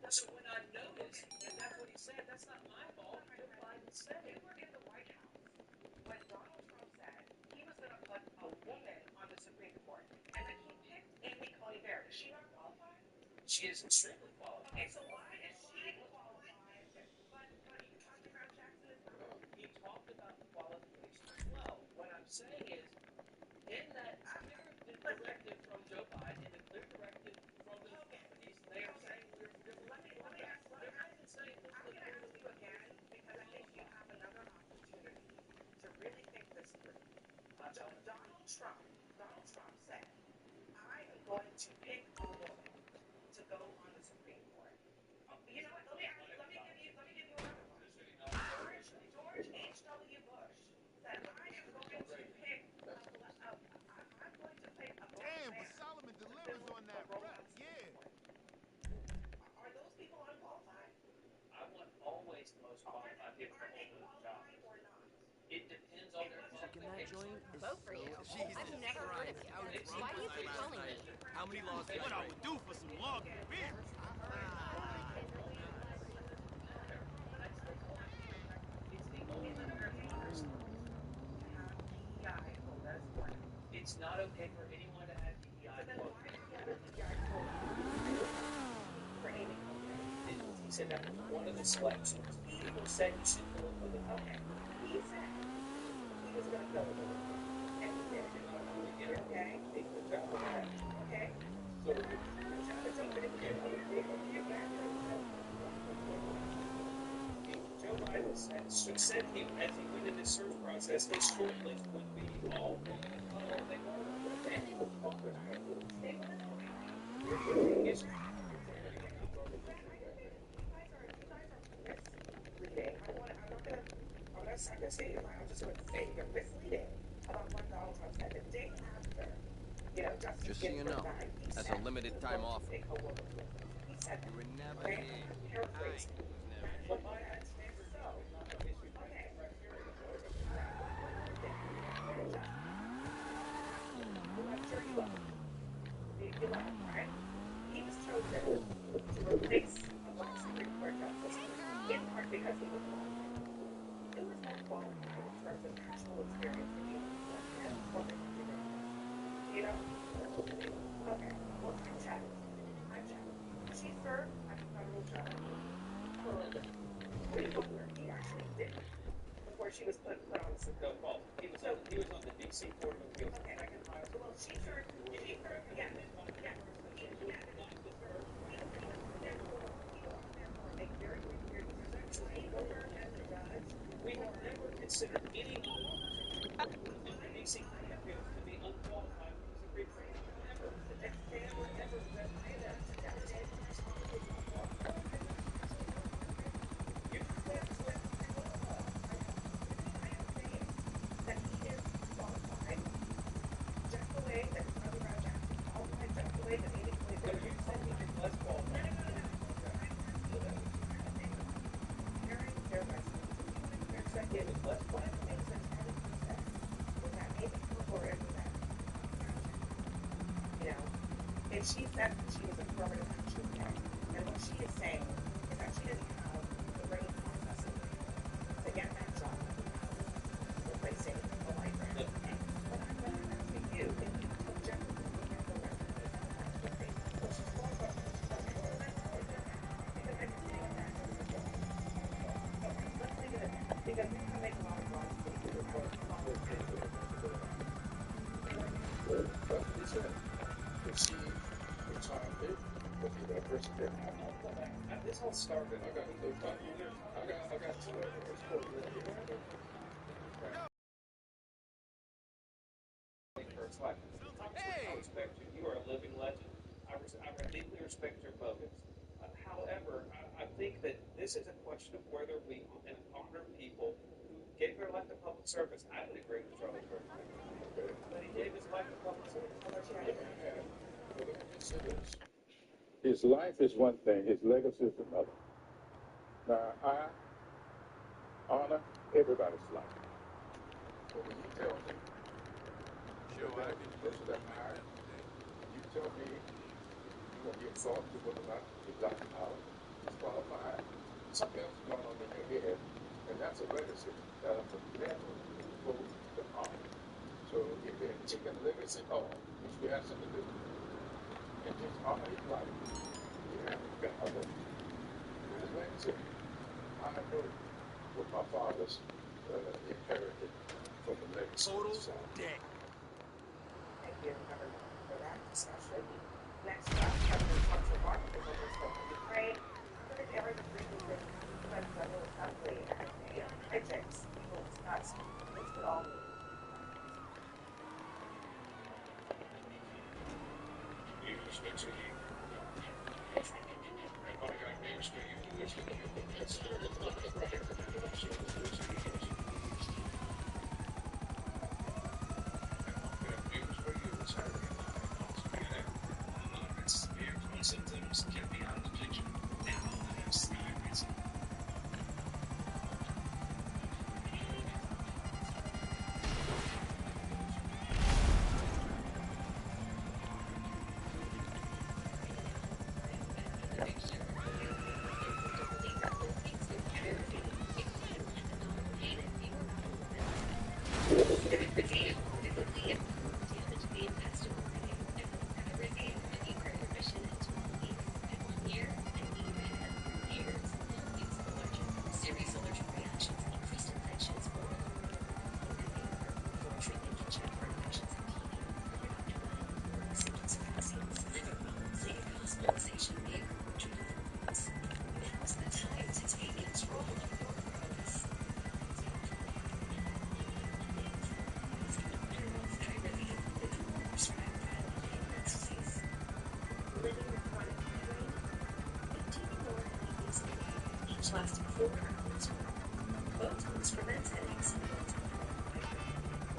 So when I noticed that that's what he said, that's not my fault. Joe Biden said it. You were in the White House when Donald Trump said he was going to put a woman on the Supreme Court, and then he picked Amy Coney Barrett. Is she not qualified? She is extremely qualified. Okay, so why is she qualified, but Brown Jackson is not? He talked about the qualifications as well. What I'm saying is, in that clear directive from Joe Biden and the clear directive from the companies, they are saying they're not even saying this. I'm going to ask you again because I think you have another opportunity to really think this through. Donald Trump said, I am going to pick a woman to go on the Supreme Court. Oh, you know what? Let me give you another one. George H.W. Bush said, I'm going to pick a black Damn, but man Solomon to delivers fill on the that role rep. on the Yeah. Supreme Court. Are those people unqualified? I want always the most qualified people to hold those jobs. Or not? It depends on their Music in that joint is Vote for so you. I've Jesus never heard of Christ. you. How drunk Why do was you I keep last calling night? me? How many laws? What I would do for some lager and beer. It's the only very dangerous thing to have DEI quotas. It's not okay for anyone to have DEI quotas. Why do we have a DEI quota for Amy Coney? He said that was one of the selections. People said he should go with it. Okay. He said he was going to go with it. And he did. Okay. Okay. So your job is open to get other people. Joe Biden said he, as he went in this search process, his short list would be all women of color. They weren't. And he was talking about stay with us. Yes, sir. I'm not saying I'm just going to say you're misleading about what Donald Trump said the day after, Justice just so you Ginsburg know. died. He That's said a limited he was time going to offer. pick a woman. He said that. You were never Okay? here. I'm I paraphrasing. was never That's here. what my understanding. So, okay. All right. One more thing. Who I'm sure you love. You love him, right? He was chosen to replace a black Supreme Court justice, in part because he was qualified. Who is more qualified in terms of actual experience to be on the court, him or Virginia? You know? Okay. Well, I checked. She served as a federal judge for 41 years. He actually didn't before she was put on the Supreme Court. He was on the D.C. Court of Appeals. Okay. Well, she served, yeah. A very brief period. Trained her as a judge. We have never considered any in the D.C. Court of Appeals to be unqualified for the Supreme Court. Never. Never, ever read them suggested you that he is qualified just the way that Brother Brown Jackson qualified, just the way that Amy Clinton. But you said he is less qualified. You're saying he was less qualified. Was that Amy Clinton or was that Brown Jackson? And she said that she was affirmative action. And what she is saying is that she didn't have the right processes to get that job replacing a white man. But I'm asking you, if you objectively look at the resume, so she's qualified. Because I can see that. Okay, let's leave it at that. Because we can make a lot of broad statements about Congress. She retired it. This all started. I got 2 I Hey! respect you. You are a living legend. I deeply respect your motives. However, I think that this is a question of whether we honor people who gave their life to public service. I would agree with Charlie Kirk. But he gave his life to public service. How about you? His life is one thing, his legacy is another. Now, I honor everybody's life. But when you tell me But then, Mr. Meyer, you tell me you're going to get thought to whether or not you're Dr. Howard disqualified. Something else is going on in your head, and that's a legacy that will never go to harm. So if they're taking legacy off, which we ask them to do, and just honor his life, you have to honor his legacy. I know what my father's inherited from the legacy. Total debt. Thank you, everyone, for that discussion. Next up, President Trump's remarks is over Ukraine. Could it ever be reviewed by the Federal Assembly and critics will discuss what it all means? Symptoms get beyond the picture. They all have serious. Lasting 4 hours. Botox prevents headaches.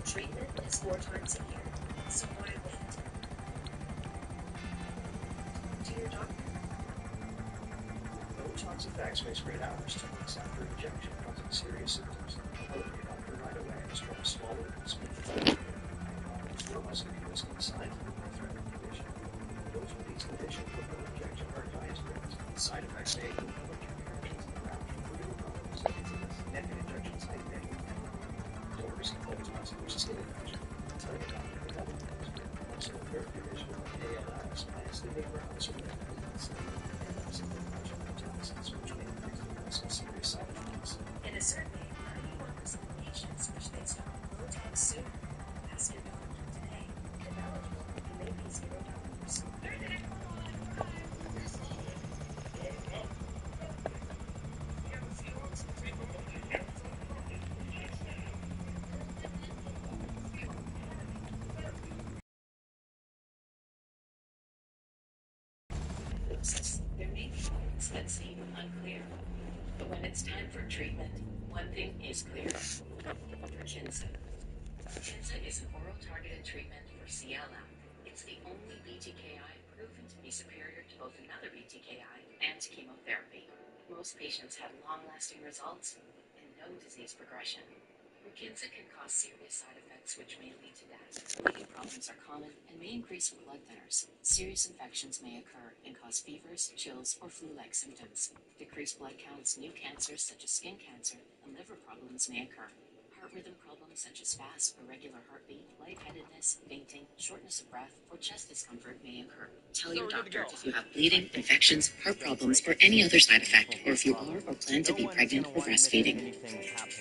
Treatment is 4 times a year. So why wait? To your doctor. Botox effects may spread hours to months after injection, causing serious symptoms. Go to your doctor right away and start swallowing and speaking. Still must be risk inside of a threatening condition. Those with these conditions with no injection are at highest risk. Side effects may include allergic reactions and negative injection site effects. Don't risk Botox versus skin infection. Tell your doctor to double dose. Also, a third condition, ALS, myasthenic gravis, or diabetes. ALS and infection of toxins, which may increase the risk of serious side effects. In a survey, 91% of patients wish they stopped Botox sooner. Ask your doctor today. If eligible, you may be $0. There may be moments that seem unclear, but when it's time for treatment, one thing is clear. Perkinza. Perkinza is an oral targeted treatment for CLL. It's the only BTKI proven to be superior to both another BTKI and chemotherapy. Most patients have long-lasting results and no disease progression. Perkinza can cause serious side effects which may lead to death. Bleeding problems are common and may increase with blood thinners. Serious infections may occur and cause fevers, chills, or flu-like symptoms. Decreased blood counts, new cancers such as skin cancer, and liver problems may occur. Heart rhythm problems such as fast, irregular heartbeat, lightheadedness, fainting, shortness of breath, or chest discomfort may occur. Tell your doctor if you have bleeding, infections, heart problems, or any other side effect, or if you are or plan to be pregnant or breastfeeding.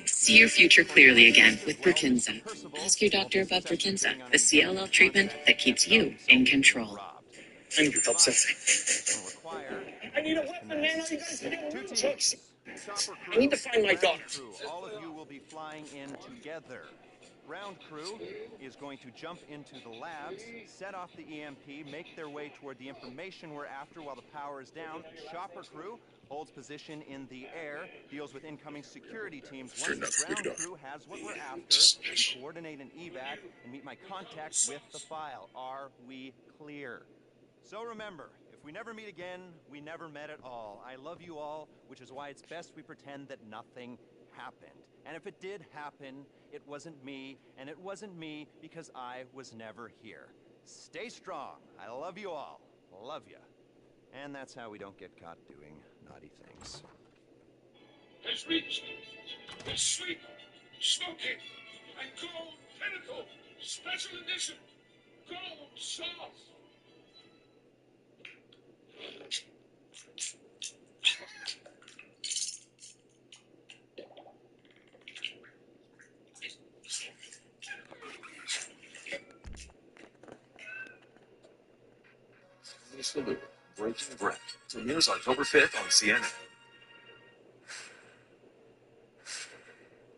See your future clearly again with Perkinza. Ask your doctor about Perkinza, the CLL treatment that keeps you in control. I need your help, I need a weapon, man. All you guys are getting nunchucks. I need to find my daughter. All of you will be flying in together. Ground crew is going to jump into the labs, set off the EMP, make their way toward the information we're after while the power is down. Chopper crew holds position in the air, deals with incoming security teams. Once the ground crew has what we're after, we coordinate an evac and meet my contact with the file. Are we clear? So remember, if we never meet again, we never met at all. I love you all, which is why it's best we pretend that nothing happened. And if it did happen, it wasn't me, and it wasn't me because I was never here. Stay strong. I love you all. Love ya. And that's how we don't get caught doing naughty things. Has reached the sweet, smoky, and gold pinnacle special edition gold sauce. Breaking Bread premieres October 5th on CNN.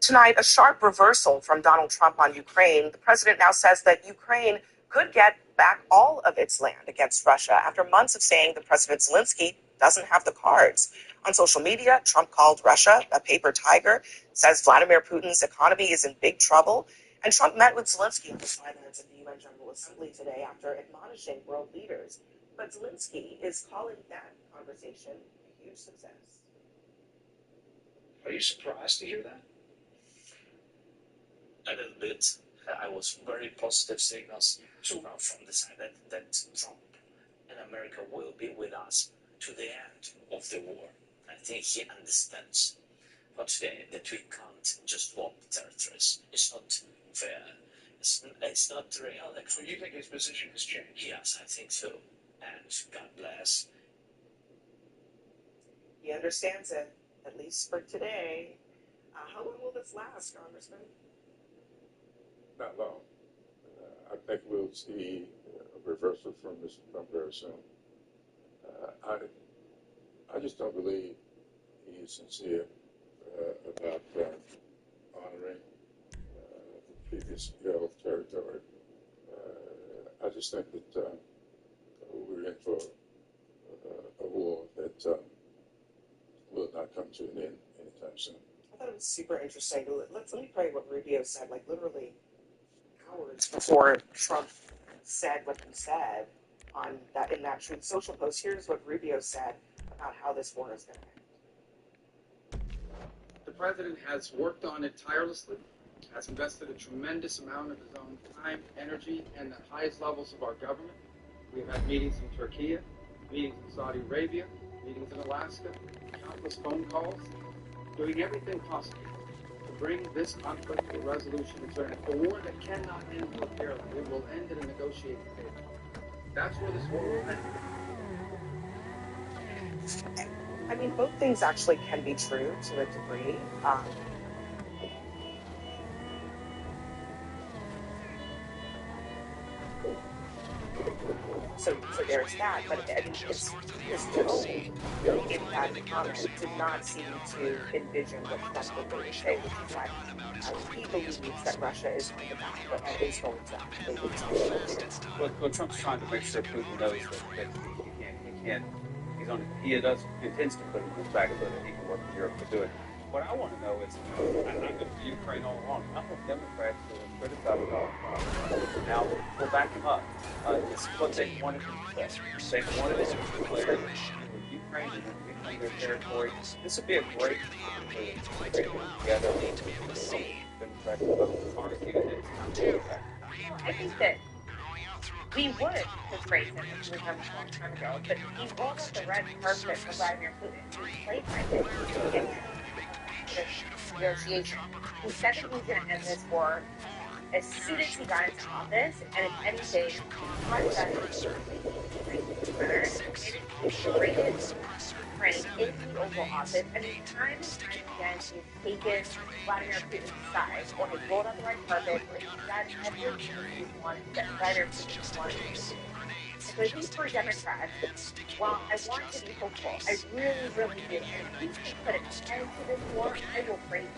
Tonight, a sharp reversal from Donald Trump on Ukraine. The president now says that Ukraine could get back all of its land against Russia after months of saying that President Zelensky doesn't have the cards. On social media, Trump called Russia a paper tiger, says Vladimir Putin's economy is in big trouble, and Trump met with Zelensky on the sidelines of the UN General Assembly today after admonishing world leaders. But Zelensky is calling that conversation a huge success. Are you surprised to hear that? A little bit. I was very positive signals from the side that Trump and America will be with us to the end of the war. I think he understands. But that we can't just swap territories. It's not fair. It's not real. So you think his position has changed? Yes, I think so. And God bless. He understands it, at least for today. How long will this last, Congressman? Not long. I think we'll see a reversal from Mr. Trump very soon. I just don't believe he is sincere about honoring the previous held territory. I just think that we're in for a war that will not come to an end anytime soon. I thought it was super interesting. Let me play what Rubio said, like literally hours before Trump said what he said in that Truth Social post. Here's what Rubio said about how this war is going to end. The president has worked on it tirelessly, has invested a tremendous amount of his own time, energy, and the highest levels of our government. We've had meetings in Turkey, meetings in Saudi Arabia, meetings in Alaska, countless phone calls, doing everything possible to bring this conflict to a resolution. It's a war that cannot end militarily. It will end at a negotiating table. That's where this war will end. I mean, both things actually can be true to a degree. So there's that, but I mean, his tone in that comment did not seem to envision what Trump was going to say, which is why he believes that Russia is going to back, but is going to actually lose. Well, Trump's trying to make sure Putin knows that he intends to put him in his back so that he can work with Europe to do it. What I want to know is, I've been for Ukraine all along. I'm with Democrats who are criticizing Trump. Now, we'll back him up. This is what they wanted him to say. They wanted him to declare Ukraine and reclaim their territory. This would be a great opportunity to bring them together. Democrats vote for it. I think that we would have praised him if we were a long time ago, but he rolled out the red carpet for Vladimir Putin. He played by him. Negotiation. He said that he was going to end this war as soon as he got into office, and if anything, he talked about it Ukraine into the Oval Office. I mean, time and time again, he's taken Vladimir Putin's side, or has rolled out the red carpet, or he's done everything he wanted that Vladimir Putin wanted to do. So I think for Democrats, while I want to be hopeful, I really, really do. And if he can put an end to this war, I will praise him.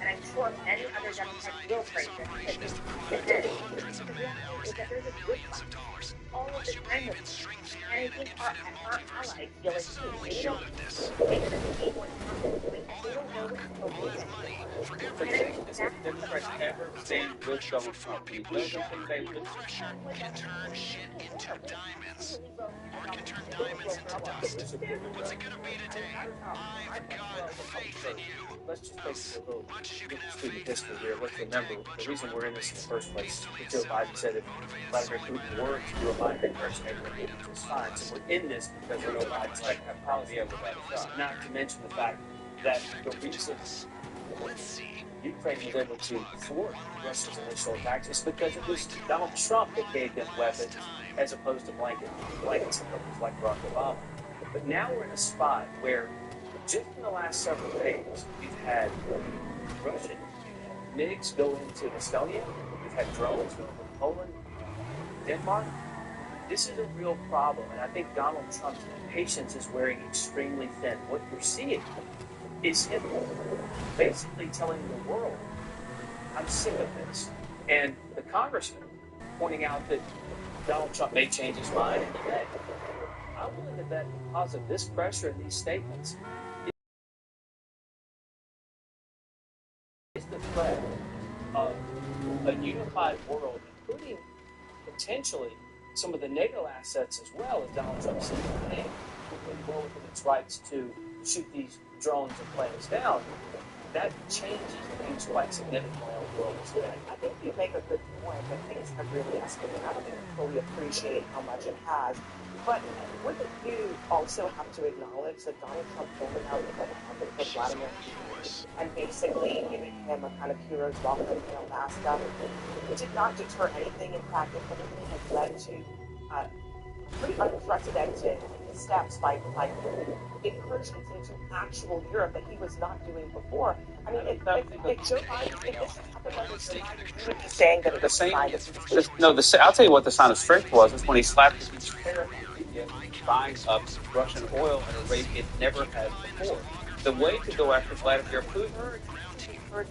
And I'm sure many other Democrats will praise him because the reality is that there's a good fight all of the time with him. And I think our allies feel like too. They don't see what's happening. They don't know what's going on. And I think Democrats ever stand with Donald Trump. When he does something, they lose. Can turn shit into diamonds, or it can turn diamonds into dust. What's it gonna be today? I've got faith in you. Let's just take a little student history here. Let's remember the reason we're in this in the first place. Joe Biden said if Vladimir Putin were to do a Biden impersonator, it would be just fine. So we're in this because Joe Biden's like have policy without a shot. Not to mention the fact that the reason Ukraine was able to thwart Russia's initial attacks is because it was Donald Trump that gave them weapons as opposed to blanket support like Barack Obama. But now we're in a spot where just in the last several days, we've had Russian MiGs go into Estonia. We've had drones go into Poland, Denmark. This is a real problem, and I think Donald Trump's patience is wearing extremely thin. What you're seeing is him basically telling the world, I'm sick of this. And the congressman pointing out that Donald Trump may change his mind in the day. I'm willing to bet because of this pressure and these statements, is the threat of a unified world, including potentially some of the NATO assets as well, as Donald Trump said today, well within its rights to shoot these drones and planes down. That changes things quite significantly on the world today. I think you make a good point that things have really escalated. I don't fully appreciate how much it has. But wouldn't you also have to acknowledge that Donald Trump holding out the puppet for Vladimir Putin and basically giving him a kind of hero's welcome in Alaska? It did not deter anything. In fact, it probably has led to pretty unprecedented steps by incursions into actual Europe that he was not doing before. I mean, if Joe Biden, if this happened under Joe Biden, you would be saying that it was a sign of strength. I'll tell you what the sign of strength was. Is when he slapped his tariff on Vidya, buying up Russian oil at a rate it never had before. The way to go after Vladimir Putin. The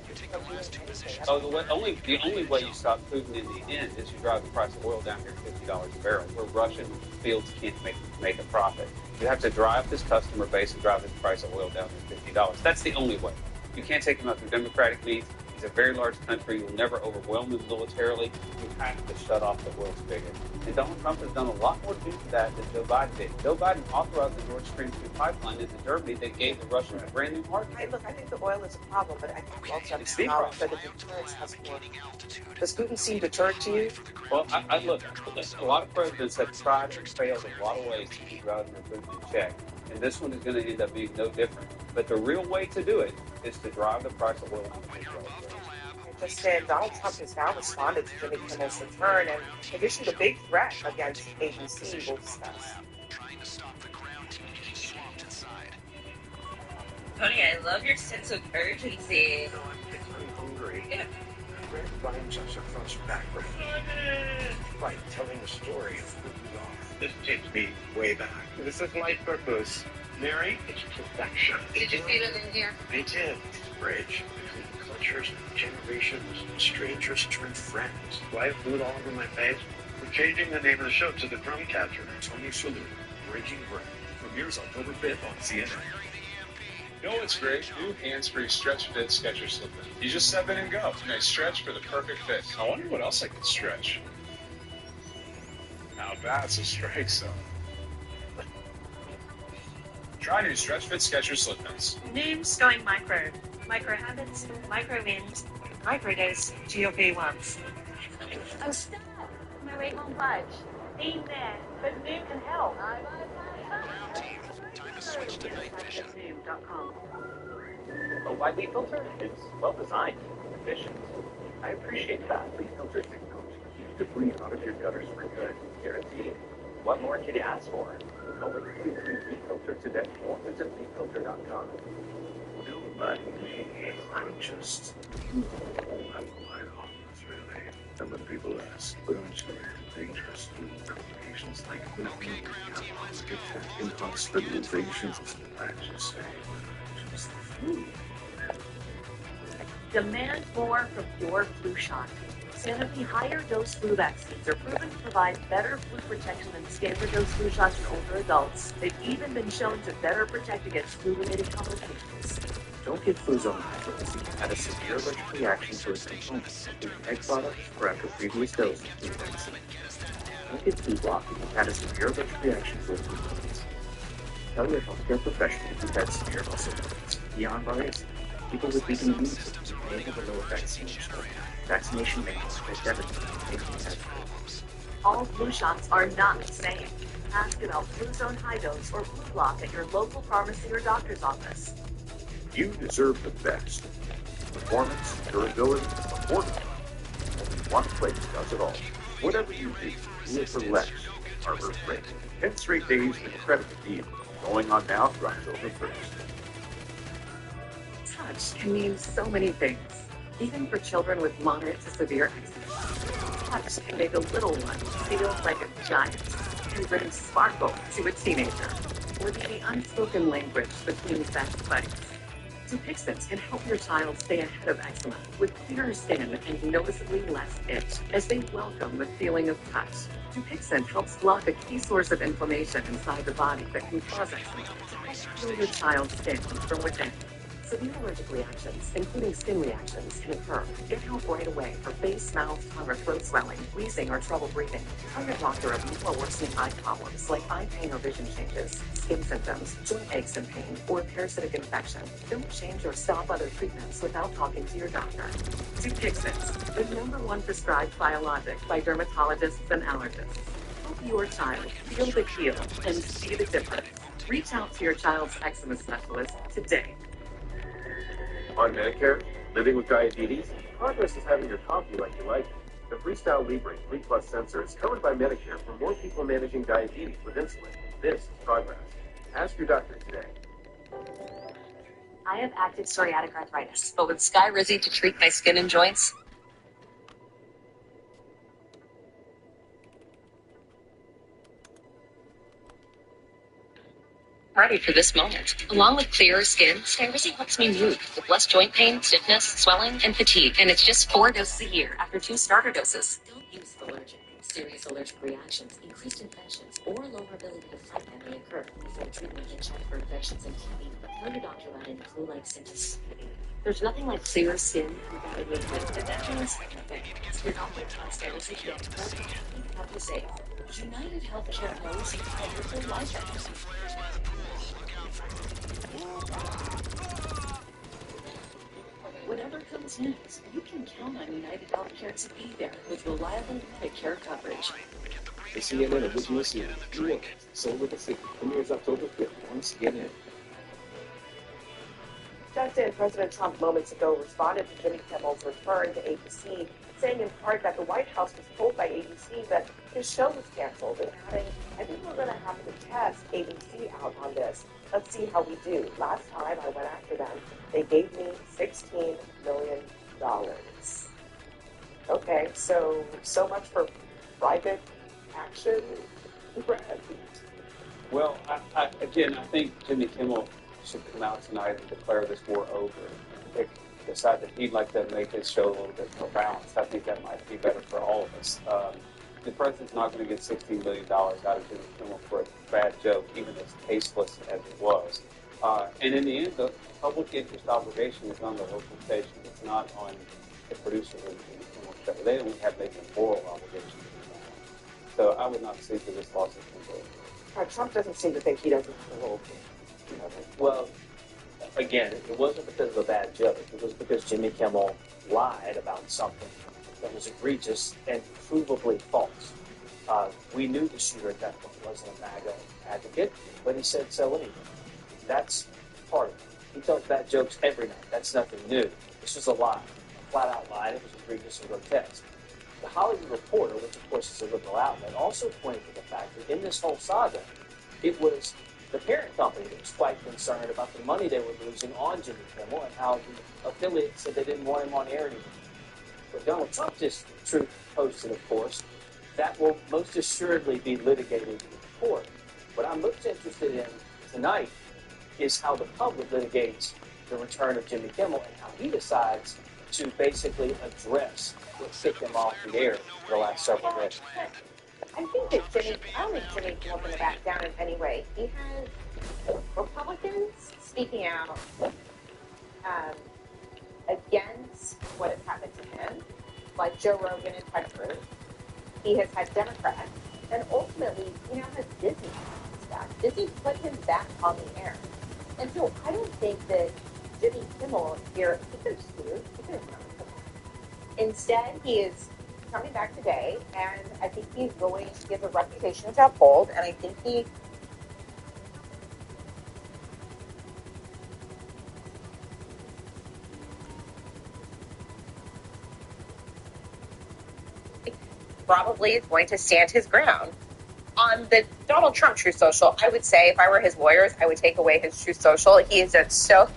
only way you stop Putin in the end is you drive the price of oil down here to $50 a barrel, where Russian fields can't make a profit. You have to drive this customer base and drive the price of oil down to $50. That's the only way. You can't take him out through democratic means. He's a very large country. You'll never overwhelm him militarily. You have to shut off the world's spigot. And Donald Trump has done a lot more to do that than Joe Biden did. Joe Biden authorized the Nord Stream 2 pipeline into Germany that gave the Russians a brand new market. I think the oil is a problem, but I think you also have to acknowledge that the deterrence has more. Does Putin seem deterred to you? Well, I look, a lot of presidents have tried and failed in a lot of ways to keep Vladimir Putin in check. And this one is going to end up being no different. But the real way to do it is to drive the price of oil down to $50. Just said Donald Trump has now responded to Jimmy Kimmel's return and issued a big threat against ABC. We'll discuss. Tony, I love your sense of urgency. I'm hungry. Red finds us across background. By telling the story of who we are. This takes me way back. This is my purpose. Mary, it's perfection. Did you feel it in here? I did. Bridge between cultures, generations, strangers turned friends. Do I have food all over my face? We're changing the name of the show to The Crumb Catcher. Tony Shalhoub, Breaking Bread, premieres October 5th on CNN. You know what's great? New hands-free stretch fit Skechers slip-in. You just step in and go. Nice stretch for the perfect fit. I wonder what else I could stretch. Now that's a strike zone. Try new stretch fit Skechers slip-ins. Noom's going micro. Micro habits, micro wins, micro dose GLP-1s. I'm stuck. My way home budge. Been there, but Noom can help. Time to switch to night vision. A widely filter is well designed, efficient. I appreciate that. Leak filter technology keeps debris out of your gutters for good, guaranteed. What more could you ask for? Call the free leak filter today or visit leakfilter.com. Nobody. I'm just you. I'm quite harmless, really. And when people ask, we're unsure dangerous complications like Okay, ground team, let's go. in hospitalizations. I just say, just the flu. Demand more from your flu shot. Sanofi higher dose flu vaccines are proven to provide better flu protection than standard dose flu shots in older adults. They've even been shown to better protect against flu-related complications. Don't get Fluzone Hydros if you've had a severe allergic reaction to its components, including egg products, or after previous dose of food vaccine. Don't get Flu Block if you've had a severe allergic reaction to its components. Tell your healthcare professional if you've had severe muscle weakness, beyond virus. People with weakened immune systems may have a lower vaccine response. Vaccination may cause devastating problems. All flu shots are not the same. Ask about Fluzone High Dose or Flu Block at your local pharmacy or doctor's office. You deserve the best. Performance, durability, affordability. Only one place does it all. Whatever you do it for less. Harbor Freight. 10 straight days of incredible deals. Going on now through October 1st. Touch can mean so many things, even for children with moderate to severe eczema. Touch can make a little one feel like a giant and bring sparkle to a teenager, or be the unspoken language between fast bites. Dupixent can help your child stay ahead of eczema with clearer skin and noticeably less itch as they welcome the feeling of touch. Dupixent helps block a key source of inflammation inside the body that can cause eczema to help heal your child's skin from within. Severe allergic reactions, including skin reactions, can occur. Get help right away for face, mouth, tongue, or throat swelling, wheezing, or trouble breathing. Tell your doctor of new or worsening eye problems like eye pain or vision changes, skin symptoms, joint aches and pain, or parasitic infection. Don't change or stop other treatments without talking to your doctor. Dupixent, the #1 prescribed biologic by dermatologists and allergists. Help your child feel the heal and see the difference. Reach out to your child's eczema specialist today. On Medicare, living with diabetes, progress is having your coffee like you like it. The Freestyle Libre 3 Plus sensor is covered by Medicare for more people managing diabetes with insulin. This is progress. Ask your doctor today. I have active psoriatic arthritis, but with Skyrizi to treat my skin and joints, ready for this moment. Along with clearer skin, Skyrizi helps me move with less joint pain, stiffness, swelling, and fatigue. And it's just 4 doses a year after 2 starter doses. Don't use allergic. Serious allergic reactions, increased infections, or lower ability to fight them may occur before treatment and check for infections and TB. Tell your doctor about any flu-like symptoms. There's nothing like clearer skin without a movement, and that means nothing. Your doctor trusts Skyrizi today. Help you save. United Healthcare knows you have your full life at whatever comes next, you can count on United Healthcare to be there with reliable Medicare coverage. The CNN original series, New Orleans, Soul of the City, premieres October 5th on CNN. Just in, President Trump moments ago responded to Jimmy Kimmel's return to ABC, saying in part that the White House was told by ABC that his show was canceled, and adding, I think we're going to have to test ABC out on this. Let's see how we do. Last time I went after them, they gave me $16 million. Okay, so much for private action, Brad. Well, I think Jimmy Kimmel should come out tonight and declare this war over. Decide that he'd like to make his show a little bit more balanced. I think that might be better for all of us. The president's not going to get $16 million out of Jimmy Kimmel for a bad joke, even as tasteless as it was. And in the end, the public interest obligation is on the local station. It's not on the producer of the Jimmy Kimmel show. They only have maybe a moral obligation to do that. So I would not see for this lawsuit completely. Trump doesn't seem to think he doesn't have a role. Well, again, it wasn't because of a bad joke. It was because Jimmy Kimmel lied about something that was egregious and provably false. We knew the shooter at that point wasn't a MAGA advocate, but he said so anyway. That's part of it. He tells bad jokes every night. That's nothing new. This was a lie, a flat-out lie, and it was egregious and grotesque. The Hollywood Reporter, which of course is a liberal outlet, also pointed to the fact that in this whole saga, it was the parent company that was quite concerned about the money they were losing on Jimmy Kimmel and how the affiliates said they didn't want him on air anymore. But Donald Trump just posted, of course, that will most assuredly be litigated in court. What I'm most interested in tonight is how the public litigates the return of Jimmy Kimmel and how he decides to basically address what kicked him off the air for the last several days. I don't think Jimmy's going to back down in any way. He has Republicans speaking out against what has happened to him, like Joe Rogan and Ted Cruz. He has had Democrats, and ultimately, he now has Disney back. Disney put him back on the air. And so I don't think that Jimmy Kimmel here, he could have screwed. He could have run with Kimmel. Instead, he is coming back today, and I think he's going to give a reputation to uphold, and I think he probably is going to stand his ground. On the Donald Trump True Social, I would say if I were his lawyers, I would take away his True Social. He has done so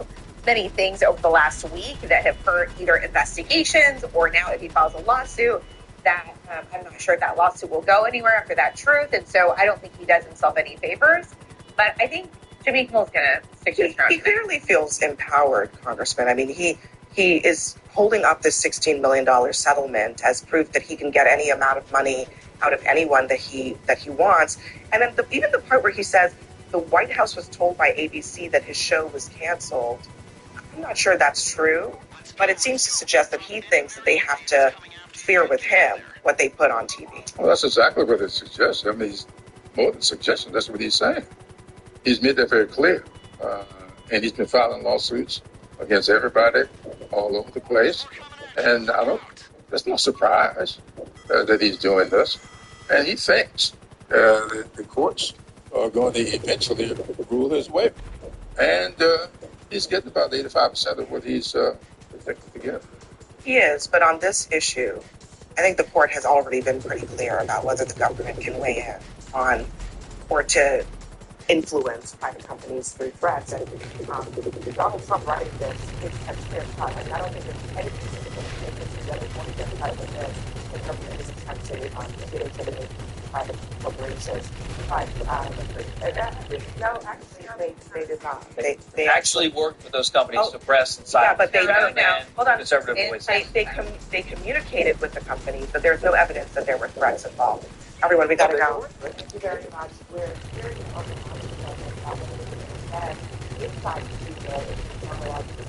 many things over the last week that have hurt either investigations or now if he files a lawsuit, that I'm not sure if that lawsuit will go anywhere after that truth. And so I don't think he does himself any favors. But I think Jimmy Kimmel's going to stick to his ground. He clearly feels empowered, Congressman. I mean, he is holding up this $16 million settlement as proof that he can get any amount of money out of anyone that he wants. And then even the part where he says the White House was told by ABC that his show was canceled, I'm not sure that's true, but it seems to suggest that he thinks that they have to fear with him what they put on TV. Well, that's exactly what it suggests. I mean, he's more than suggestion. That's what he's saying. He's made that very clear. And he's been filing lawsuits against everybody all over the place. And that's no surprise that he's doing this. And he thinks that the courts are going to eventually rule his way. And he's getting about 85% of what he's expected to get. He is, but on this issue, I think the court has already been pretty clear about whether the government can weigh in on or to influence private companies through threats. And Donald Trump writing this is a clear cut. And I don't think there's anything that is going to get out of this. The government is attempting to intimidate private corporations. But no, actually, they did not. They actually worked with those companies to press and silence. Yeah, but they don't now. Hold on. Conservative voices. They communicated with the companies, but there's no evidence that there were threats involved. Everyone, we gotta go. Thank you very much. We're hearing on the and inside the studio is not allowed to be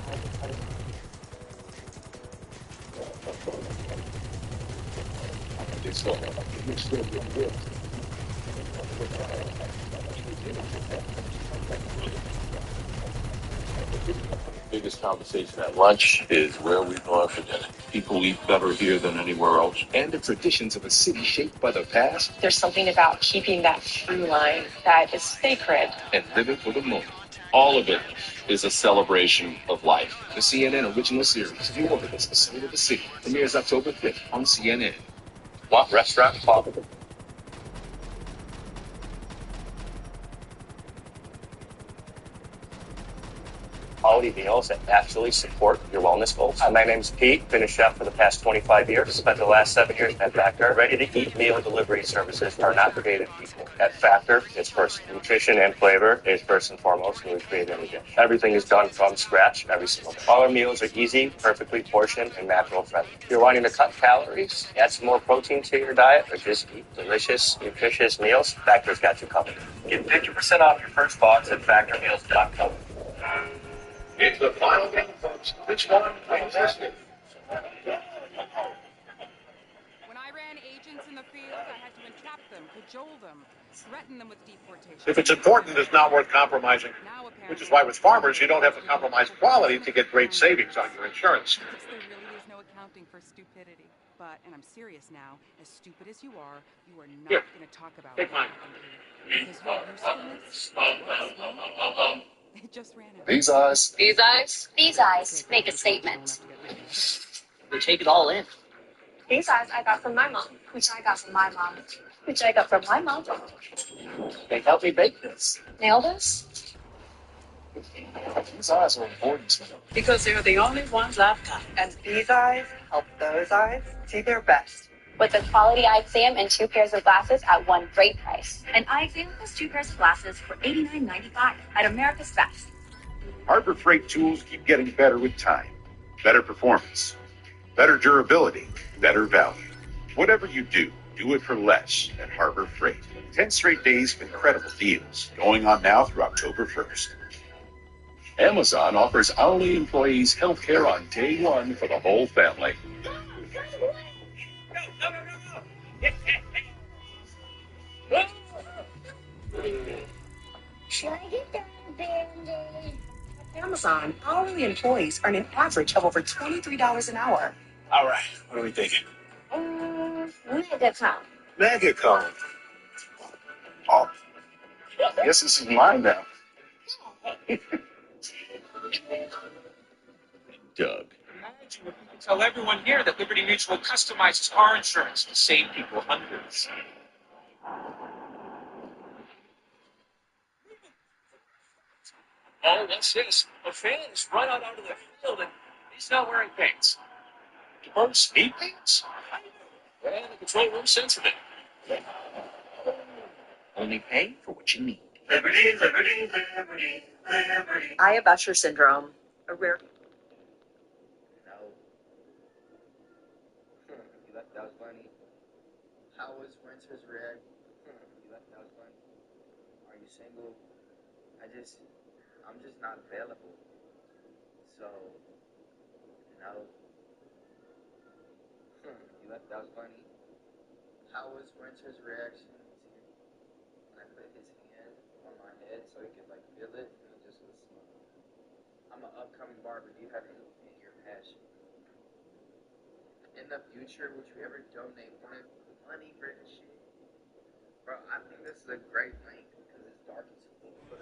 biggest conversation at lunch is where we're going for dinner. People eat better here than anywhere else. And the traditions of a city shaped by the past. There's something about keeping that through line that is sacred. And living for the moment. All of it is a celebration of life. The CNN original series, New Orleans, the Soul of the City, premieres October 5th on CNN. What restaurant? Pop. Quality meals that actually support your wellness goals. My name's Pete, been a chef for the past 25 years, spent the last 7 years at Factor. Ready-to-eat meal delivery services are not for dated people. At Factor, it's first. Nutrition and flavor is first and foremost when we create any dish. Everything is done from scratch every single day. All our meals are easy, perfectly portioned, and natural friendly. If you're wanting to cut calories, add some more protein to your diet, or just eat delicious, nutritious meals, Factor's got you covered. Get 50% off your first box at factormeals.com. It's the final game, folks. Which one wins this game? When I ran agents in the field, I had to entrap them, cajole them, threaten them with deportation. If it's important, it's not worth compromising. Which is why with farmers, you don't have to compromise quality to get great savings on your insurance. There really is no accounting for stupidity. But, and I'm serious now, as stupid as you are not going to talk about Take mine. Because your usefulness, it just ran out. These eyes. These eyes? These eyes make a statement. We take it all in. These eyes I got from my mom, which I got from my mom, which I got from my mom. They helped me bake this. Nail this? These eyes are important to me. Because they're the only ones I've got. And these eyes help those eyes see their best. With a quality eye exam and 2 pairs of glasses at one great price. An eye exam plus 2 pairs of glasses for $89.95 at America's Best. Harbor Freight tools keep getting better with time. Better performance, better durability, better value. Whatever you do it for less at Harbor Freight. 10 straight days of incredible deals going on now through October 1st. Amazon offers hourly employees health care on day one for the whole family. Should I get that Band-Aid? At Amazon, hourly employees earn an average of over $23 an hour. All right, what are we thinking? Megacom. Megacom. Oh, I guess this is mine now. Doug. Imagine if you could tell everyone here that Liberty Mutual customizes car insurance to save people hundreds. Oh, what's this? A fan has run out onto the field and he's not wearing pants. Or speed paints? And the control room sensitive. Only pay for what you need. Liberty, liberty, liberty, liberty. I have Usher syndrome, a rare. No. You left out funny. How was Winter's react? You left out funny. Are you single? I'm just not available. So, no. You left out funny. How was Winter's reaction to when I put his hand on my head so he could like feel it and he just was smiling? I'm an upcoming barber. Do you have anything in your passion? In the future, would you ever donate money for this shit? Bro, I think this is a great link because it's dark as fuck. But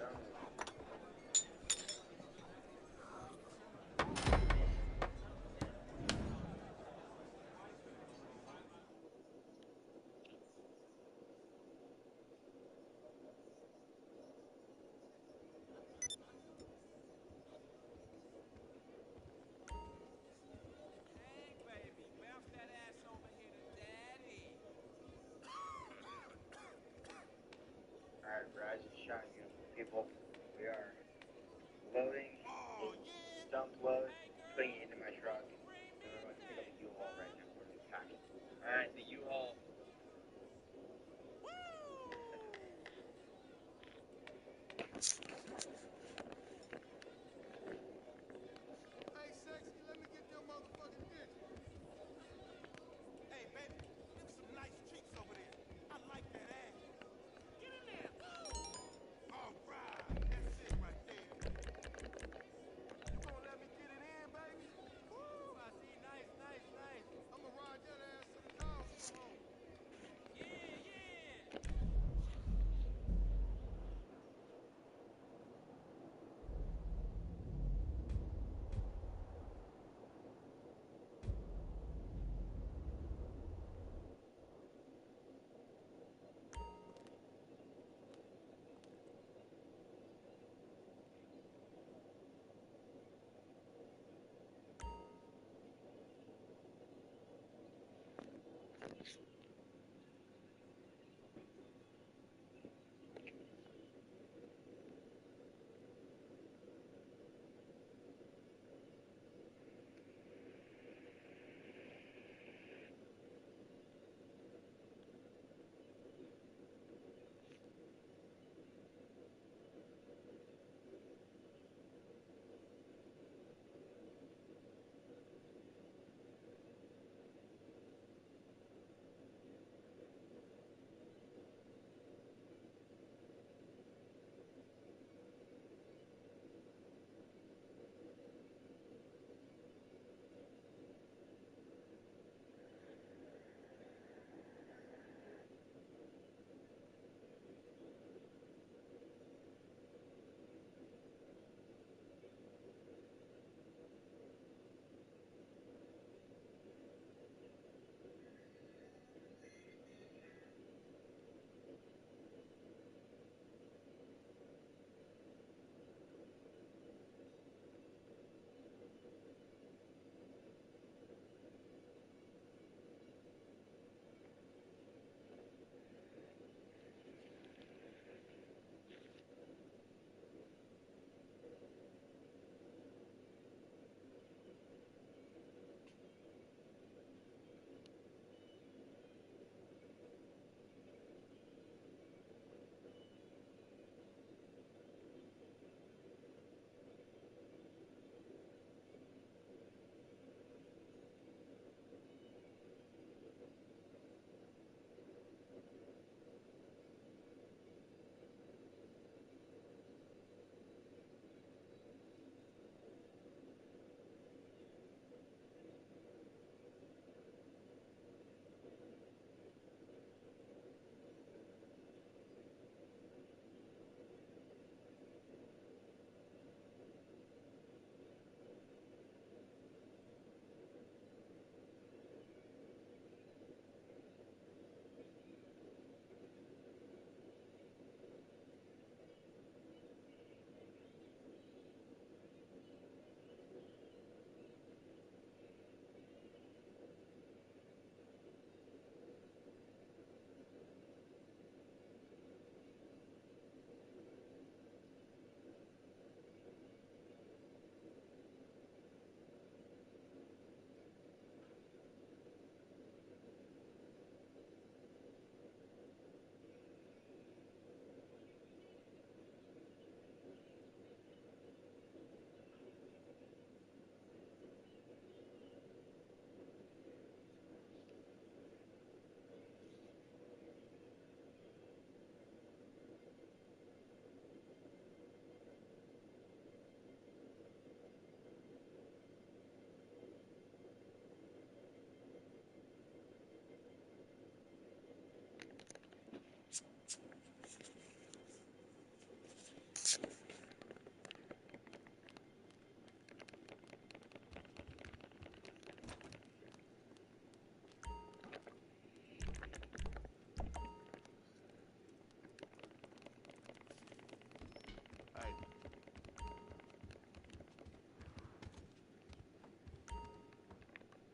alright, bro, I just shot you. People, we are loading, dump load, putting it into my truck. And we're going to pick up a U-Haul right now. We're going to pack it. Alright, the U-Haul.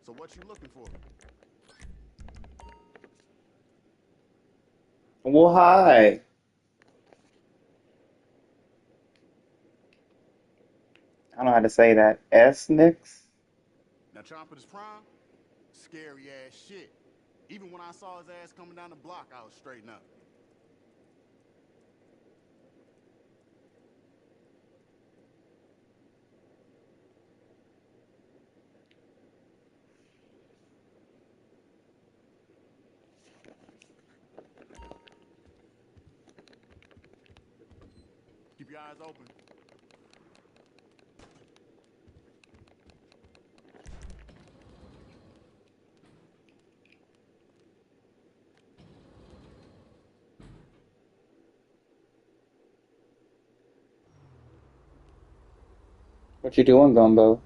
So what you looking for? Well, hi. I don't know how to say that. Esnix? Now Chopper's prime, scary ass shit. Even when I saw his ass coming down the block, I was straighten up. Keep your eyes open. What you doing, Gumbo?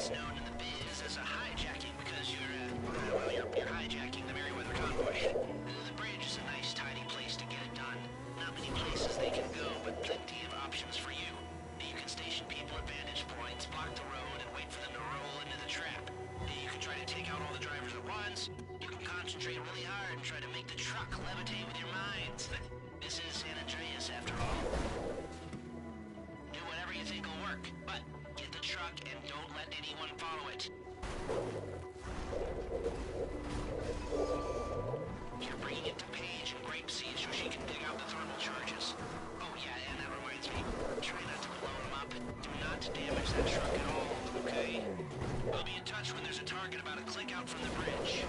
It's known in the biz as a hijacking because you're hijacking the Merryweather convoy. The bridge is a nice, tidy place to get it done. Not many places they can go, but plenty of options for you. You can station people at vantage points, block the road, and wait for them to roll into the trap. You can try to take out all the drivers at once. You can concentrate really hard and try to make the truck levitate with your minds. This is San Andreas, after all. Do whatever you think will work, but get the truck and don't let anyone follow it. You're bringing it to Paige and Grapeseed so she can dig out the thermal charges. Oh yeah, and that reminds me, try not to blow them up. Do not damage that truck at all, okay? I'll be in touch when there's a target about a click out from the bridge.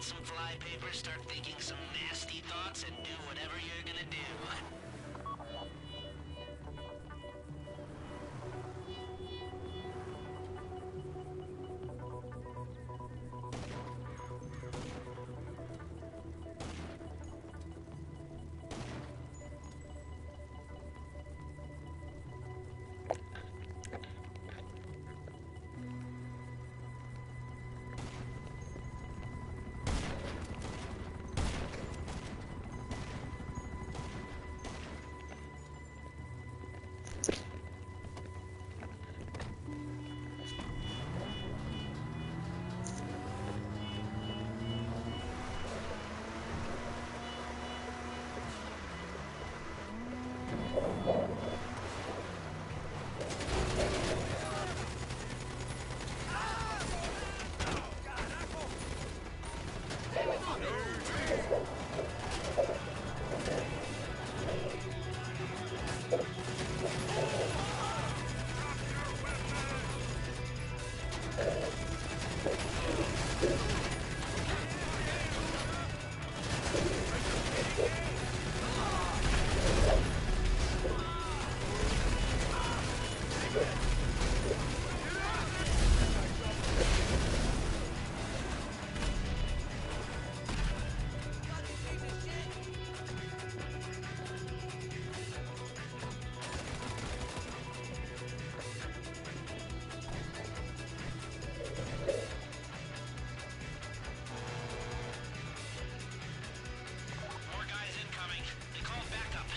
Some fly paper, start thinking some nasty thoughts, and do whatever you're gonna do. More guys incoming. They called backup.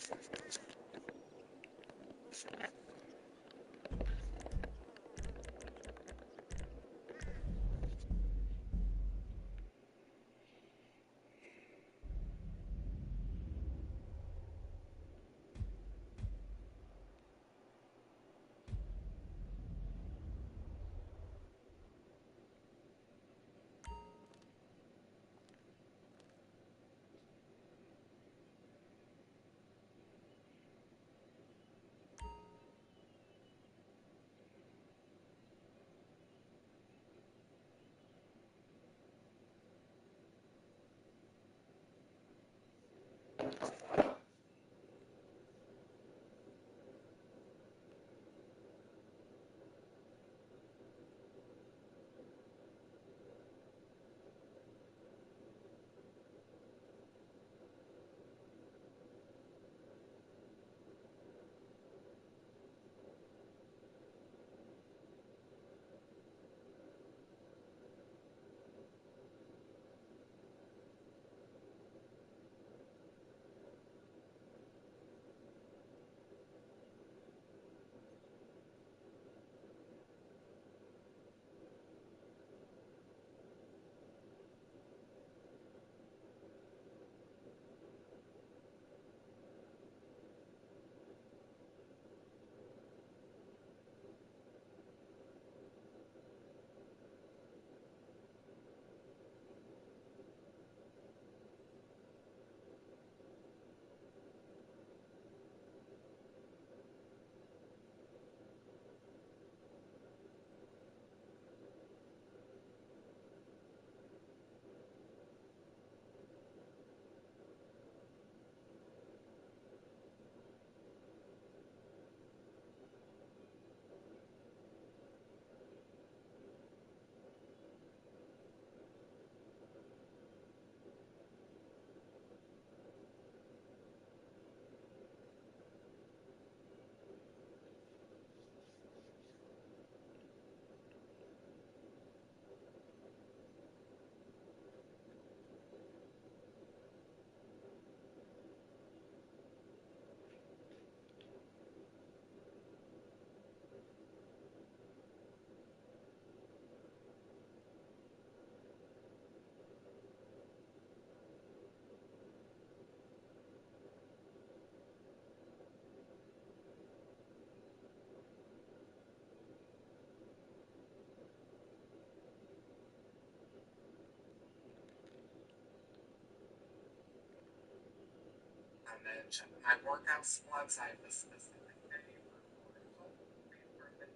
I mentioned my workouts website was specifically for cortisol reimbursement.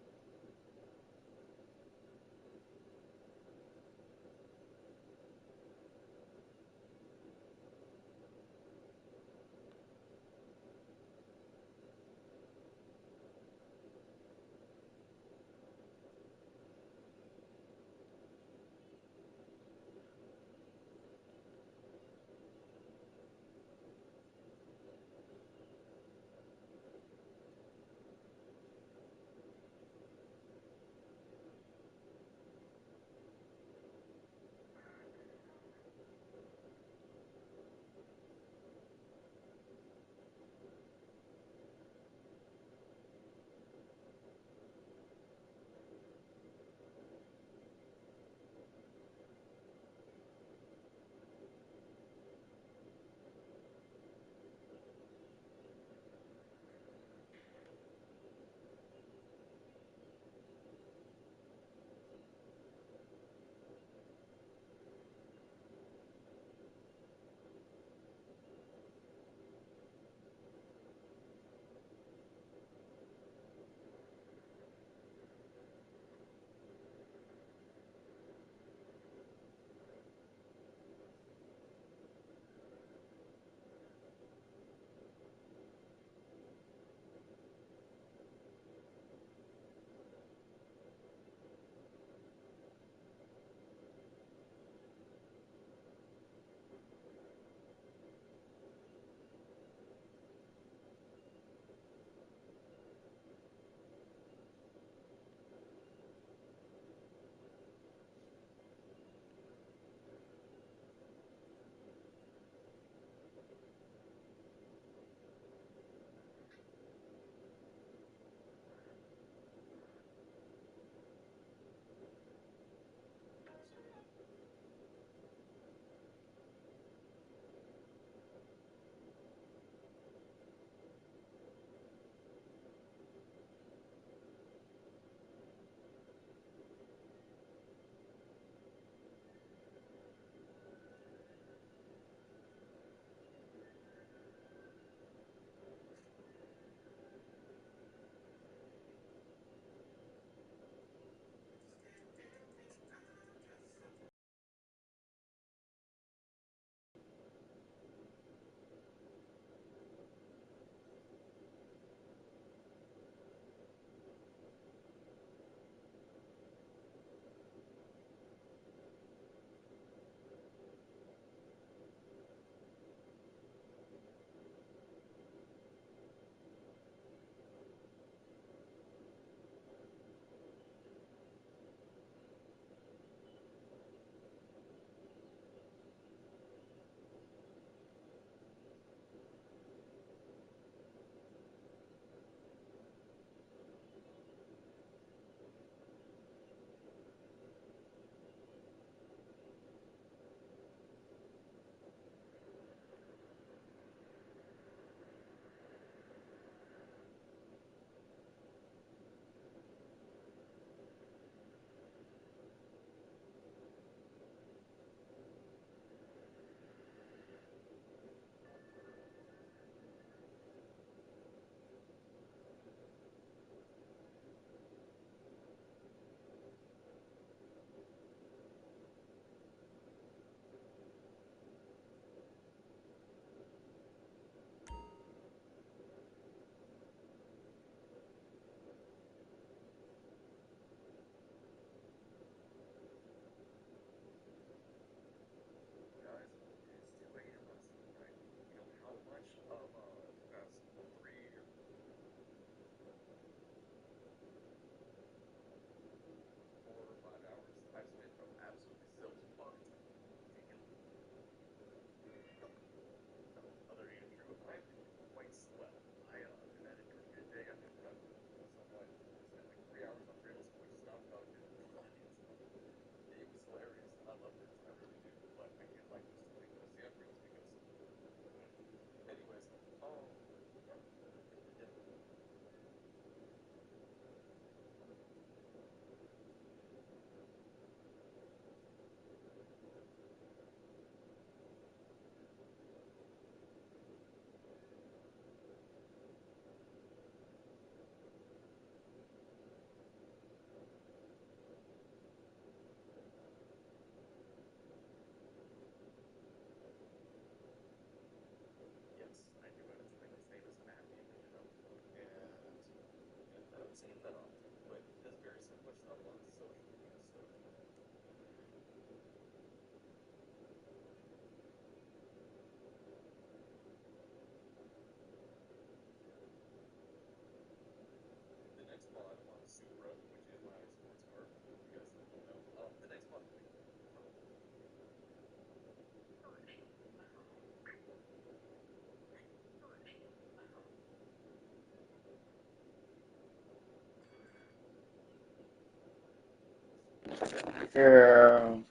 Girl.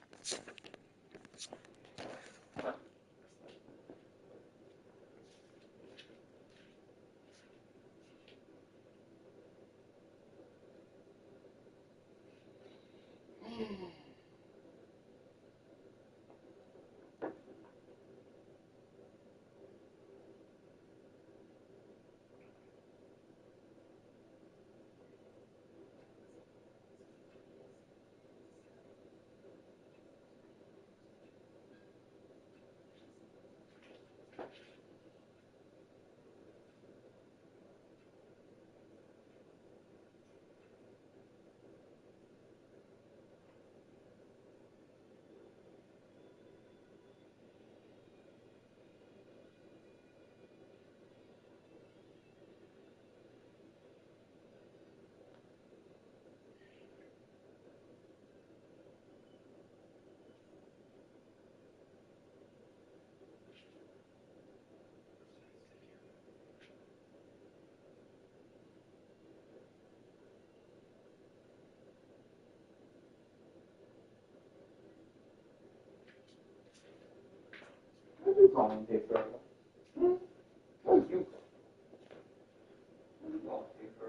What are you calling big girl? What are you calling? What are you calling big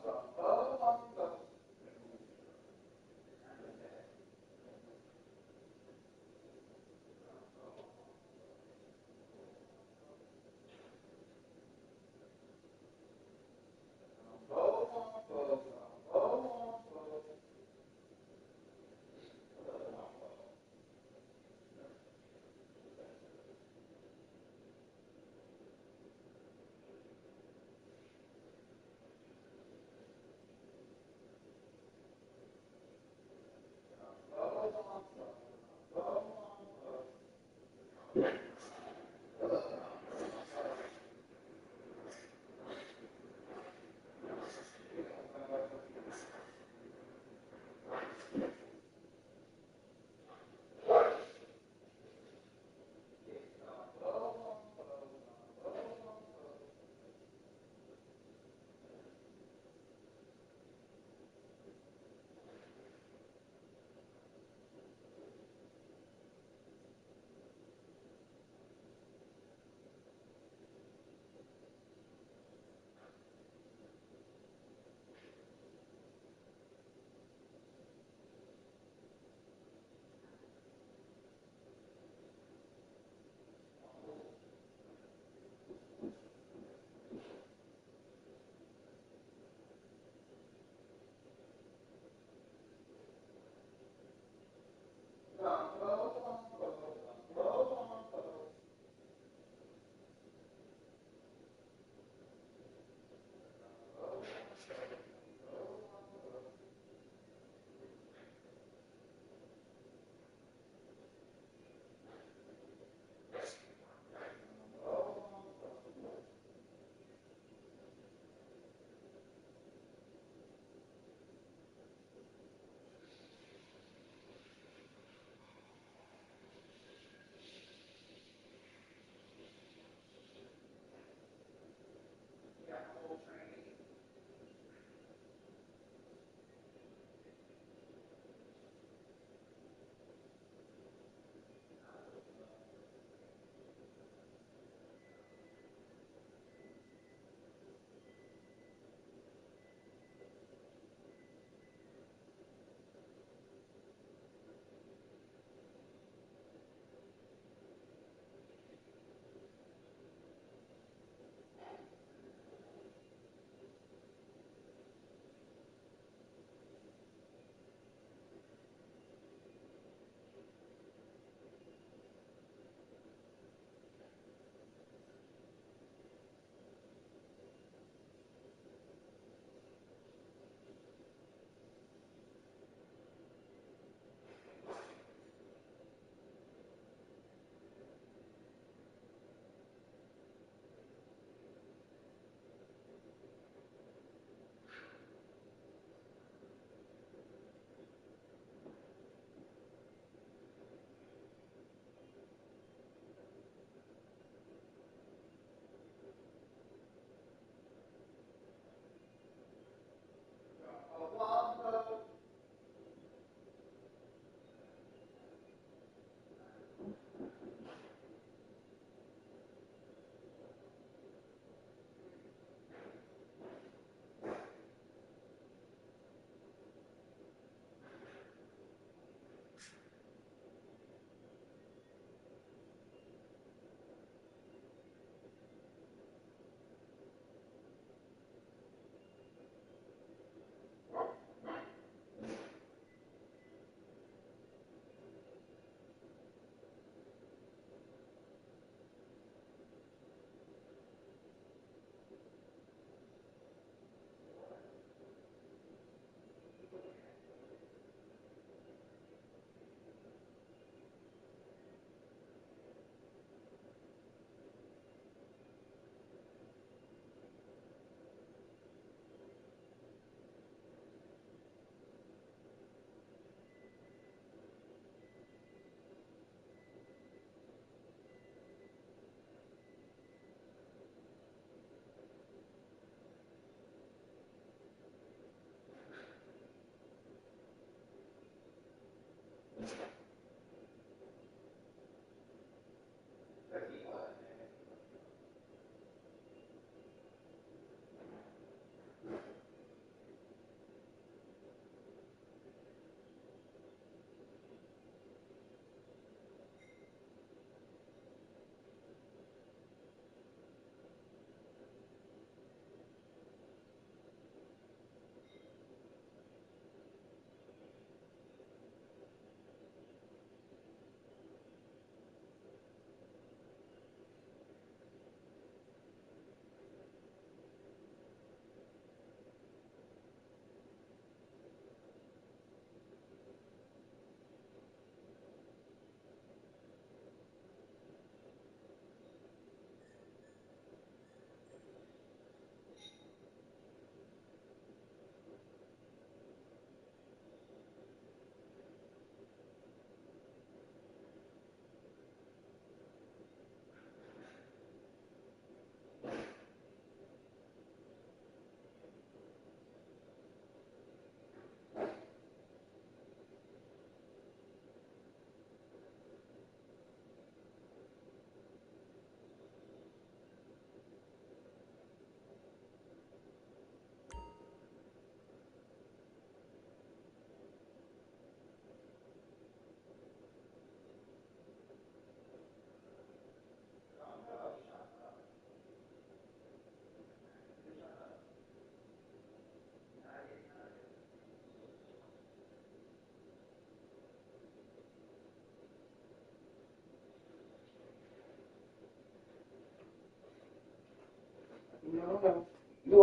girl?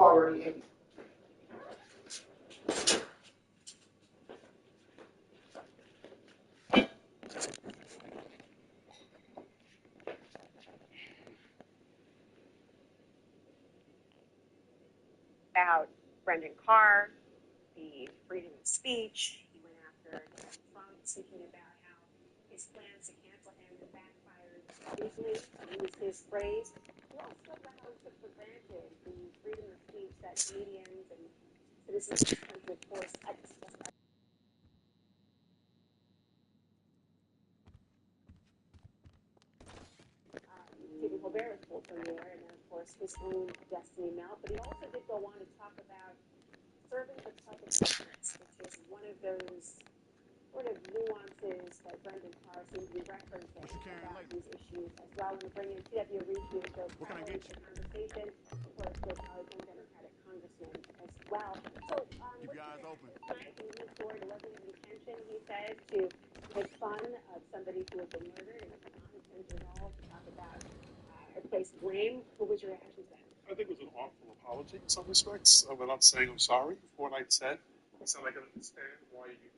already in. About Brendan Carr, the freedom of speech. He went after Trump, speaking about how his plans to cancel him backfired hugely. He used his phrase. He also took for granted the freedom of speech that Canadians and citizens of the country, of course, exercise. Stephen Colbert was pulled from the air, and then, of course, his own destiny melt. But he also did go on to talk about serving the public interest, which is one of those sort of nuances that Brendan Carr seems to be referencing about these issues as well. And to bring in C.W. Reed, who is the panelist in the conversation, of course, with our own Democratic congressman as well. So, you guys open tonight, he moved forward. It wasn't his intention, he says, to make fun of somebody who had been murdered. It was not his intention at all to talk about or place blame. What was your reaction to that? I think it was an awful apology in some respects. Without saying I'm sorry for what I said, it sounded like I understand why you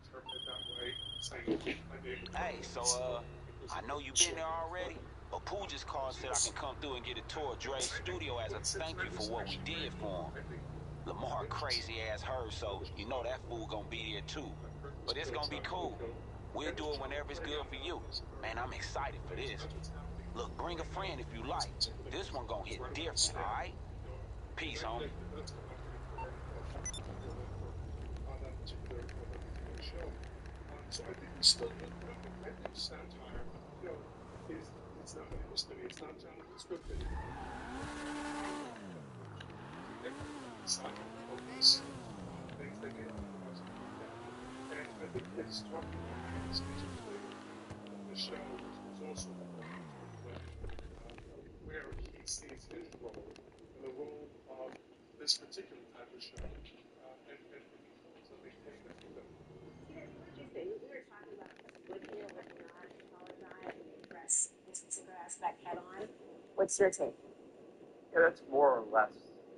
interpret it that way. Saying I made it. Hey, so I know you've been there already, but Pooh just called and said I can come through and get a tour of Dre's studio as a thank you for what we did for him. Lamar crazy ass her, so you know that fool gonna be there too. But it's gonna be cool. We'll do it whenever it's good for you. Man, I'm excited for this. Look, bring a friend if you like. This one gonna hit different, alright? Peace, homie. So I think we still good. I think satire, it's not history. It's not scripted. Focus on things they did. And I think it's talking about specifically the show, which was also where he sees his role and the role of this particular type of show. And something that's for them. We were talking about would he or would he not apologize and address this particular aspect head on. What's your take? Yeah, that's more or less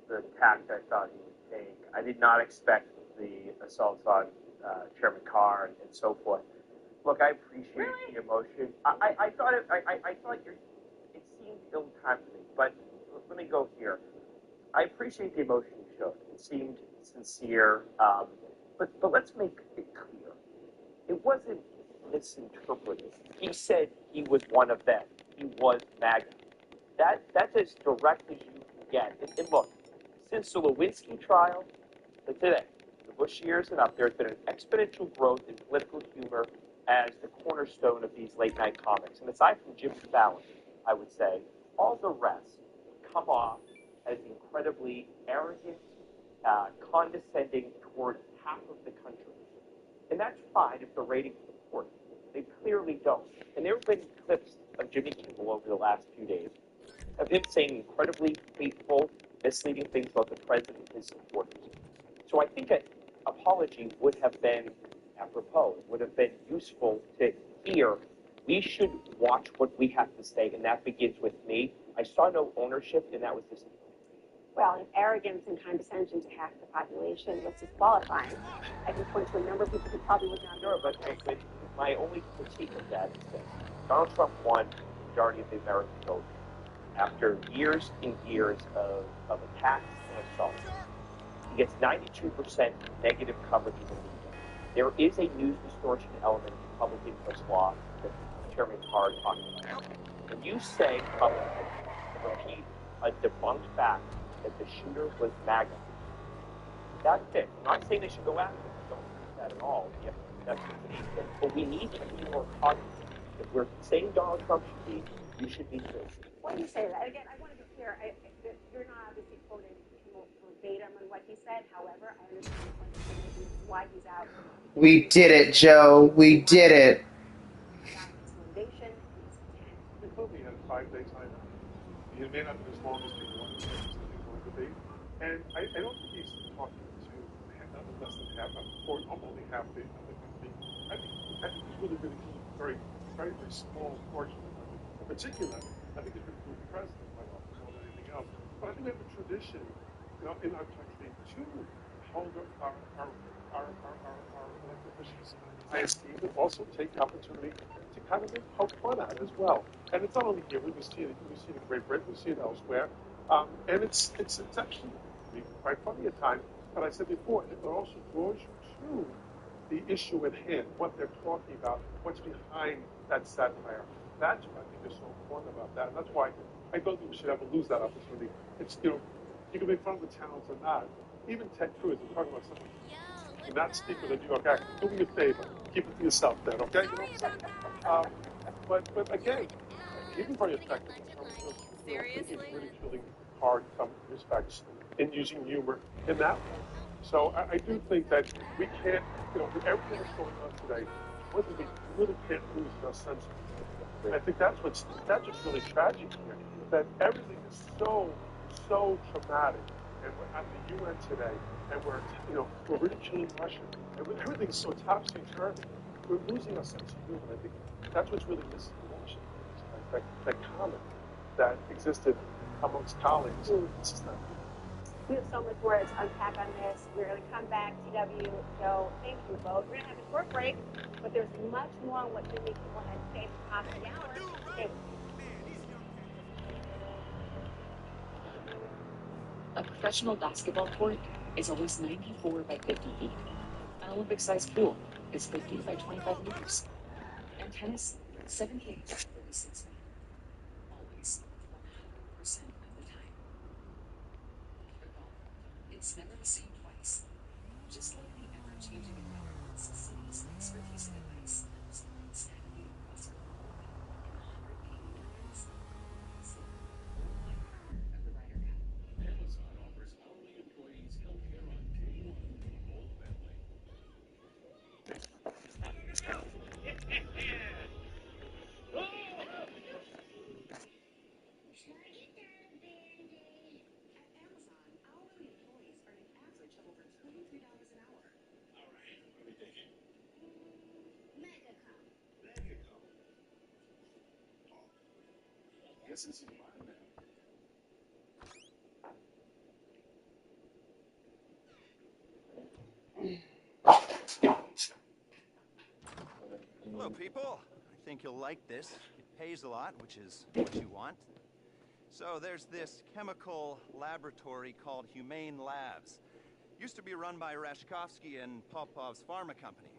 the tact I thought he would take. I did not expect the assaults on Chairman Carr and so forth. Look, I appreciate the emotion. I thought it seemed ill-timed to me, but let me go here. I appreciate the emotion you showed. It seemed sincere, but let's make it clear. It wasn't misinterpreted. He said he was one of them. He was MAGA. That's as direct as you can get. And look, since the Lewinsky trial to today, the Bush years and up, there's been an exponential growth in political humor as the cornerstone of these late-night comics. And aside from Jimmy Fallon, I would say, all the rest come off as incredibly arrogant, condescending toward half of the country. And that's fine if the ratings support it. They clearly don't. And there have been clips of Jimmy Kimmel over the last few days of him saying incredibly hateful, misleading things about the president and his supporters. So I think an apology would have been apropos, would have been useful to hear. We should watch what we have to say, and that begins with me. I saw no ownership, and that was disappointing. Well, if arrogance and condescension to half the population was disqualifying, I can point to a number of people who probably would not know. But my only critique of that is this. Donald Trump won the majority of the American vote after years and years of attacks and assaults. He gets 92% negative coverage in the media. There is a news distortion element in Republican press law that Chairman Carr talked about. When you say publicly and repeat a debunked fact that the shooter was MAGA, that's it. I'm not saying they should go after him. I don't think that at all. Yeah, that's but we need to be more cognizant. If we're saying Donald Trump should be, you should be too. When you say that, again, I want to be clear. You're not obviously quoting verbatim on what he said. However, I understand the point you're making. This is why he's out. We did it, Joe. We did it. His motivation, his intent. He clearly had a 5-day timeout. He may not be as long as people wanted to be. And I don't think he's talking to less than half, or only half the country. I think he's really very, very, very small portion of the country. In particular, I think it's been the president quite often more than anything else. But I think we have a tradition in our country to hold our elected officials. I esteem and also take the opportunity to kind of poke fun at it as well. And it's not only here. We see it in Great Britain. We see it elsewhere. And it's actually quite funny at times. But I said before, it also draws you to the issue at hand, what they're talking about, what's behind that satire. That's what I think is so important about that. And that's why I don't think we should ever lose that opportunity. It's, you can make fun of the talents or not. Even Ted Cruz, I'm talking about someone who not speak with a New York accent. Do me a favor. Keep it to yourself then, okay? You know what I'm saying? But again, he was very effective in terms of ridiculing hard in some respects in using humor in that way. So I do think that we can't, with everything that's going on today, we really can't lose our sense of humor. And I think that's what's really tragic here, that everything is so traumatic. And we're at the UN today, and we're ridiculing Russia, and everything's so topsy-turvy. We're losing our sense of humor. I think that's what's really missing in Washington. That comment that existed amongst colleagues. This is not good. We have so much more to unpack on this. We're going to come back, TW. So thank you both. We're going to have a short break, but there's much more on what Jimmy Kimmel had to say at the top of the hour. Stay with us. A professional basketball court is always 94 by 50 feet. An Olympic-sized pool is 50 by 25 meters. And tennis, 78 by 36 feet. Always 100% of the time. For golf, it's never the same twice. Just like the ever-changing environments, cities' expertise and advice helps clients navigate across your world in 180 degrees. So, my partner at the Ryder Cup. Amazon offers hourly employees health care on day one for the whole family. Guess it's mine now. Hello, people. I think you'll like this. It pays a lot, which is what you want. So there's this chemical laboratory called Humane Labs. Used to be run by Rashkovsky and Popov's pharma company.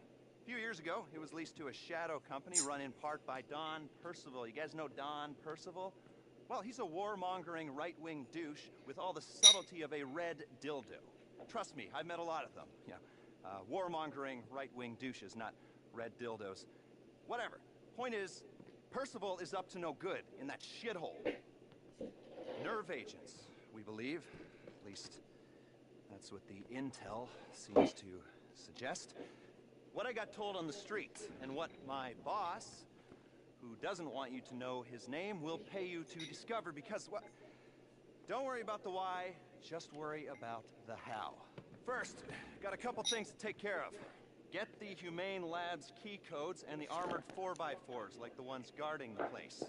A few years ago, it was leased to a shadow company run in part by Don Percival. You guys know Don Percival? Well, he's a warmongering right-wing douche with all the subtlety of a red dildo. Trust me, I've met a lot of them. Warmongering right-wing douches, not red dildos. Whatever. Point is, Percival is up to no good in that shithole. Nerve agents, we believe. At least, that's what the intel seems to suggest. What I got told on the streets, and what my boss, who doesn't want you to know his name, will pay you to discover, because, well, don't worry about the why, just worry about the how. First, got a couple things to take care of. Get the Humane Labs key codes and the armored 4x4s, like the ones guarding the place.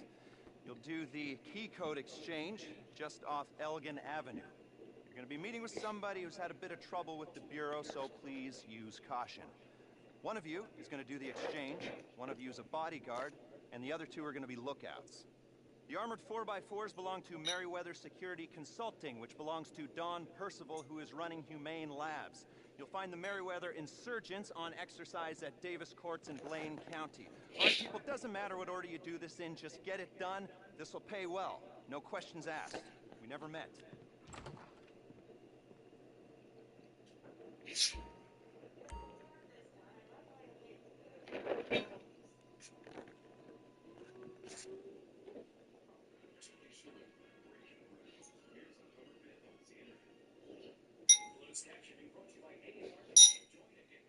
You'll do the key code exchange just off Elgin Avenue. You're going to be meeting with somebody who's had a bit of trouble with the Bureau, so please use caution. One of you is going to do the exchange, one of you is a bodyguard, and the other two are going to be lookouts. The armored 4x4s belong to Merriweather Security Consulting, which belongs to Don Percival, who is running Humane Labs. You'll find the Merriweather insurgents on exercise at Davis Courts in Blaine County. All right, people, doesn't matter what order you do this in, just get it done. This will pay well. No questions asked. We never met.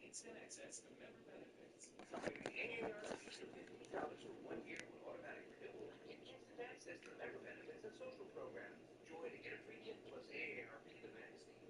Instant access to member benefits. $1 for 1 year with automatic renewal. Instant access to member benefits and social programs. Join to get a free gift plus AARP the magazine.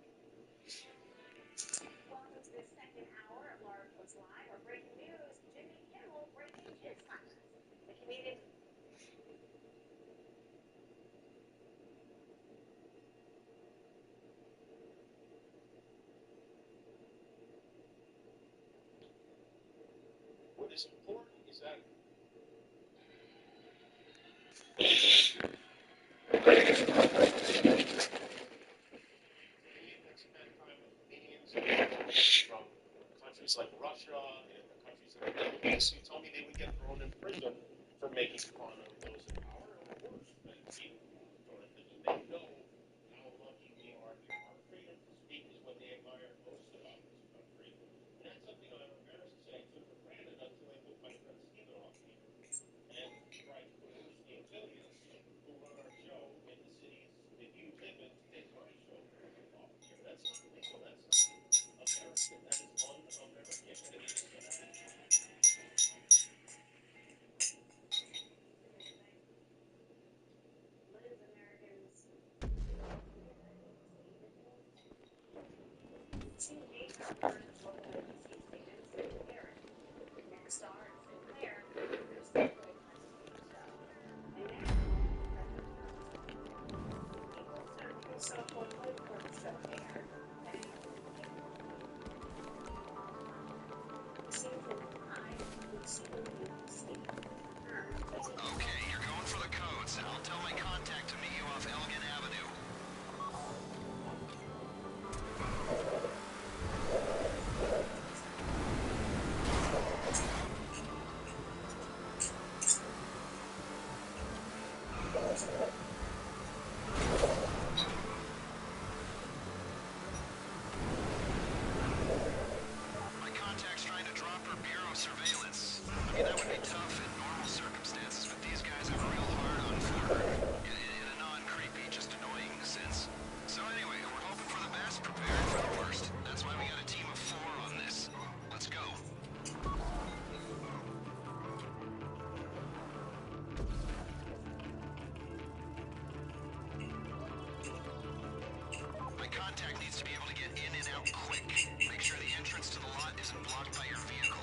wisdom for making fun of those in power, or worse, than people sort of thinking they know how lucky we are here. Our freedom to speak is what they admire most about this country. And that's something I'm embarrassed to say I took for granted until I put my friend Stephen on here and tried to coerce the affiliates who run our show in the cities that you live in to take my show off here. That's not legal. That's not American. That is un-American. And it is sad. Okay, you're going for the codes. I'll tell my contact to meet you off Elgin Avenue. My contact's trying to drop her bureau surveillance. I mean, that would be tough in normal circumstances, but these guys have a real hard on for her. In a non-creepy, just annoying sense. So anyway, we're hoping for the best, preparing for the worst. That's why we got a team of 4 on this. Let's go. My contact needs to be able to get in and out quick. Make sure the entrance to the lot isn't blocked by your vehicle.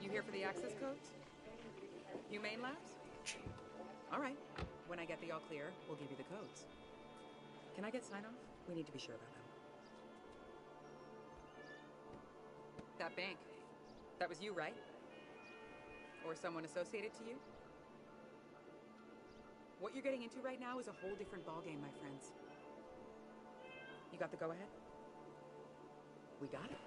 You here for the access codes? Humane Labs? All right. When I get the all clear, we'll give you the codes. Can I get sign-off? We need to be sure about that. That bank. That was you, right? Or someone associated to you? What you're getting into right now is a whole different ballgame, my friends. You got the go-ahead? We got it.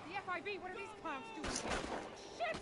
The FIB, what are these clowns doing here? Shit!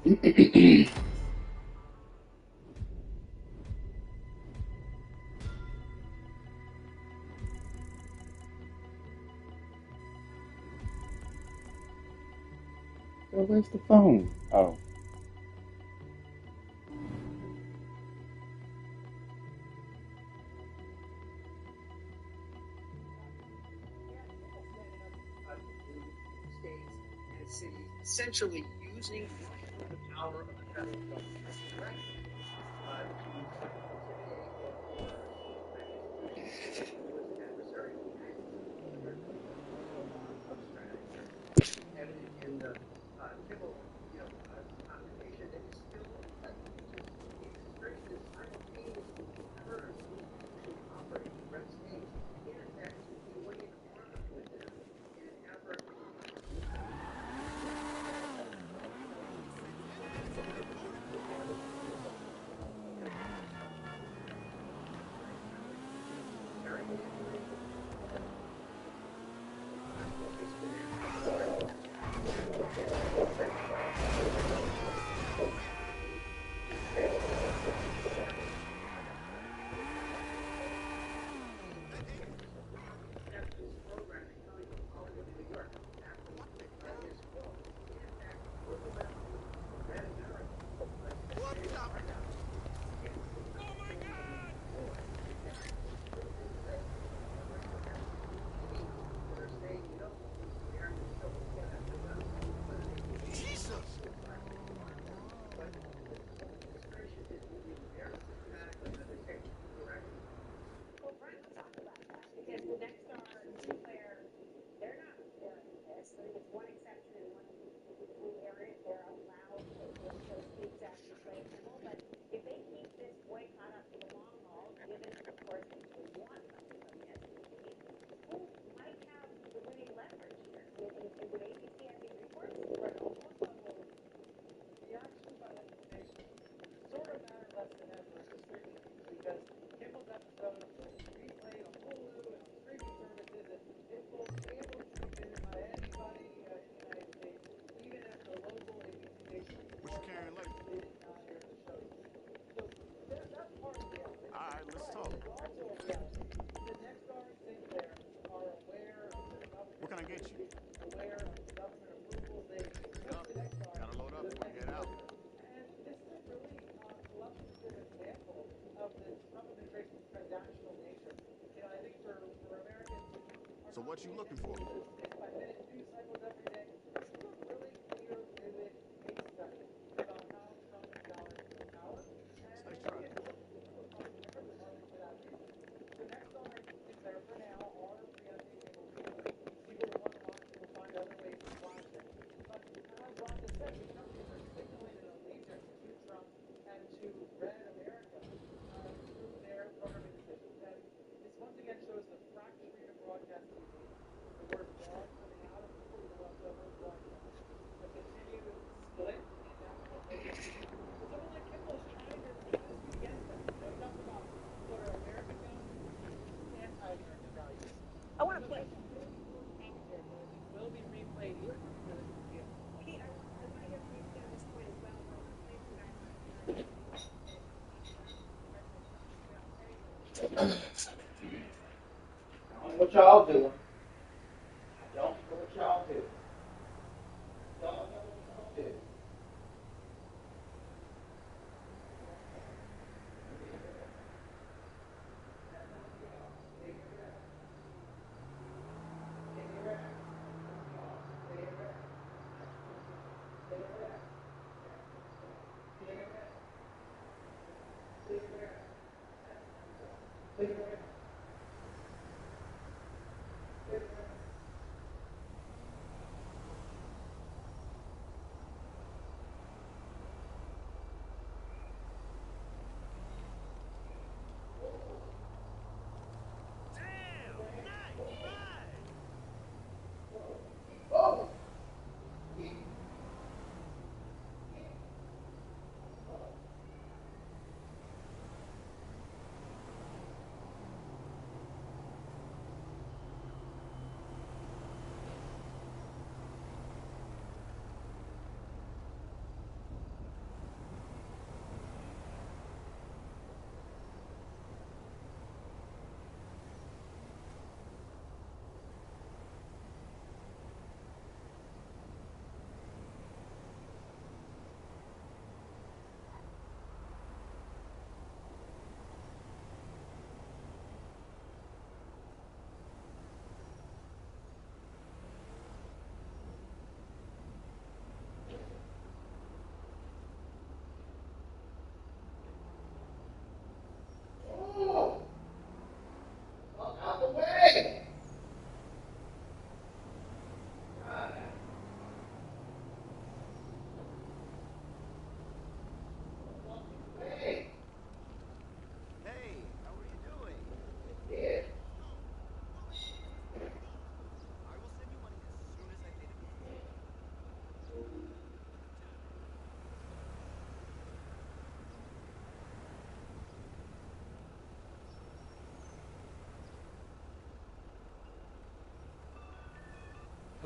So where's the phone? Oh. Essentially using the power of the federal government directly to intimidate or coerce adversary. Evident in the Kimmel, confrontation that is still the administration is simultaneously encouraged to operate in red states, in effect, to wage arms with them in an effort to So what you looking for? I want to play. What y'all doing? I don't know what y'all do. Y'all know what y'all do.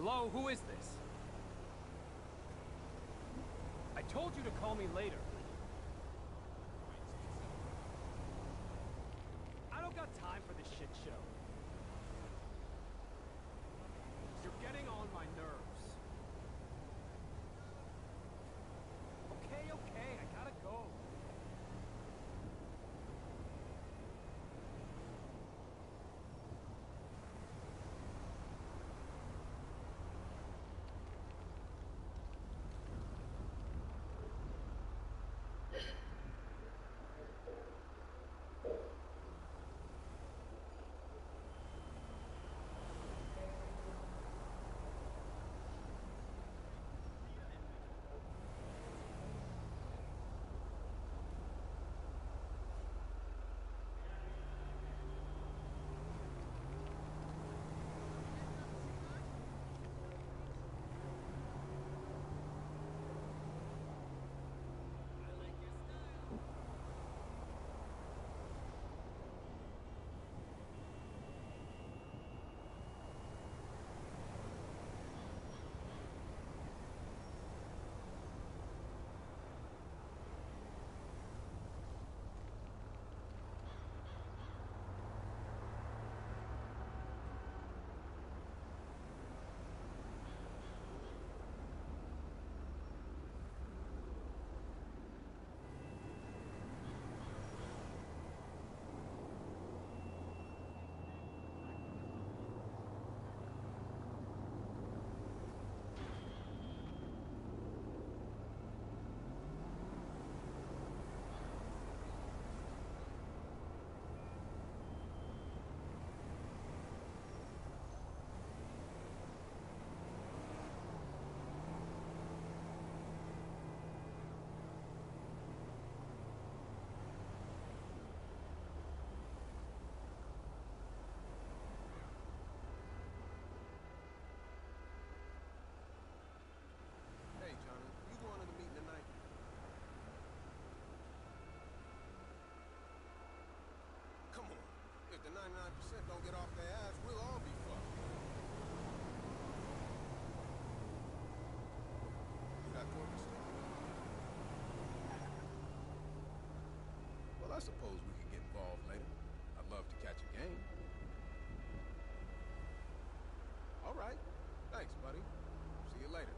Hello, who is this? I told you to call me later. I don't got time for this shit show. You're getting on my nerves. Okay, I gotta go. The 99% don't get off their ass, we'll all be fucked. You got Corpus still? Well, I suppose we could get involved later. I'd love to catch a game. All right. Thanks, buddy. See you later.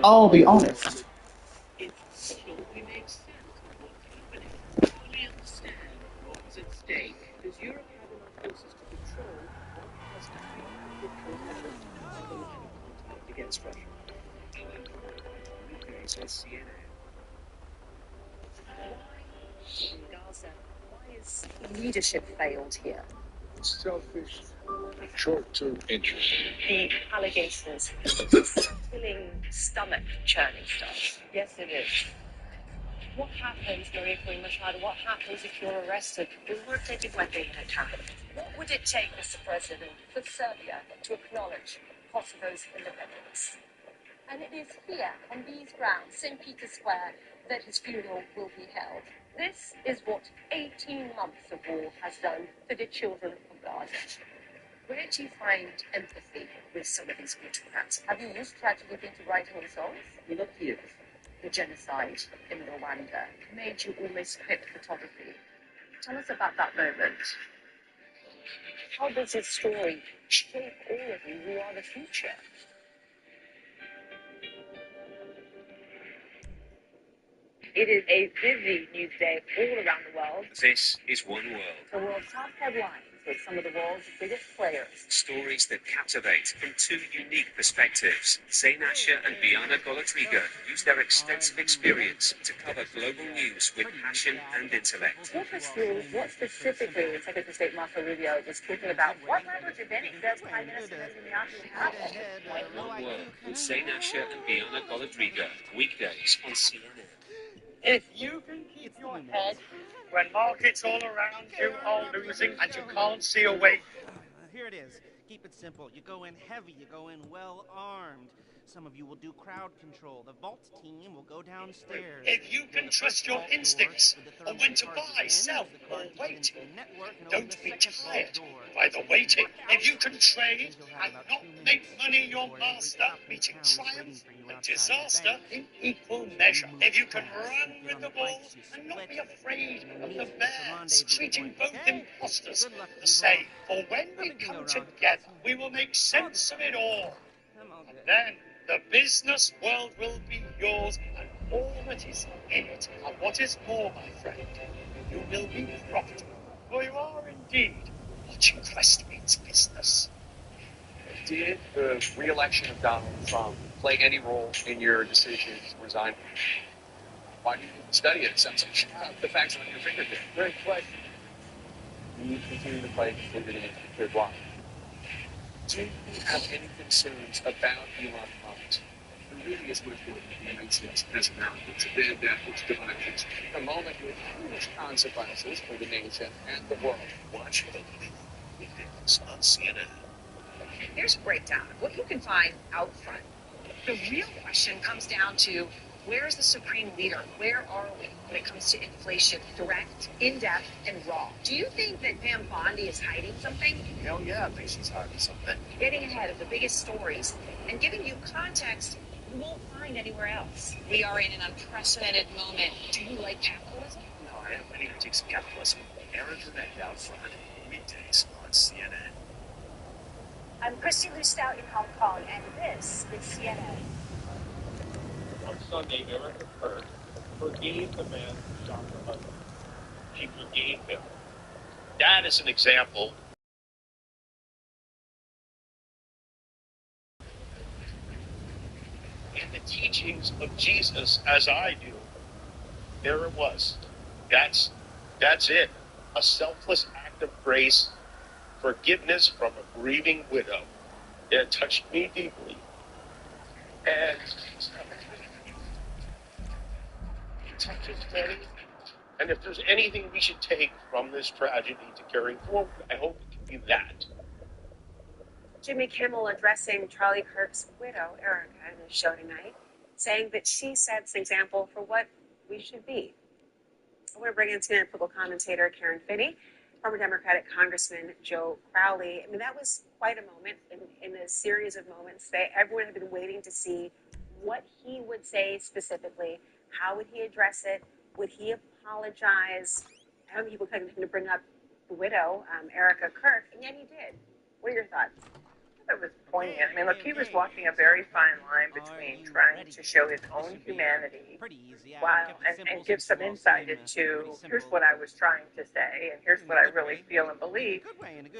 I'll be honest. It totally makes sense what's happening. I totally understand what's at stake. Does Europe have enough forces to control what has to be active coalition on the line of contact against Russia? However, UK says CNN. Why, in Gaza, why is leadership failed here? Selfish, short-term interest. The allegations, filling stomach churning stuff. Yes, it is. What happens, Maria Queen Machado? What happens if you're arrested? We weren't taking my thing in a time. What would it take, Mr. President, for Serbia to acknowledge Kosovo's independence? And it is here, on these grounds, St. Peter's Square, that his funeral will be held. This is what 18 months of war has done to the children of Gaza. Where do you find empathy with some of these autocrats? Have you used tragedy into writing on songs? You look here. The genocide in Rwanda made you almost quit photography. Tell us about that moment. How does this story shape all of you who are the future? It is a busy news day all around the world. This is One World. The world's top headlines with some of the world's biggest players. Stories that captivate from two unique perspectives. Zain Asher and Biana Golatriga use their extensive experience to cover global news with passion and intellect. Walk us through what specifically Secretary of State Marco Rubio was speaking about. What language, if any, does Prime Minister Netanyahu have at this point? One World with Zain Asher and Biana Golatriga. Weekdays on CNN. If you can keep your head when markets all around you are losing and you can't see a way. Here it is. Keep it simple. You go in heavy, you go in well armed. Some of you will do crowd control. The vault team will go downstairs. If you can trust your instincts on when to buy, sell, or wait, don't be tired by the waiting. If you can trade and not make money your master, meeting triumph and disaster in equal measure. If you can run with the ball and not be afraid of the bears, treating both imposters the same. For when we come together, we will make sense of it all. And then the business world will be yours and all that is in it. And what is more, my friend, you will be profitable. For you are indeed watching Crestmead's business. Did the re-election of Donald Trump play any role in your decision to resign? Why do you study it? It sounds like the facts are on your fingertips. Great question. You continue to play completely in good block. Do you have any concerns about Elon Musk? There really is much more in the United States as an outfit than that which divides the moment with huge consequences for the nation and the world. Watch the weekdays on CNN. Here's a breakdown of what you can find out front. The real question comes down to, where is the supreme leader? Where are we when it comes to inflation? Direct, in-depth, and raw. Do you think that Pam Bondi is hiding something? Hell yeah, I think she's hiding something. Getting ahead of the biggest stories and giving you context you won't find anywhere else. We are in an unprecedented moment. Do you like capitalism? No, I have many critiques of capitalism. Aaron Trevette out front. Weekdays on CNN. I'm Christy Lustau in Hong Kong, and this is CNN. On Sunday, Erica Kirk forgave the man who shot her husband. She forgave him. That is an example. In the teachings of Jesus, as I do, there it was. That's it. A selfless act of grace, forgiveness from a grieving widow. It touched me deeply. And and if there's anything we should take from this tragedy to carry forward, I hope it can be that. Jimmy Kimmel addressing Charlie Kirk's widow, Erica, in his show tonight, saying that she sets an example for what we should be. I want to bring in CNN political commentator Karen Finney, former Democratic Congressman Joe Crowley. I mean, that was quite a moment in a series of moments that everyone had been waiting to see what he would say specifically. How would he address it? Would he apologize? How many people couldn't to bring up the widow, Erica Kirk, and yet he did. What are your thoughts? That was poignant. I mean, look, he was walking a very fine line between trying to show his own humanity while and give some insight into here's what I was trying to say and here's what I really feel and believe.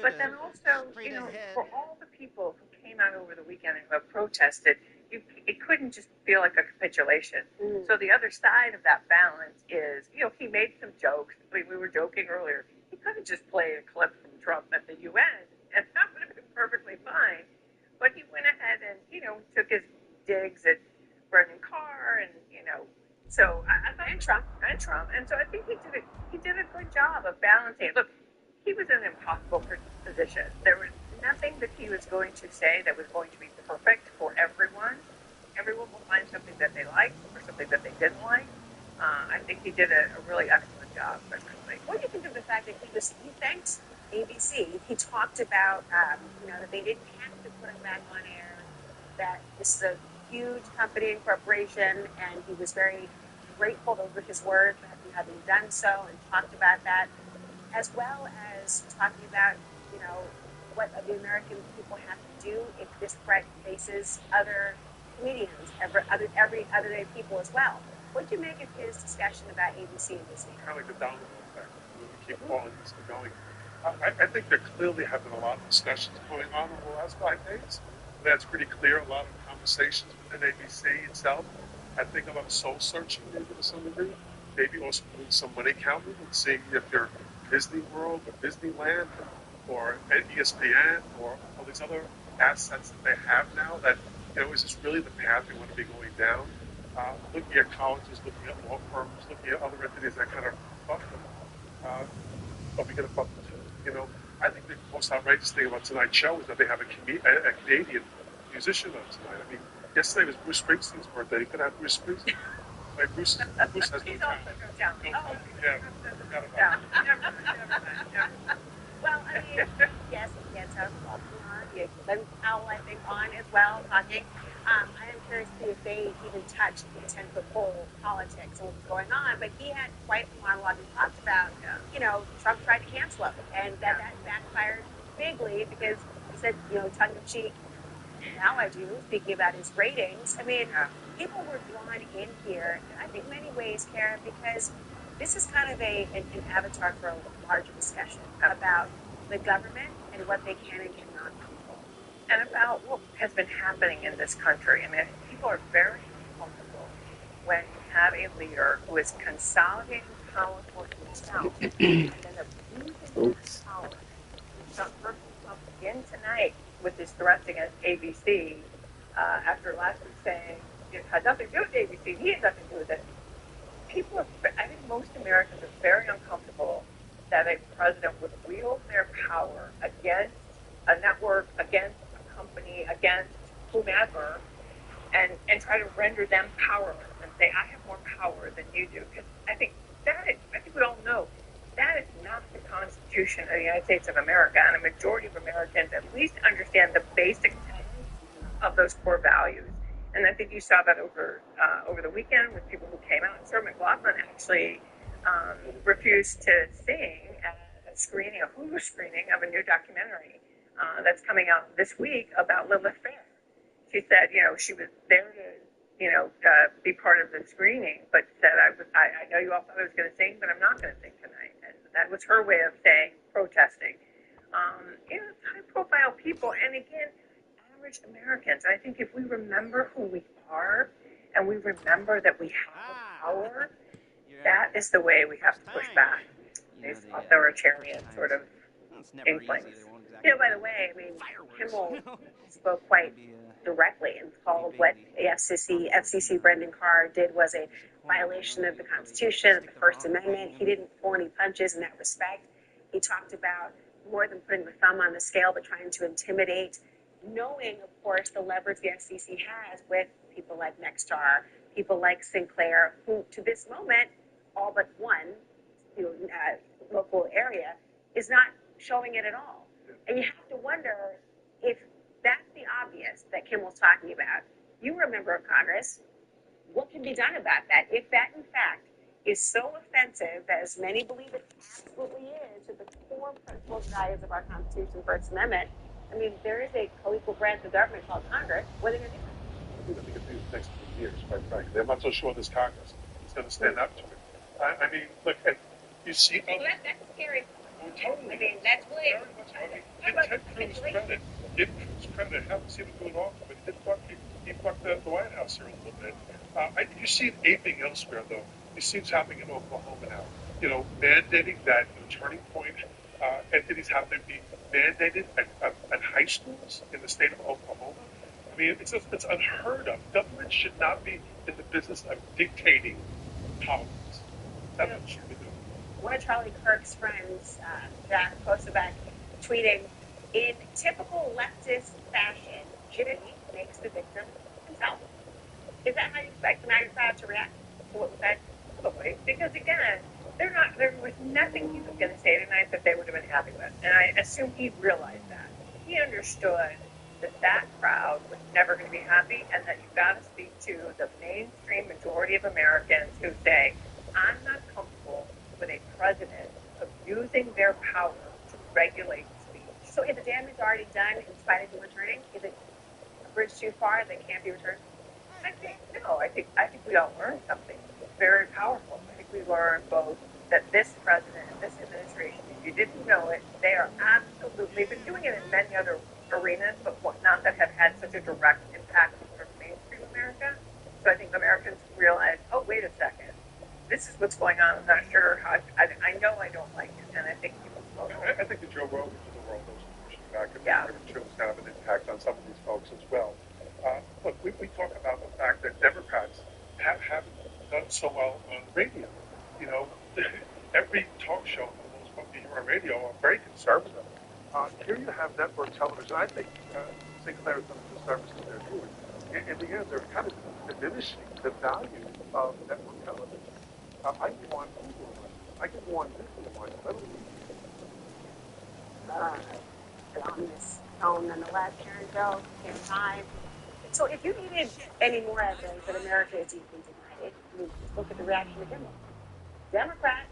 But then also, you know, for all the people who came out over the weekend and who have protested, it couldn't just feel like a capitulation. So the other side of that balance is, you know, he made some jokes. We were joking earlier. He could have just played a clip from Trump at the UN, and that would have been perfectly fine. But he went ahead and, you know, took his digs at Brendan Carr and, you know, so I thought, and Trump. And so I think he did a good job of balancing it. Look, he was in an impossible position position. There was nothing that he was going to say that was going to be perfect for everyone. Everyone will find something that they like or something that they didn't like. I think he did a really excellent job, personally. What do you think of the fact that he thanked ABC? He talked about, that they didn't have to put him back on air, that this is a huge company and corporation, and he was very grateful over his word for having done so, and talked about that, as well as talking about, what the American people have to do if this threat faces other comedians, other people as well. What do you make of his discussion about ABC and Disney? Kind of like the domino effect. We keep falling, it's going. I think there clearly have been a lot of discussions going on over the last 5 days. That's pretty clear. A lot of conversations within ABC itself. I think a lot of soul searching, maybe to some degree. Maybe also doing some money counting and seeing if they're Disney World or Disneyland or ESPN or all these other assets that they have now. That is this really the path we want to be going down? Looking at colleges, looking at law firms, looking at other entities that kind of fund them. Are we going to fund them too? I think the most outrageous thing about tonight's show is that they have a Canadian musician on tonight. I mean, yesterday was Bruce Springsteen's birthday. You could have Bruce Springsteen. Like Bruce has no talent. Forgot about it. Well, I mean, yes, he had Tom Walton on. He had Glenn Powell, I think, on as well, talking. I am curious to see if they even touched the 10-foot pole politics and what was going on. But he had quite a monologue and talked about, Trump tried to cancel him. And that backfired bigly because he said, tongue-in-cheek, now I do, speaking about his ratings. I mean, people were drawn in here, I think, many ways, Karen, because this is kind of an avatar for a larger discussion about the government and what they can and cannot control. And about what has been happening in this country. I mean, people are very uncomfortable when you have a leader who is consolidating power for himself and then abusing that power. We saw Trump again tonight with his threats against ABC after last week saying it had nothing to do with ABC. He had nothing to do with it. I think most Americans are very uncomfortable that a president would wield their power against a network, against a company, against whomever, and try to render them powerless and say, I have more power than you do. Because I think we all know that is not the Constitution of the United States of America, and a majority of Americans at least understand the basic tenets of those core values. And I think you saw that over the weekend with people who came out. Sarah McLachlan actually refused to sing at a Hulu screening of a new documentary that's coming out this week about Lilith Fair. She said, she was there to, be part of the screening, but said, I know you all thought I was going to sing, but I'm not going to sing tonight. And that was her way of saying, protesting. High-profile people, and again, average Americans. I think if we remember who we are and we remember that we have power, that is the way we have to push back. These authoritarian sort of inklings. By the way, I mean, Kimmel spoke quite directly and called what the FCC Brendan Carr did was a violation of the Constitution, of the First Amendment. He didn't pull any punches in that respect. He talked about more than putting the thumb on the scale, but trying to intimidate, knowing, of course, the leverage the FCC has with people like Nexstar, people like Sinclair, who to this moment, all but one local area, is not showing it at all. And you have to wonder if that's the obvious that Kimmel's talking about. You were a member of Congress. What can be done about that? If that, in fact, is so offensive, as many believe it absolutely is, to the core principles and values of our Constitution, First Amendment, I mean, there is a co-equal branch of government called Congress. What are they going to do? I think they could do the next 2 years, quite frankly. I'm not so sure this Congress is going to stand up to it. I mean, look, you see... Well, that's scary. Totally. I mean, that's way... Give Ted Cruz credit. Give Cruz credit. I haven't seen him do it often, but he fucked the White House here a little bit. You see it aping elsewhere, though. It seems happening in Oklahoma now. Mandating that turning point entities have to be mandated at high schools in the state of Oklahoma. I mean, it's unheard of. Government should not be in the business of dictating politics. That's what it should be doing. One of Charlie Kirk's friends, Jack Posovac, tweeting In typical leftist fashion, Jimmy makes the victim himself. Is that how you expect the MAGA crowd to react to what was said? Probably. Because again, there was nothing he was going to say tonight that they would have been happy with. And I assume he realized that. He understood that crowd was never going to be happy, and that you've got to speak to the mainstream majority of Americans who say, I'm not comfortable with a president abusing their power to regulate speech. So is the damage already done in spite of him returning? Is it a bridge too far that can't be returned? I think no. I think we all learned something very powerful. I think we learned both that this president and this administration, if you didn't know it, they are absolutely been doing it in many other arenas, but not that have had such a direct impact on mainstream America. So I think Americans realize, oh, wait a second, this is what's going on. I'm not sure how. I know I don't like it, and I think people. I think the Joe Rogans of the world, those pushing back, Yeah. I'm sure it's kind of an impact on some of these folks as well. Look, we talk about the fact that Democrats haven't done so well on radio. You know, every talk show for the most part you hear on radio are very conservative. Here you have network television. I think Sinclair has done a disservice to their viewers. In the end, they're kind of diminishing the value of network television. I can go on Google One. I can go on Disney One. I don't need on this tone nonetheless, Karen Joe, Karen Time. So if you needed any more evidence that America is deeply divided, you just look at the reaction to Kimmel. Democrats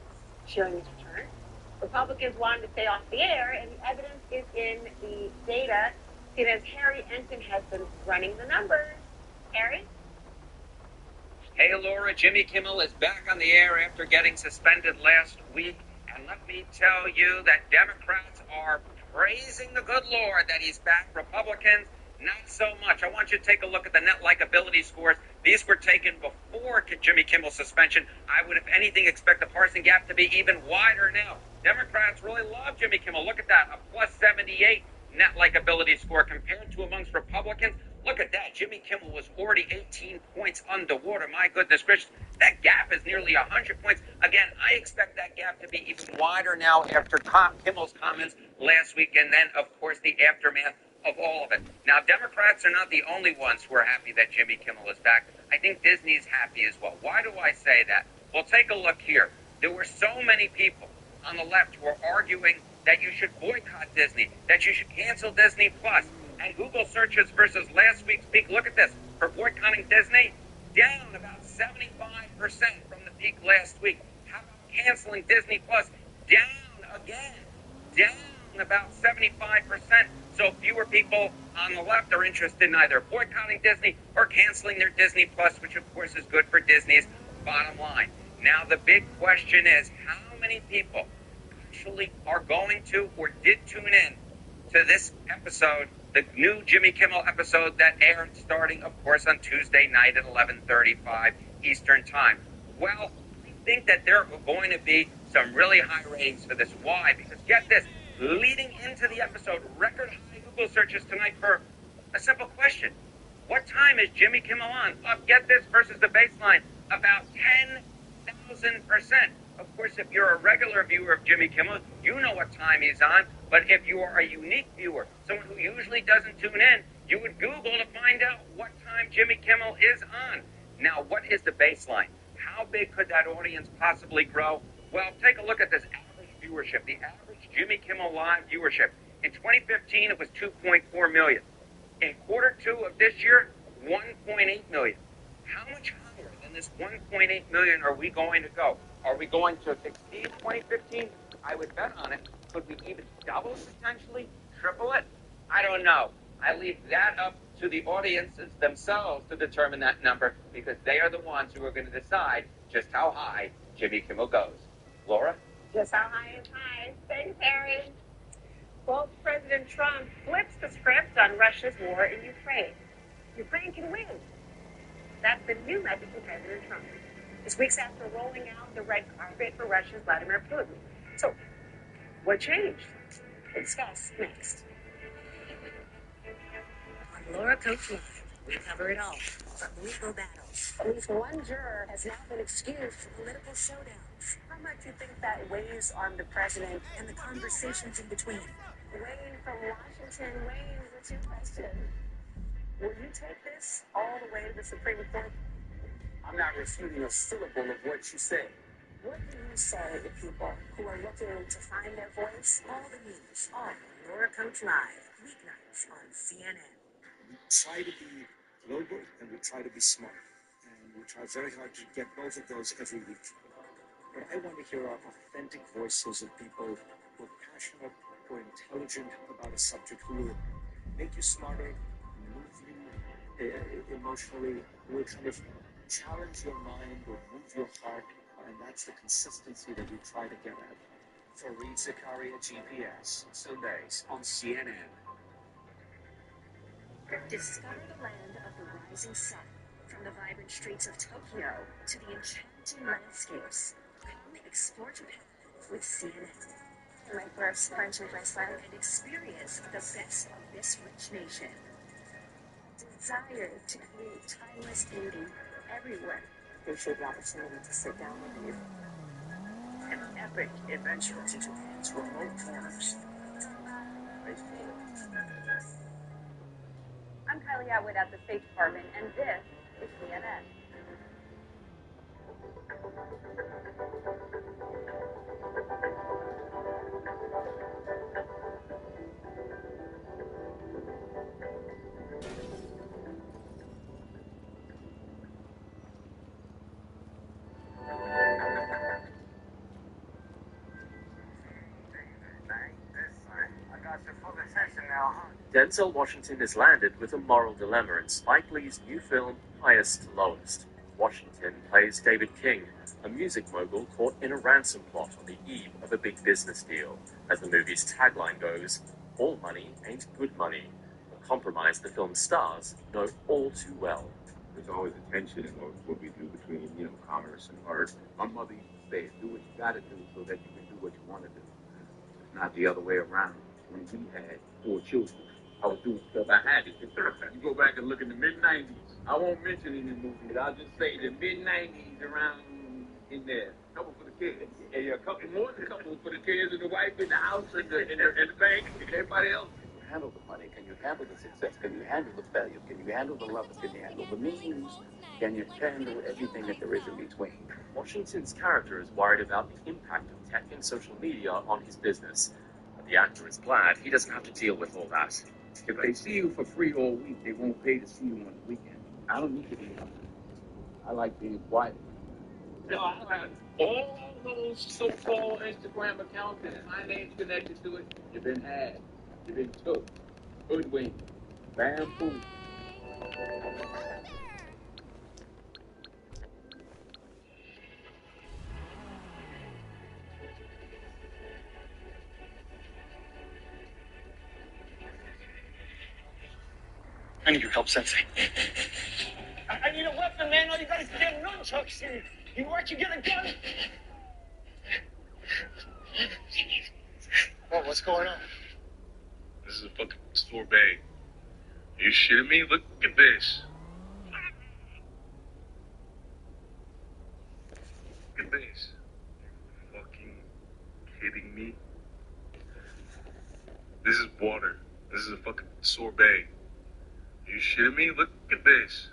cheering his return. Republicans wanted to stay off the air, and the evidence is in the data. It as Harry Ensign has been running the numbers. Harry? Hey, Laura, Jimmy Kimmel is back on the air after getting suspended last week. And let me tell you that Democrats are praising the good Lord that he's back. Republicans, not so much. I want you to take a look at the net likability scores. These were taken before Jimmy Kimmel's suspension. I would, if anything, expect the Parson gap to be even wider now. Democrats really love Jimmy Kimmel. Look at that, a plus 78 net likability score compared to amongst Republicans. Look at that. Jimmy Kimmel was already 18 points underwater. My goodness gracious. That gap is nearly 100 points. Again, I expect that gap to be even wider now after Kimmel's comments last week, and then, of course, the aftermath of all of it. Now, Democrats are not the only ones who are happy that Jimmy Kimmel is back. I think Disney's happy as well. Why do I say that? Well, take a look here. There were so many people on the left who were arguing that you should boycott Disney, that you should cancel Disney Plus. And Google searches versus last week's peak, look at this, for boycotting Disney, down about 75% from the peak last week. How about canceling Disney Plus? Down again, down about 75%. So fewer people on the left are interested in either boycotting Disney or canceling their Disney Plus, which of course is good for Disney's bottom line. Now the big question is, how many people actually are going to or did tune in to this episode, the new Jimmy Kimmel episode that aired starting, of course, on Tuesday night at 11:35 Eastern Time? Well, I think that there are going to be some really high ratings for this. Why? Because get this, leading into the episode, record high Google searches tonight for a simple question. What time is Jimmy Kimmel on? Get this versus the baseline, about 10,000%. Of course, if you're a regular viewer of Jimmy Kimmel, you know what time he's on. But if you are a unique viewer, someone who usually doesn't tune in, you would Google to find out what time Jimmy Kimmel is on. Now, what is the baseline? How big could that audience possibly grow? Well, take a look at this average viewership, the average Jimmy Kimmel Live viewership. In 2015, it was 2.4 million. In quarter two of this year, 1.8 million. How much higher than this 1.8 million are we going to go? Are we going to exceed 2015? I would bet on it. Could we even double it potentially? Triple it? I don't know. I leave that up to the audiences themselves to determine that number, because they are the ones who are going to decide just how high Jimmy Kimmel goes. Laura? Just how high is high. Thanks, Harry. Well, President Trump flips the script on Russia's war in Ukraine. Ukraine can win. That's the new message from President Trump. Just weeks after rolling out the red carpet for Russia's Vladimir Putin. So, what changed? We'll discuss next. On Laura Coach Live, we cover it all, from legal battles. At least one juror has now been excused from political showdowns. How much do you think that weighs on the president and the conversations in between? weighing from Washington? Washington, Wayne, what's your question? Will you take this all the way to the Supreme Court? I'm not refuting a syllable of what you said. What do you say to people who are looking to find their voice? All the news on Laura Coach Live, weeknights on CNN. We try to be global and we try to be smart. And we try very hard to get both of those every week. But I want to hear our authentic voices of people who are passionate, who are intelligent about a subject, who will make you smarter, move you emotionally, who will kind of challenge your mind or move your heart. And that's the consistency that we try to get at. Fareed Zakaria, GPS, Sundays on CNN. Discover the land of the rising sun, from the vibrant streets of Tokyo to the enchanting landscapes. Come explore Japan with CNN. My first French with my son. And experience the best of this rich nation. Desire to create timeless beauty everywhere. Appreciate the opportunity to sit down with you. An epic adventure into Japan's remote corners. I'm Kylie Atwood at the State Department, and this is CNN. Denzel Washington is landed with a moral dilemma in Spike Lee's new film, Highest to Lowest. Washington plays David King, a music mogul caught in a ransom plot on the eve of a big business deal. As the movie's tagline goes, all money ain't good money. A compromise the film's stars know all too well. There's always a tension in what we do between, commerce and art. My mother used to say, do what you gotta do so that you can do what you want to do. It's not the other way around. When we had 4 children, I was doing stuff I had to do. You go back and look in the mid-90s. I won't mention any movies. I'll just say the mid-90s around in there. A couple for the kids. Yeah, a couple more than a couple for the kids and the wife in the house and the bank and everybody else. Handle the money? Can you handle the success? Can you handle the failure? Can you handle the love? Can you handle the means? Can you handle everything that there is in between? Washington's character is worried about the impact of tech and social media on his business. But the actor is glad he doesn't have to deal with all that. If they see you for free all week, they won't pay to see you on the weekend. I don't need to be on. I like being quiet. I have all those so-called Instagram accounts and my name's connected to it. You've been had. You've been took. Hoodwinked. Bamboozled. I need your help, Sensei. I need a weapon, man. All you got is damn nunchucks. You work, you get a gun. Oh, what's going on? This is a fucking sorbet. Are you shitting me? Look at this. Look at this. Are you fucking kidding me? This is water. This is a fucking sorbet. Are you shitting me? Look at this.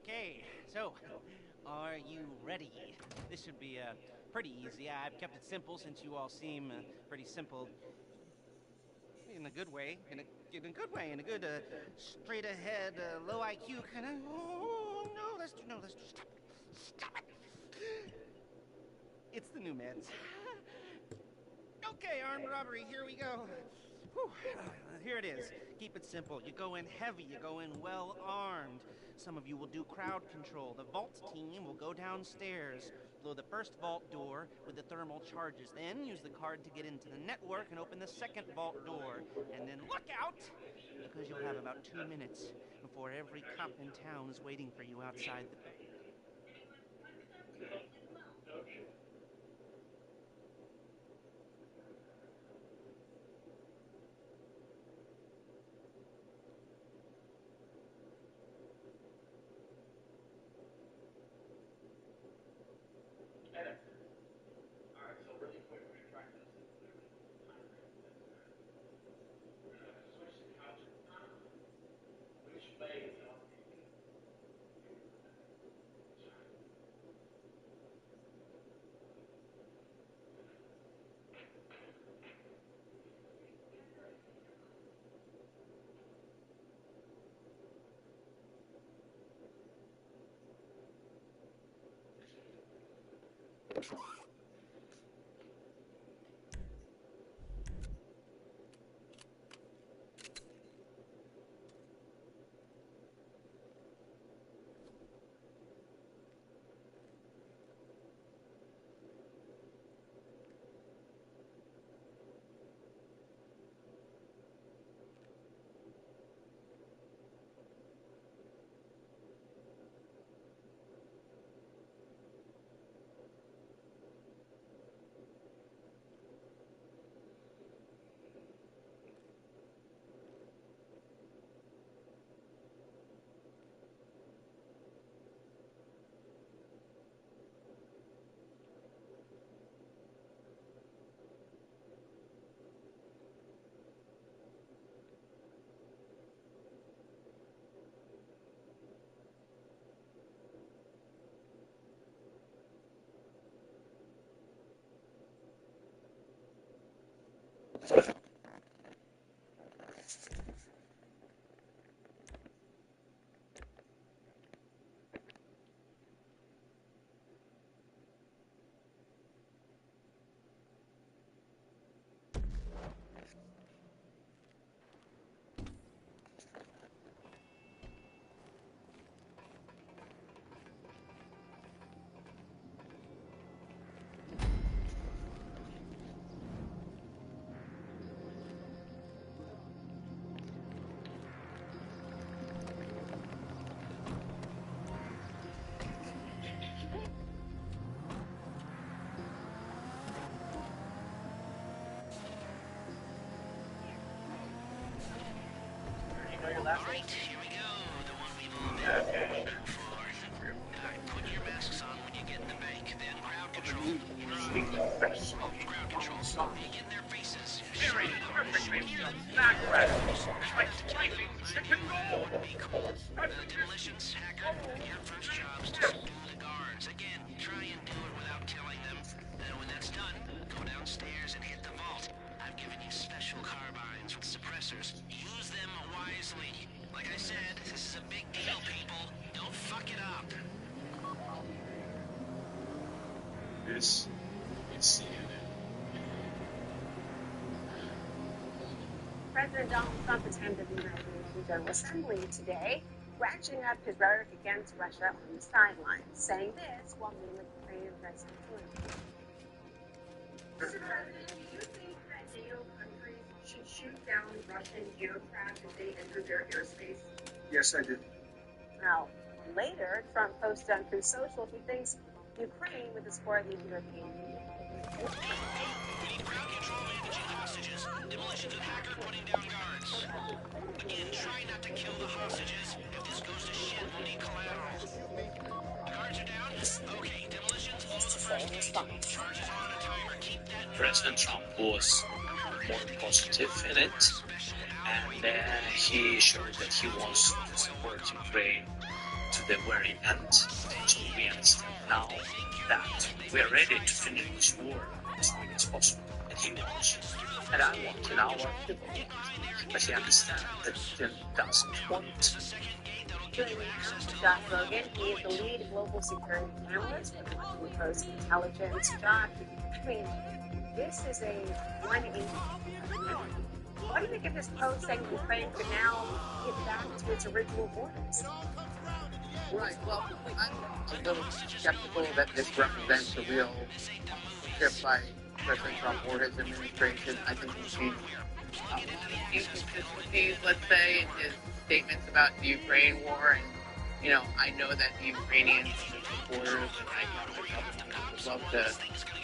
Okay, so, are you ready? This should be pretty easy. I've kept it simple since you all seem pretty simple. In a good way, in a good way, in a good straight ahead, low IQ kind of. Oh no, let's stop it, stop it. It's the new meds. Okay, armed robbery. Here we go. Whew. Here it is. Keep it simple. You go in heavy. You go in well armed. Some of you will do crowd control. The vault team will go downstairs, blow the first vault door with the thermal charges, then use the card to get into the network and open the second vault door. And then look out, because you'll have about 2 minutes before every cop in town is waiting for you outside the... Alright, here we go. The one we've all been waiting for. Alright, put your masks on when you get in the bank. Then crowd control. Crowd control. You get in their faces. Very perfectly backward. Like slicing chicken roll. Be cool. Demolitions, hacker, your first job's to screw the guards. Again, try and do it without killing them. Then when that's done, go downstairs and hit the vault. I've given you special carbines with suppressors. Use them wisely. Like I said, this is a big deal, people. Don't fuck it up. This is CNN. President Donald Trump attended the United Nations General Assembly today, ratcheting up his rhetoric against Russia on the sidelines, saying this while meeting with Ukrainian President Zelensky. Mr. President, do you think that NATO countries should shoot down Russian aircraft if they enter their airspace? Yes, I do. Now, later, Trump posted on Truth Social he thinks Ukraine would support the European Union. We need crowd control managing hostages. Demolitions and hacker putting down guards. Again, try not to kill the hostages. If this goes to shit, we'll need collateral. The guards are down? Okay, demolitions, blow the first gate. Charges on a timer. Keep that... President Trump was more positive in it, and he showed that he wants to support Ukraine to the very end. So we understand now that we are ready to finish this war as quick as possible. And he knows, and I want an hour people want. But he understands that Putin doesn't want. Joining me now is Josh Logan. He is the lead global security analyst for the Washington Post Intelligence. Josh, I mean, this is a 180. What do you think of this post saying Ukraine could now get back to its original borders? Right. Well, I'm a little skeptical that this represents a real trip by President Trump or his administration. I think we've seen a lot of inconsistencies, let's say, in his statements about the Ukraine war. And, you know, I know that the Ukrainians and the supporters, and I would love to,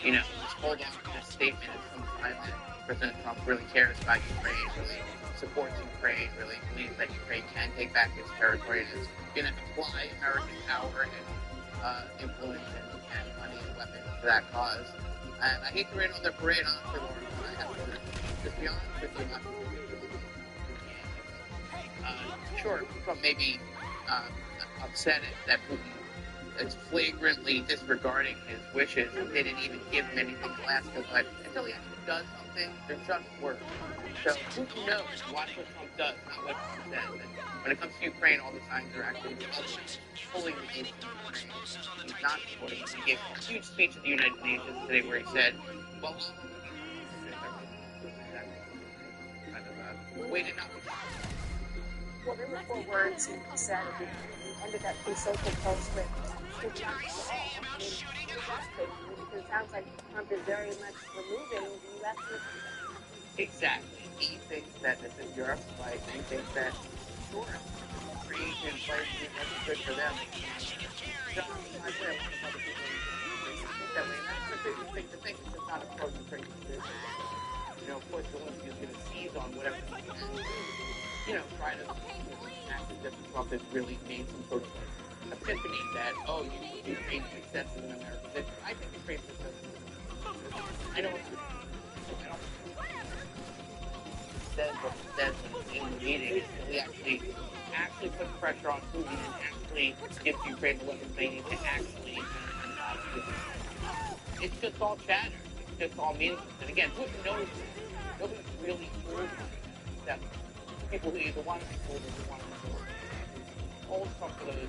you know, just hold on to this statement at some time that President Trump really cares about Ukraine, really supports Ukraine, really believes that Ukraine can take back its territory and is going to apply American power and influence and money and weapons to that cause. And I hate to rain on their parade, honestly, Lauren, but I have to just be honest with you. Sure, Trump may be upset that Putin is flagrantly disregarding his wishes and didn't even give him anything to Alaska, but until he actually does something, they're just words. So Putin knows, watch what Trump does, not what Trump says. And when it comes to Ukraine, all the signs are actually fully against Ukraine. He's not supporting it. He gave a huge speech at the United Nations today where he said, well, waited not. Well, there were 4 words he said at the end of that social post with because it sounds like Trump is very much removing the U.S. Exactly. He thinks that this is Europe's fight. He thinks that, sure, free Asian players that's good for them. So, I agree. A lot of other people think that way. And that's the biggest thing to think. It's just not a pro-Ukraine decision. You know, of course, Zelensky is going to seize on whatever he can. You know, try to act as if Trump has really made some sort of epiphany that, oh, Ukraine is successful in America. I think Ukraine is successful. I don't says what he says in the meeting until he actually puts pressure on Putin and actually gives Ukraine the weapons they need to actually it's just all chatter. It's just all meaningless. And again, Putin knows nobody's really fooled him except people who either want to be fooled or who want to be fooled. Hold Trump for those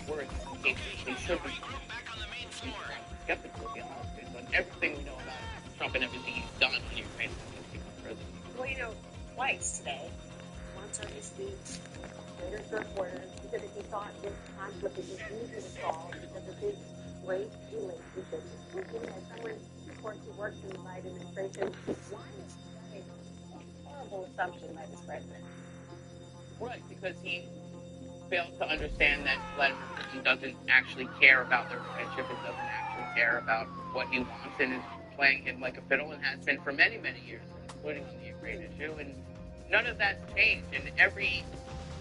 words in case they should be skeptical, to be honest, based on everything we know about Trump and everything he's done in Ukraine since he became president. Well, you know, twice today, once on his speech, later to reporters, he said that he thought this conflict would be easy to solve because of his great relationship with Putin. As someone, of course, who works in the Biden administration, why is that a horrible assumption by this president? Right, because he fails to understand that Vladimir Putin doesn't actually care about their friendship and doesn't actually care about what he wants and is playing him like a fiddle and has been for many, many years, including on the Ukraine issue. And none of that's changed. And every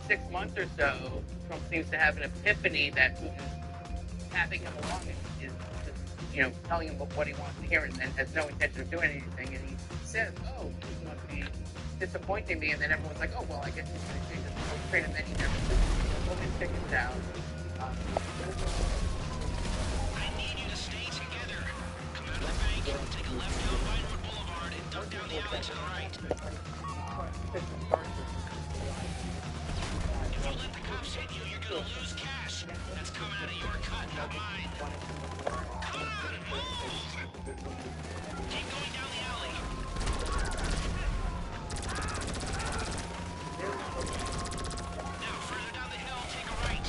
6 months or so, Trump seems to have an epiphany that Putin's tapping him along and is just, you know, telling him what he wants to hear and has no intention of doing anything. And he says, oh, Putin must be disappointing me. And then everyone's like, oh, well, I guess he's going to change his Ukraine. And then he never pulled his tickets down. I need you to stay together. Come out of the bank, take a left down Vinewood Boulevard, and duck down the alley to the right. If you let the cops hit you, you're gonna lose cash. That's coming out of your cut, not mine. Come on, move! Keep going down the alley. Now, further down the hill, take a right.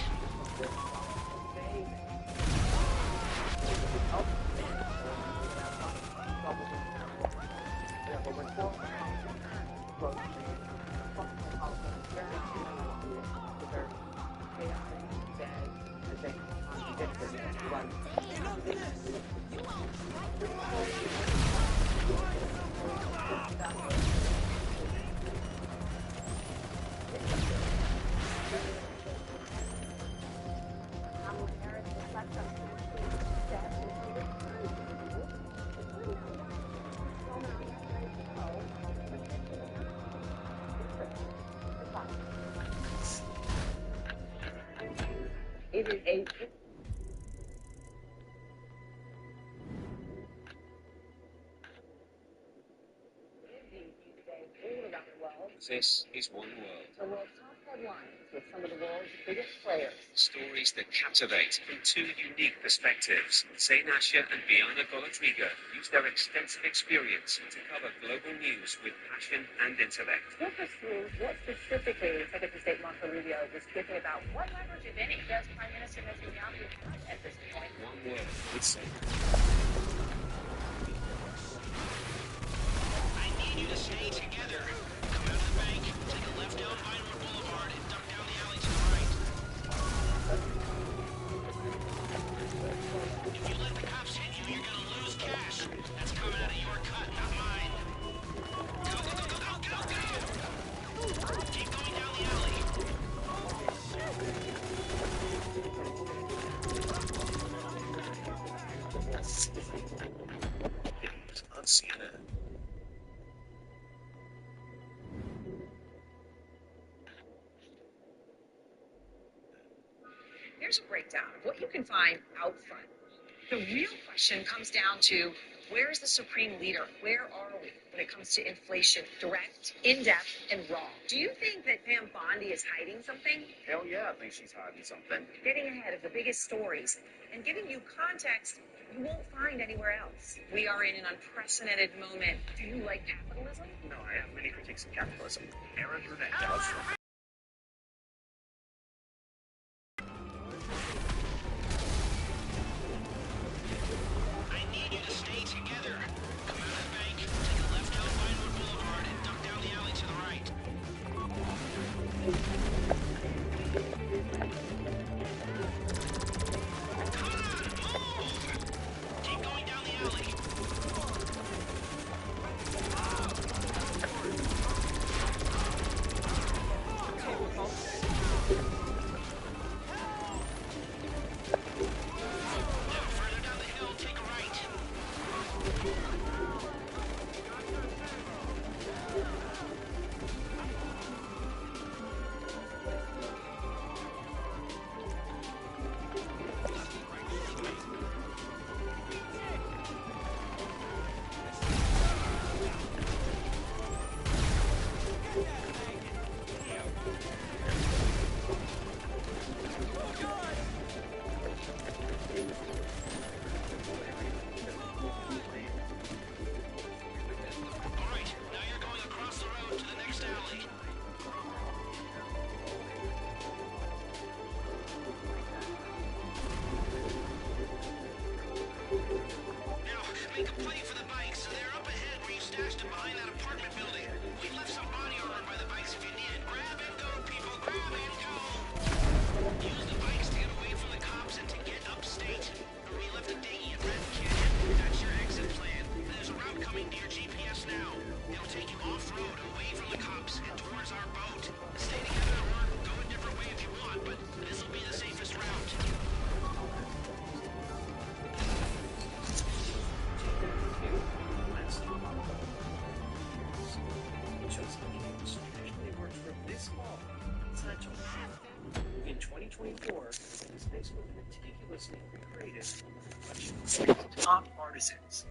It is This is One World. The world's top headlines with some of the world's biggest players. Stories that captivate from two unique perspectives. Zain Asher and Biana Golatriga use their extensive experience to cover global news with passion and intellect. Walk us through what specifically Secretary of State Marco Rubio was speaking about. What leverage, if any, does Prime Minister Netanyahu have at this point? One World with Zain. I need you to stay together. Come out of the bank, take a left down Vinewood Boulevard, and duck down the alley to the right. If you let the cops hit you, you're gonna lose cash. That's coming out of your cut, not mine. Go, go, go, go, go, go, go! Keep going down the alley. It was on CNN. Here's a breakdown of what you can find out front. The real question comes down to, where is the supreme leader? Where are we when it comes to inflation? Direct, in-depth, and raw. Do you think that Pam Bondi is hiding something? Hell yeah, I think she's hiding something. Getting ahead of the biggest stories and giving you context you won't find anywhere else. We are in an unprecedented moment. Do you like capitalism? No, I have many critiques of capitalism. Aaron Burnett Oh, does. I need you to stay together. Come out of the bank, take a left down Vinewood Boulevard, and duck down the alley to the right. Come on, move! Keep going down the alley. Now further down the hill, take a right. All right, now you're going across the road to the next alley. Now, make a play for the bikes. They're up ahead where you stashed them behind that apartment building. We left some body armor by the bikes if you need it. Grab and go, people. Grab and go. Use the bikes to get away from the cops and to get upstate. We left a dinghy at Red Canyon. That's your exit plan. There's a route coming to your GPS now. It'll take you off-road, away from the cops, and towards our boat. Stay together or go a different way if you want, but this will be the safest route. In 2024, this makes with meticulously recreated collection of top artisans.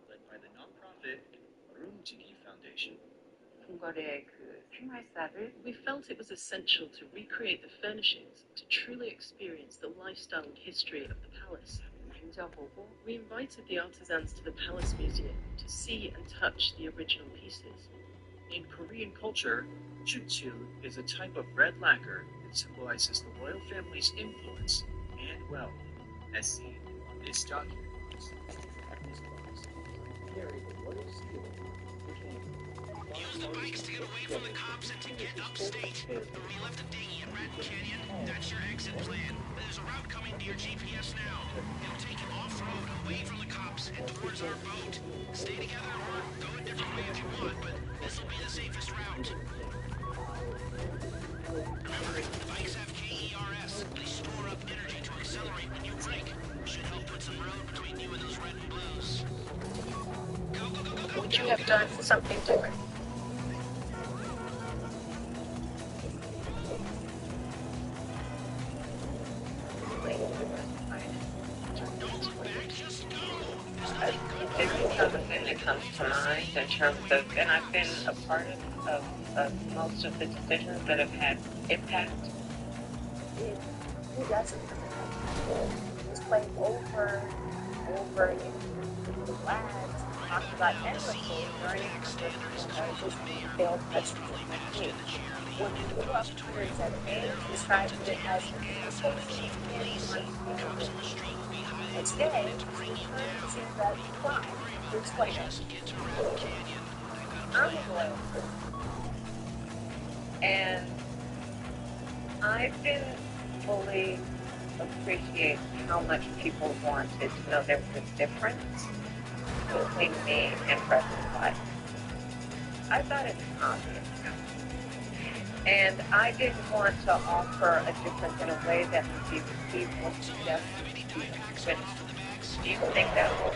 Led by the nonprofit Rumjiki Foundation. 궁궐의 그 생활사를 we felt it was essential to recreate the furnishings to truly experience the lifestyle and history of the palace. 만져보고 we invited the artisans to the Palace Museum to see and touch the original pieces. In Korean culture, jutsu is a type of red lacquer that symbolizes the royal family's influence and wealth, as seen on this document. Use the bikes to get away from the cops and to get upstate. We left a dinghy at Red Canyon. That's your exit plan. There's a route coming to your GPS now. It'll take you off-road, away from the cops, and towards our boat. Stay together or go a different way if you want, but this will be the safest route. Remember, bikes have KERS. They store up energy to accelerate when you brake. Should help put some road between you and those red and blues. Go, go, go, go, go, Would you go, have go. done something different? certainly comes to mind in terms of, and I've been a part of most of the decisions that have had impact. Who doesn't? It was played over in the flags, talked about endlessly during this failed presidential campaign. When we grew up hundreds at age, described it as a social and today, we turn to see that crime to explain it. I'm a lawyer, and I've been fully appreciate how much people wanted to know there was a difference between me and President Biden. I thought it was obvious. And I didn't want to offer a difference in a way that would be perceived or suggested to be finished. Do you think that would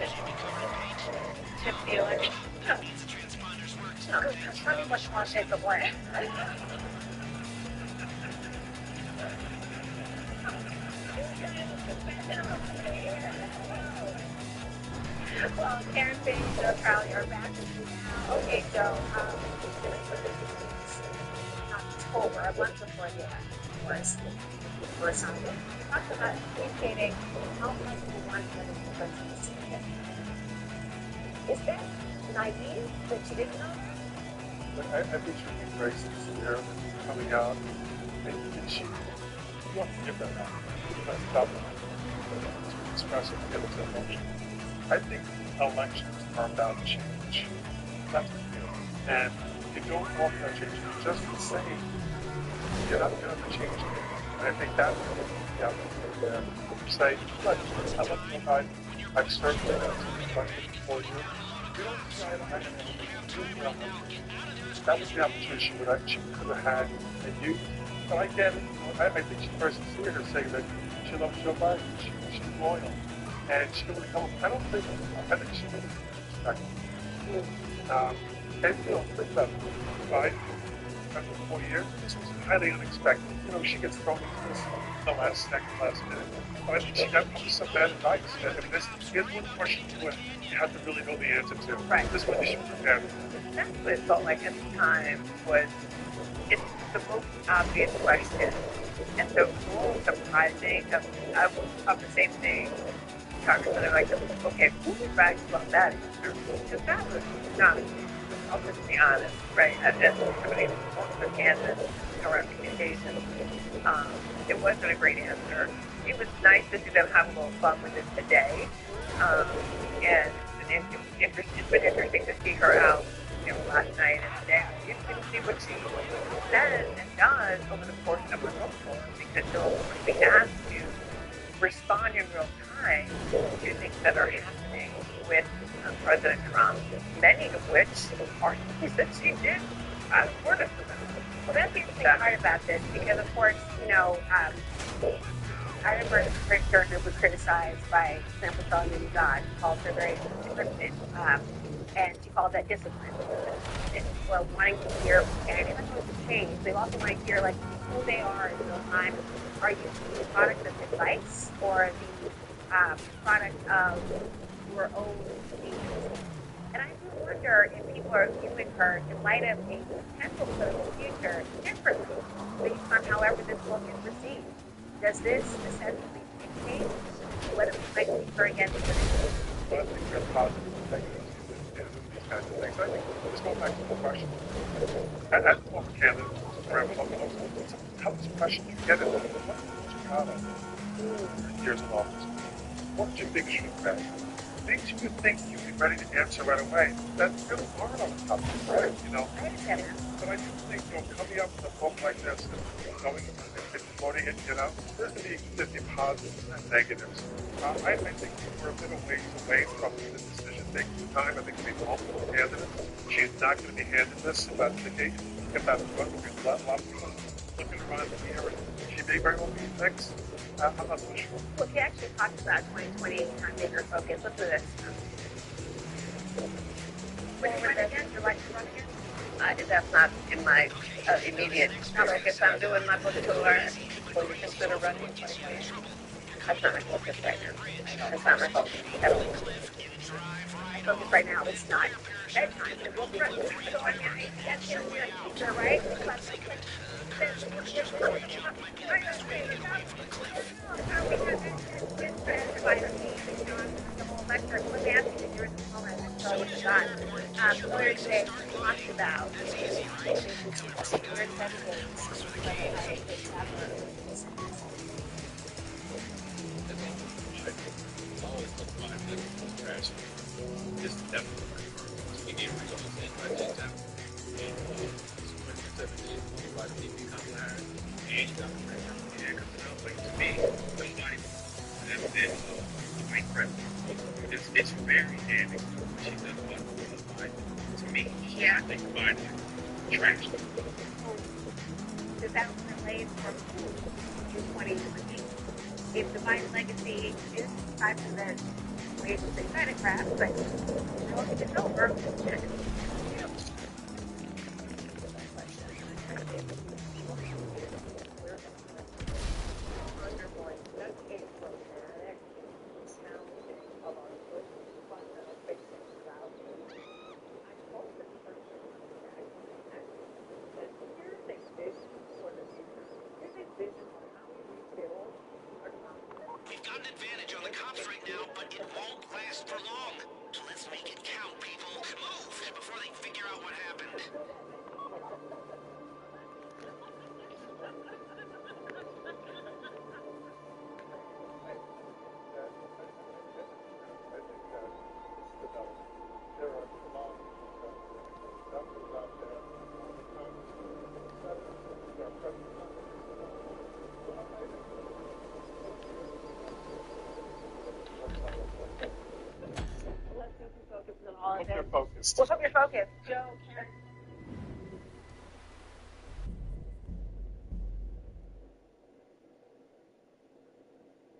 tip the election? No. No. Tell me what you want to take away. Well, Karen Bates, Crowley are back with you now. Okay, so October, a month before the election, was for something. We talked about indicating how much we want to live in the presidency. Is that naive that you didn't know? I think she's being very sincere coming out, and she, you have to give that out. That's tough to express it, get into emotion. I think elections are about change. That's what you do. And you don't want that change. Just the same, you're not going to change it. And I think that's what you have to do there. Say, look, I love you, I've served you for you. You don't decide I'm going to do that was the opportunity she could have had and used. But I get it. I think she's very sincere to say that she loves Joe Biden. She's loyal. And she would come. I think she would respect him. And think about it. Biden, after 4 years, this was highly unexpected. She gets thrown into this the last minute. But I think she got some bad advice. Here's one question to it you have to really know the answer to. Right. This one you should prepare. That's what it felt like at the time was it's the most obvious question and the most surprising of the same thing. Talking to them like, okay, who's right about that answer? Because that was not, I'll just be honest, right? As somebody who's worked with candidates around communication, it wasn't a great answer. It was nice to see them have a little fun with it today. And it's been interesting to see her out, last night and today. You can see what she says and does over the course of her phone call because she'll be asked to respond in real time to things that are happening with President Trump, many of which are things that she did support us about. Well, that's the interesting part about this because, of course, I remember Rick Turner was criticized by Sample Solomon God, called her very scripted, and she called that discipline. Well, wanting to hear, and everyone wants to change. They also want to hear, who they are in real time. Are you the product of advice or the product of your own needs? And I do wonder if people are viewing her in light of a potential political future differently based on however this book is received. Does this essentially dictate what it might be for against the Well, I think there's positive things in these kinds of things. I think let's go back to the question. As a former candidate, it's the toughest question you get. What did you proud of years in office? What did you think should have been? Things you think you'd be ready to answer right away. That's really hard on a topic, right? But I do think, coming up with a book like this and going and promoting it, there's going to be 50 positives and negatives. I think we're a bit of ways away from the decision-making time. I think there'll be multiple candidates. She's not going to be handed this if that's the case. If that's what we're going to let a lot of people looking around here, and she may very well be next. I'm not so sure. Well, he actually talked about 2020 being her focus. Look at this. When you run again, you'd like to run again? That's not in my immediate focus. I'm doing my book tour. Will you consider running in 2020? That's not my focus right now. That's not my focus at all. My focus right now is not bedtime. It will trip. So I mean, yes, here's your teacher, right? But the whole lecture. Let me ask you, because you're in the moment, I totally forgot. Earlier today, we talked about This is definitely we need results in by the exam. And so 7 days, we try to make it come higher. And you got to pressure. Yeah, because it like to me, the fight, and fight prep, it's very damning. She does what the fight. To me, yeah. They find trash. The battle relays from 2020. If the Biden legacy is tied to the waves of synthetic crap, but I don't think it's over. We've got an advantage on the cops right now, but it won't last for long. Let's make it count, people. Move before they figure out what happened. Hope you're focused. Well, hope you're focused. Joe, Karen.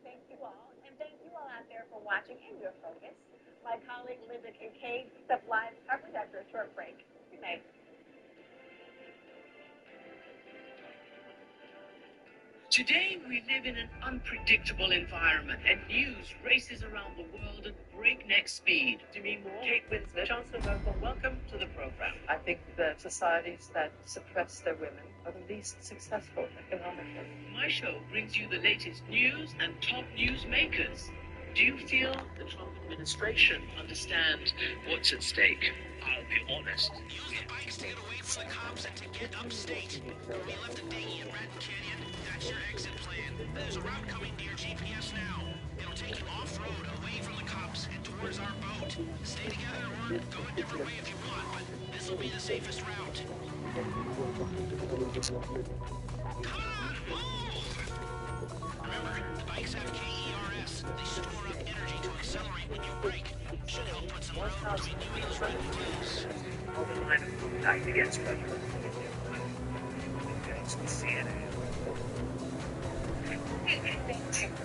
Thank you all. And thank you all out there for watching and your focus. My colleague Linda Kincaid stepped live coverage after a short break. Good night. Today, we live in an unpredictable environment, and news races around the world at breakneck speed. Demi Moore, Kate Winslet, Chancellor Merkel, welcome to the program. I think that societies that suppress their women are the least successful economically. My show brings you the latest news and top news makers. Do you feel the Trump administration understands what's at stake? I'll be honest. Use the bikes to get away from the cops and to get upstate. You left a dinghy in Raton Canyon? That's your exit plan. There's a route coming to your GPS now. It'll take you off-road, away from the cops, and towards our boat. Stay together or go a different way if you want, but this will be the safest route. Come on, move! Remember, the bikes have KERS. They store up energy to accelerate when you brake. Should help put some road between you and those red blues. All the line of contact against weather. CNN.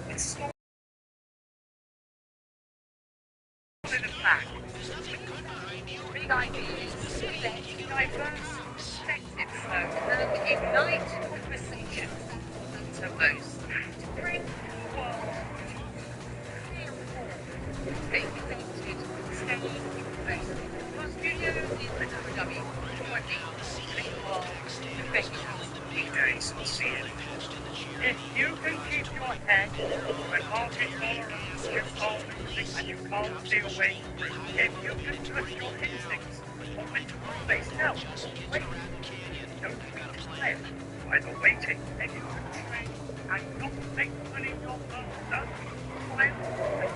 It's so in the back. Big ideas, diverse perspectives, and ignite conversations to most. To bring the world to think about it, stay close. Our studio is in Abu Dhabi, 20 DJs and CNN. If you can keep your head when market tolerance is falling and you can't see a way through, if you can trust your instincts or mental space now, wait. Don't be tired by the waiting, and you can train and not make money your master. While I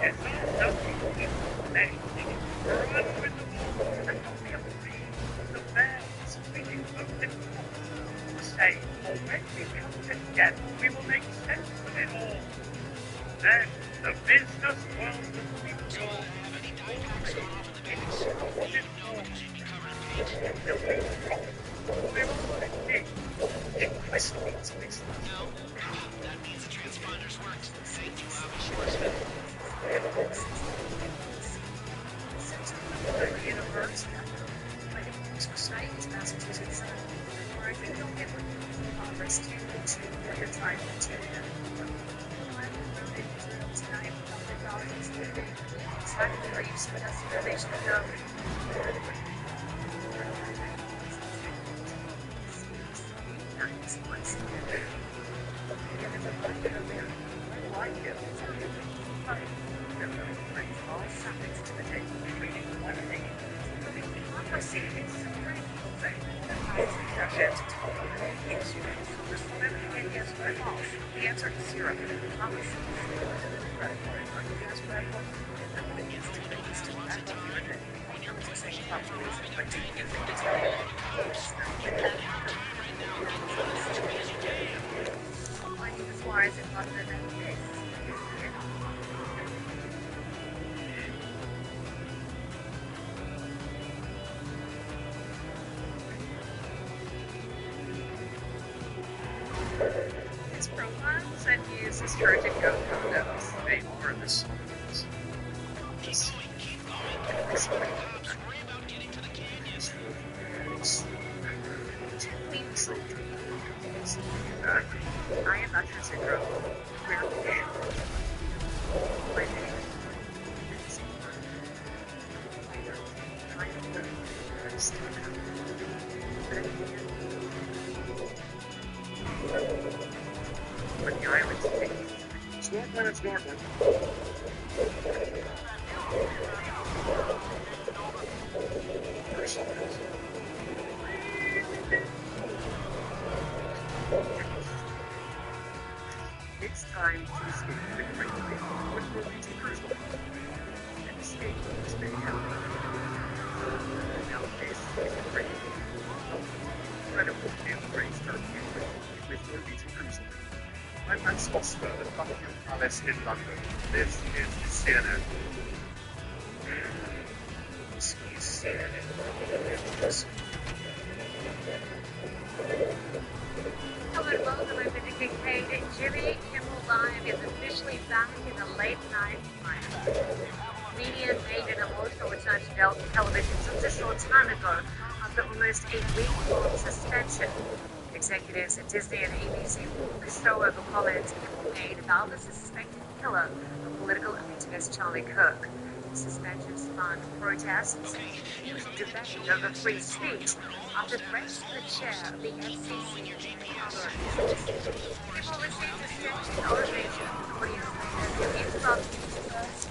guess nothing is there. Run with the ball and not be afraid of the bears speaking of the say, when we come together, we will make sense of it all. Then the business world will be yours. No, that means the transponders worked. Thank you, Bobby Massachusetts, or I think you'll get Congress to what you're trying to do. Are you suggesting that they should go? The answer is zero. Why is it other than this? His profile said he uses Trojan Go condoms. They are the songs. I am not your syndrome. My name When the island's big. Snorkeling, snorkeling. It's time to escape the great wave. What will be to cruise and escape this big hell. Now this is a great incredible new race with Worthy to cruise. I'm Max Foster at Buckingham Palace in London. This is CNN. This is CNN. Hello and welcome. I'm Vidya Kincaid. Jimmy Kimmel Live is officially back in the late night lineup. Media made an emotional return to television just a short time ago after almost a week-long suspension. Executives at Disney and ABC walked the show over comments Kimmel made about the suspected killer of political activist Charlie Kirk. The suspension sparked protests and debate over free speech after threats to the chair of the FCC and other officials. Kimmel received a standing ovation from the audience as he interrupted his first.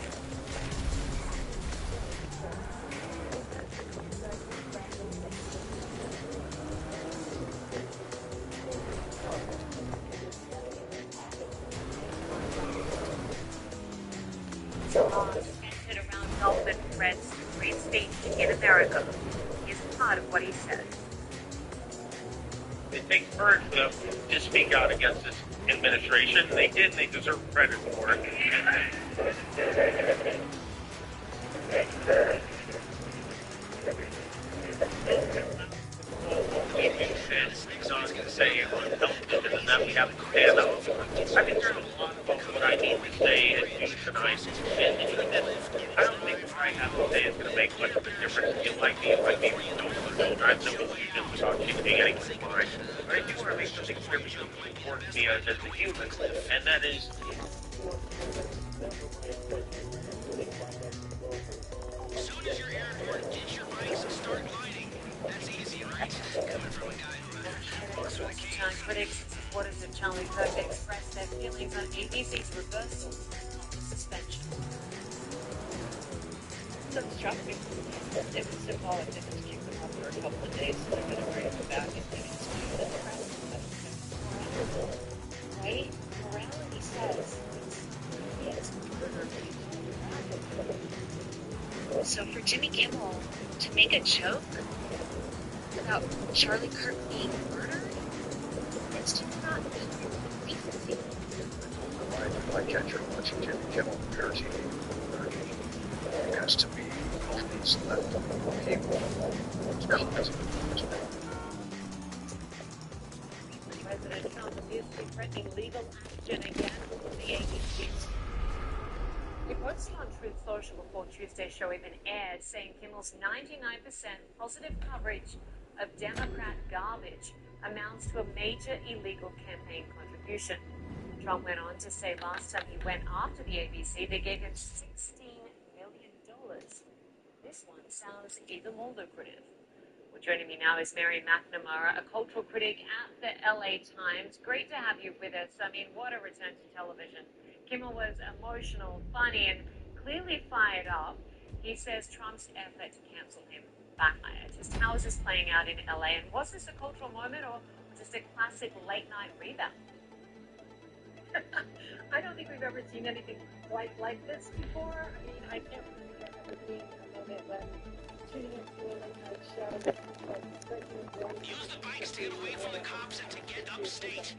Centered around Dolphin threats to free speech in America is part of what he said. It takes courage for them to speak out against this administration. They did, and they deserve credit for it. I was going to say on television, and that we have to stand up. I've been hearing a lot about what I need to say and do tonight, and I don't think what I have to say is going to make much of a difference. You like me, if I be I have no illusions without keeping anything in mind. But I do want to make something really important to me as a human, and that is. As soon as you're airborne, get your bikes and start gliding. That's easy, right? Coming from a guy who looks for the keys. Critics and supporters of Charlie Kirk expressed their feelings on ABC's reversal of the suspension. It struck me. It was symbolic to just keep them up for a couple of days, so they're going to bring them back and maybe speak to the press. Right? Morality says it's murder. So for Jimmy Kimmel to make a joke about Charlie Kirk being murdered, it's just not decency. I catch her watching Jimmy Kimmel parody because to me, it means that people cause President Trump appears to be threatening legal action against the ABCs. He posted on Truth Social before Tuesday's show even aired, saying Kimmel's 99% positive coverage of Democrat garbage amounts to a major illegal campaign contribution. Trump went on to say last time he went after the ABC, they gave him $16 million because this one sounds even more lucrative. Well, joining me now is Mary McNamara, a cultural critic at the LA Times. Great to have you with us. I mean, what a return to television. Kimmel was emotional, funny, and clearly fired up. He says Trump's effort to cancel him backfired. Just how is this playing out in LA? And was this a cultural moment or just a classic late-night rebound? I don't think we've ever seen anything quite like this before. I mean, I can't remember ever being a moment when tuning into a late night show Use the bikes to get away from the cops and to get upstate.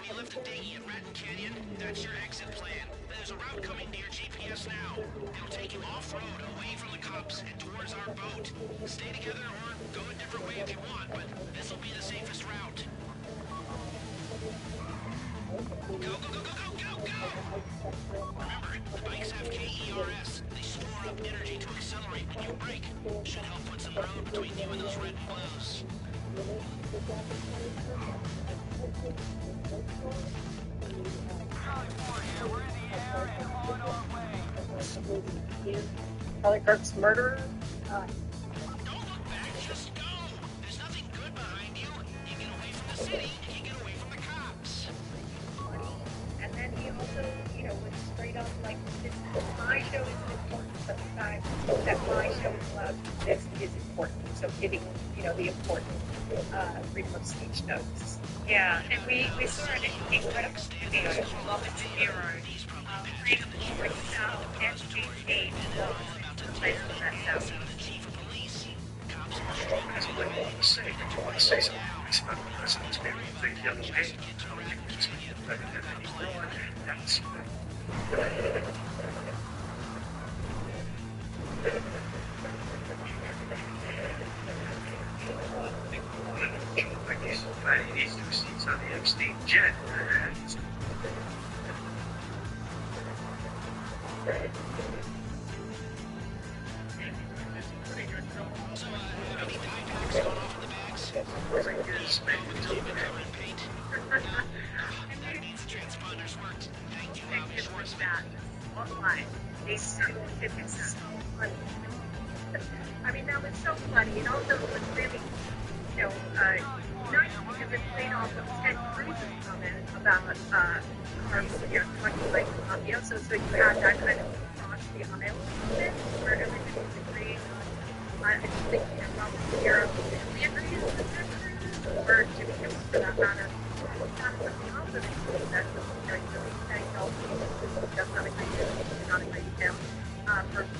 Relive the dinghy at Raton Canyon. That's your exit plan. There's a route coming to your GPS now. It'll take you off-road, away from the cops, and towards our boat. Stay together or go a different way if you want, but this will be the safest route. Go, go, go, go, go, go, go! Remember, the bikes have KERS. They store up energy to accelerate when you brake. Should help put some road between you and those red and blues. Charlie Kirk's murderer. Don't look back, just go! There's nothing good behind you. You get away from the city, and you get away from the cops. And then he also, was straight up like, my show isn't important, but the fact that my show is allowed to exist is important. So giving, the important freedom of speech notes. Yeah, and we saw an incredible video of the hero playing out SG8 place on that south. That's what I want to say. Do you want to say something nice about the president's being the other way? Better than anymore. That's I guess so glad he needs 2 seats on the Epstein jet. I mean, that was so funny, and also it was really, nice because it played off of Ted Cruz's comment about cars, talking like mafioso, so you had that kind of cross the aisle moment where everybody was agreeing on, I think, Robert Europe, we agreed with Ted Cruz, or Jimmy Kimmel for that matter. Kind of the opposite, that's really saying, no, does not agree with him, does not agree with him.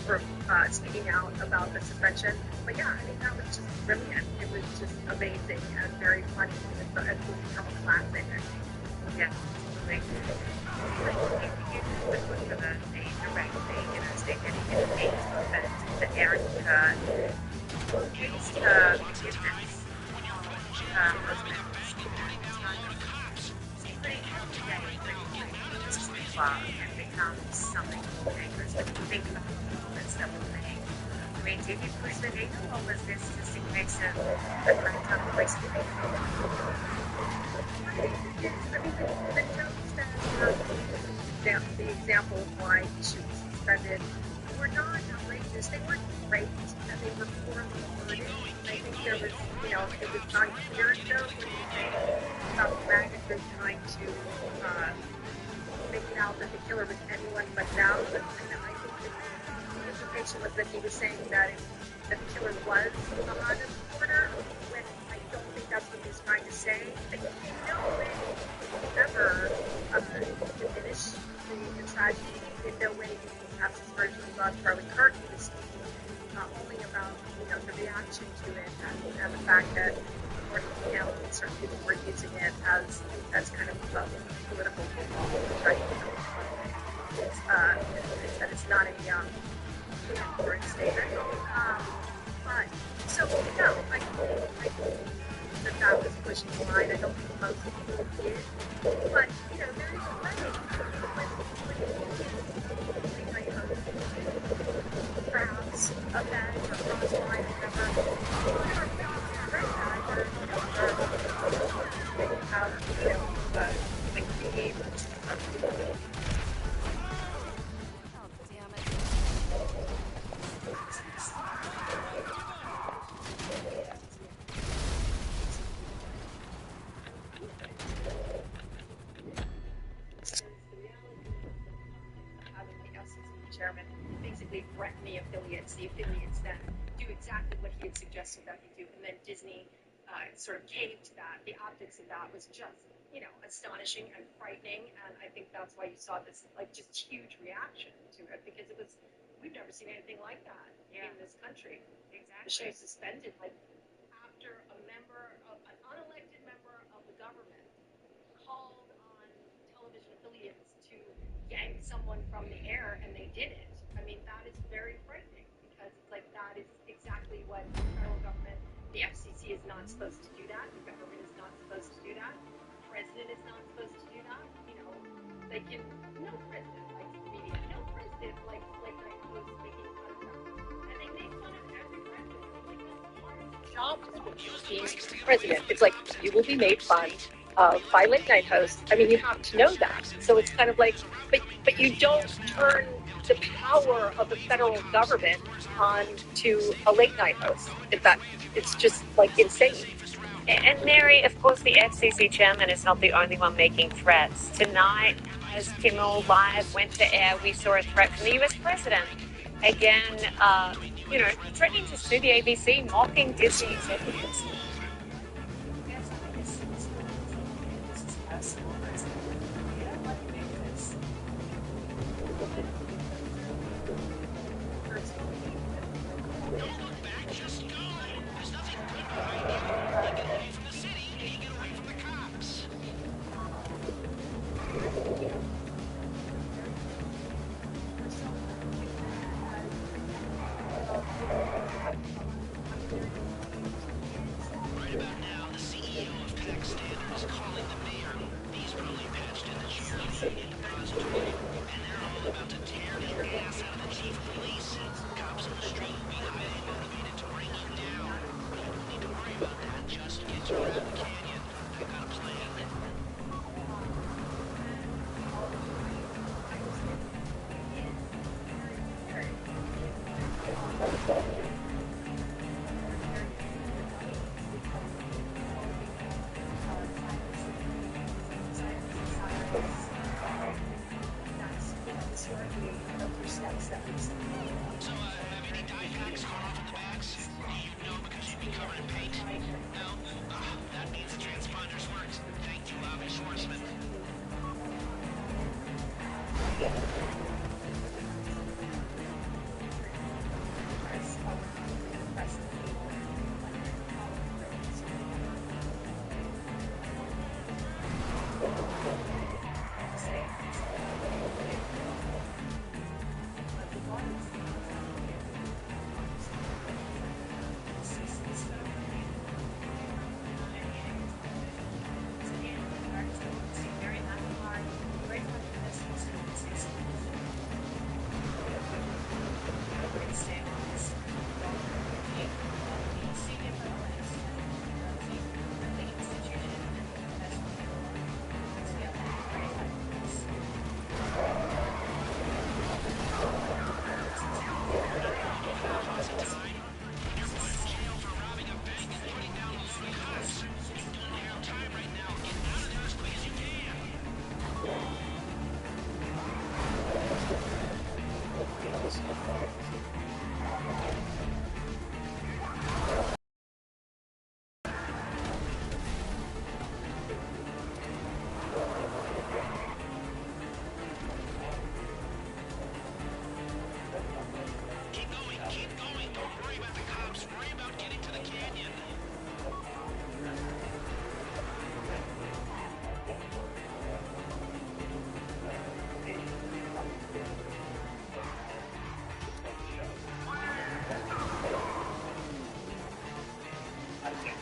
For speaking out about the suspension. But yeah, I think that was just brilliant. It was just amazing and very funny. It's become a classic. Yeah, absolutely. For the direct thing, stay getting into the Erica used to forgiveness. Husband and becomes something anchors when you think about the moments that were made. I mean, did you push the needle, or was this just a case of the right time to waste the needle? I mean, the jokes that the example of why he should be suspended were not outrageous. They weren't great, and they were poorly worded. I think there was, it was unclear enough when you think about the magnitude trying to make it out that the killer was anyone but them. And I think the implication was that he was saying that the killer was a Honda reporter, when I don't think that's what he was trying to say. And in no way ever diminish the tragedy. In no way did he have his version about Charlie Kirk. He was speaking only about the reaction to it and the fact that, according to him, certain people were using it as kind of a political football, which I think that it's not a word statement. But so no, I think that was pushing the line. I don't think most people did, but there is a way when perhaps a bad or cross line or whatever. basically threaten the affiliates then do exactly what he had suggested that they do, and then Disney sort of caved to that. The optics of that was just, astonishing and frightening, and I think that's why you saw this, just huge reaction to it, because we've never seen anything like that in this country. Exactly. The show suspended, after an unelected member of the government called on television affiliates to yank someone from the air, and they did it. I mean, that is very frightening, because that is exactly what the federal government, the FCC is not supposed to do that. The government is not supposed to do that. The president is not supposed to do that. No president likes the media. No president likes late night hosts making fun of them. And they make fun of every president. That's part of the job description being president. It's you will be made fun by late night hosts. I mean, you have to know that. So it's kind of but you don't turn the power of the federal government on to a late night host. It's just insane. And Mary, of course, the FCC chairman is not the only one making threats. Tonight, as Kimmel Live went to air, we saw a threat from the US president. Again, threatening to sue the ABC, mocking Disney executives.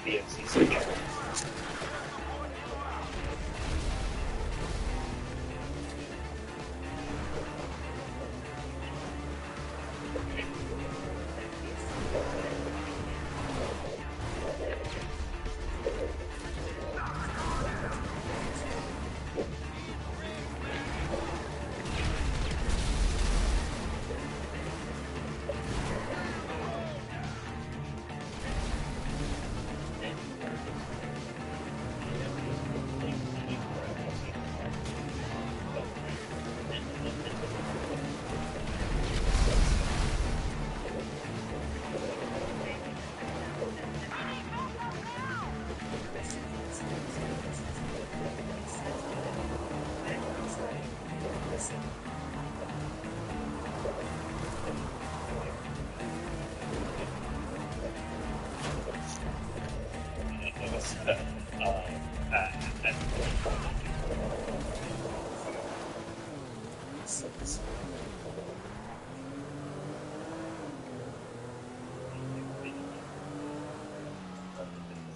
The FCC.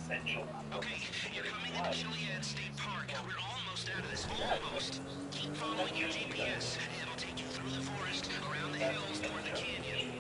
essential. Okay, you're coming into Chiliad State Park. We're almost out of this. Almost. Keep following your GPS. It'll take you through the forest, around the hills, toward the canyon.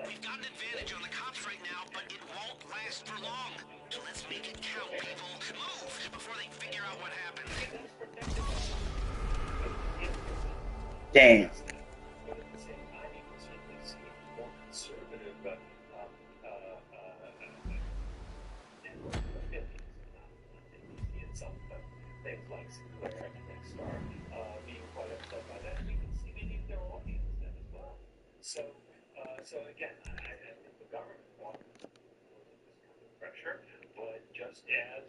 We've got an advantage on the cops right now, but it won't last for long. So let's make it count, people. Move before they figure out what happened. Damn. Things like Sinclair and Next Star being quite upset by that. We can see many of their audience then as well. So again, I think the government wanted this kind of pressure, but just as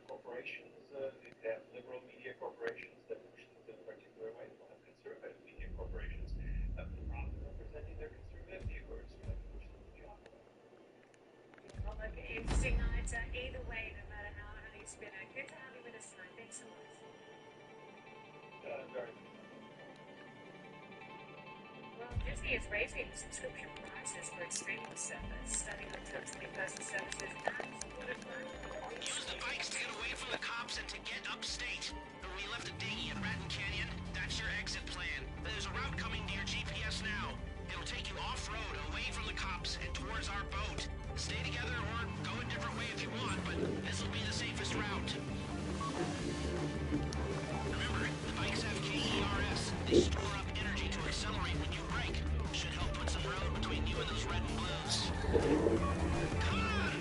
corporations have liberal media corporations that push things in a particular way, we'll have conservative media corporations representing their conservative viewers who have pushed them the other way. Well, look, interesting night either way, no matter how you spin it. Good to have you with us tonight. Thanks so much. Very Well, Disney is raising subscription prices for its streaming service, starting on top 20,000 services and supported by Use the bikes to get away from the cops and to get upstate. We left a dinghy at Ratton Canyon. That's your exit plan. There's a route coming to your GPS now. It'll take you off-road, away from the cops, and towards our boat. Stay together or go a different way if you want, but this will be the safest route. Remember, the bikes have KERS. They store up energy to accelerate when you brake. Should help put some road between you and those red and blues. Come on,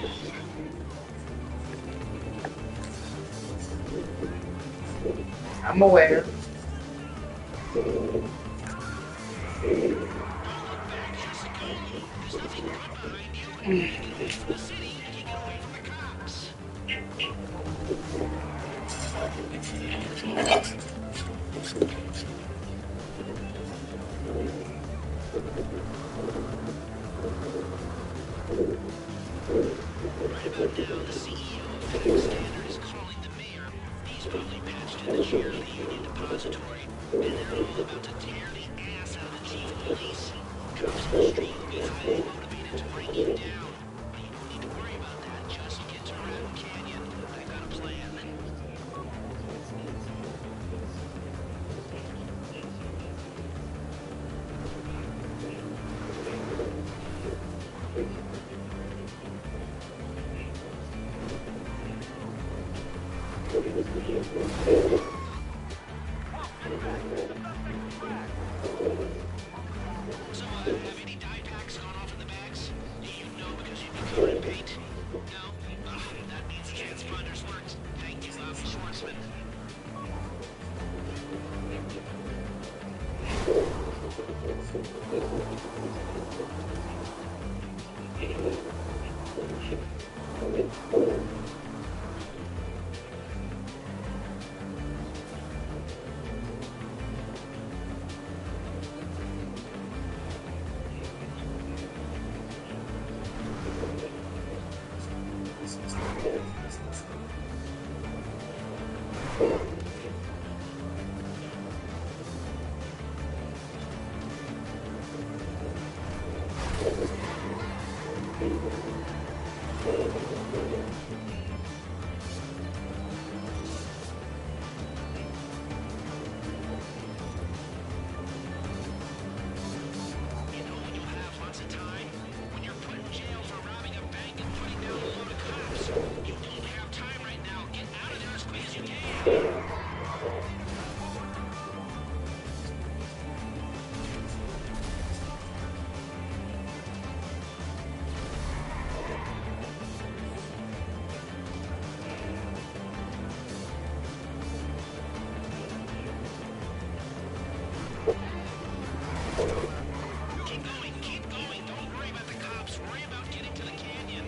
move! I'm aware. So, have any dye packs gone off in the bags? You know because you'd be covered in paint? No? That means the transponders worked. Thank you, Schwartzman. Keep going. Don't worry about the cops. Worry about getting to the canyon.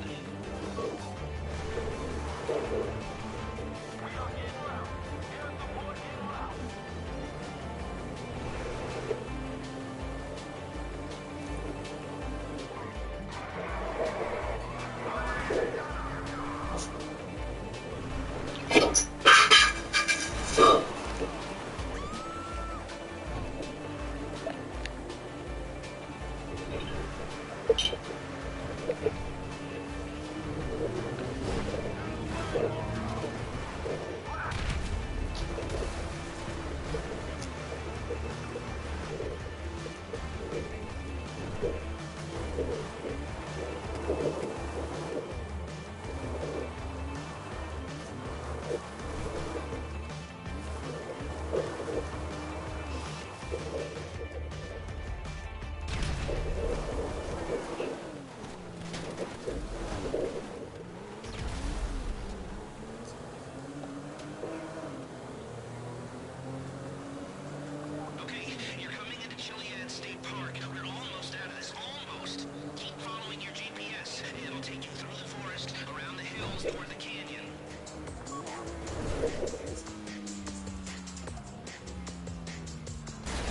Toward the canyon.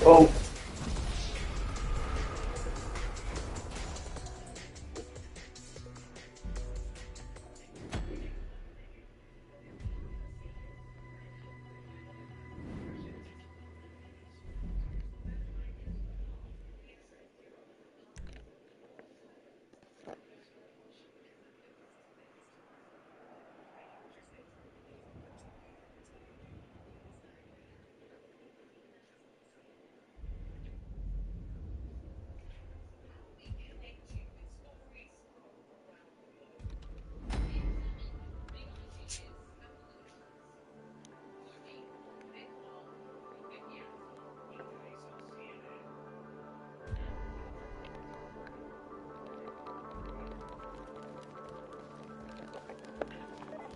Oh.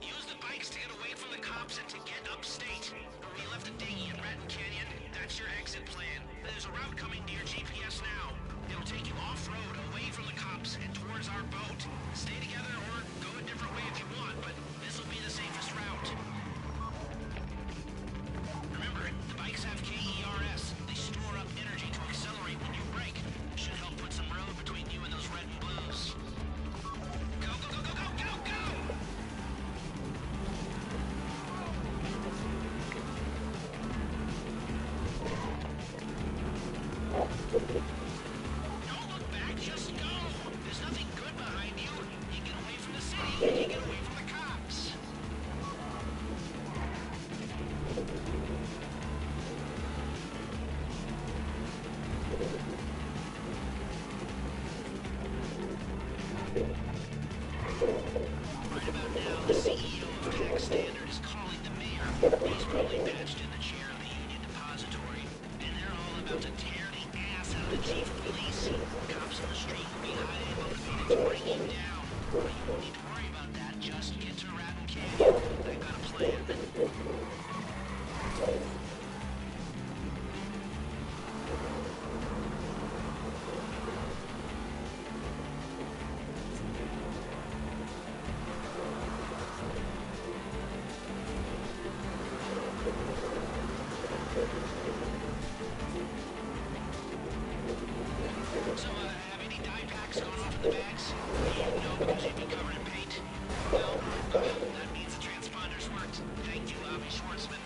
Use the bikes to get away from the cops and to get upstate. We left the dinghy in Raton Canyon. That's your exit plan. There's a route coming to your GPS now. It'll take you off-road, away from the cops, and towards our boat. Stay together or go a different way if you want, but this will be the safest route. Remember, the bikes have KERS. They store up energy to accelerate when you brake. Should help put some road between you and those red and blues. Go, go, go, go, go, go, go! Don't look back, just go! There's nothing good behind you. You get away from the city, you get away from the cops. Right about now, the CEO of Pack Standard is calling the mayor. chief of police. Cops on the street will be highly motivated to break you down. But you won't need to worry about that. Just get to Rattle Canyon. I've got a plan. So, have any dye packs gone off in the bags? No, because you'd be covered in paint. Well, that means the transponders worked. Thank you, Avi Schwartzman.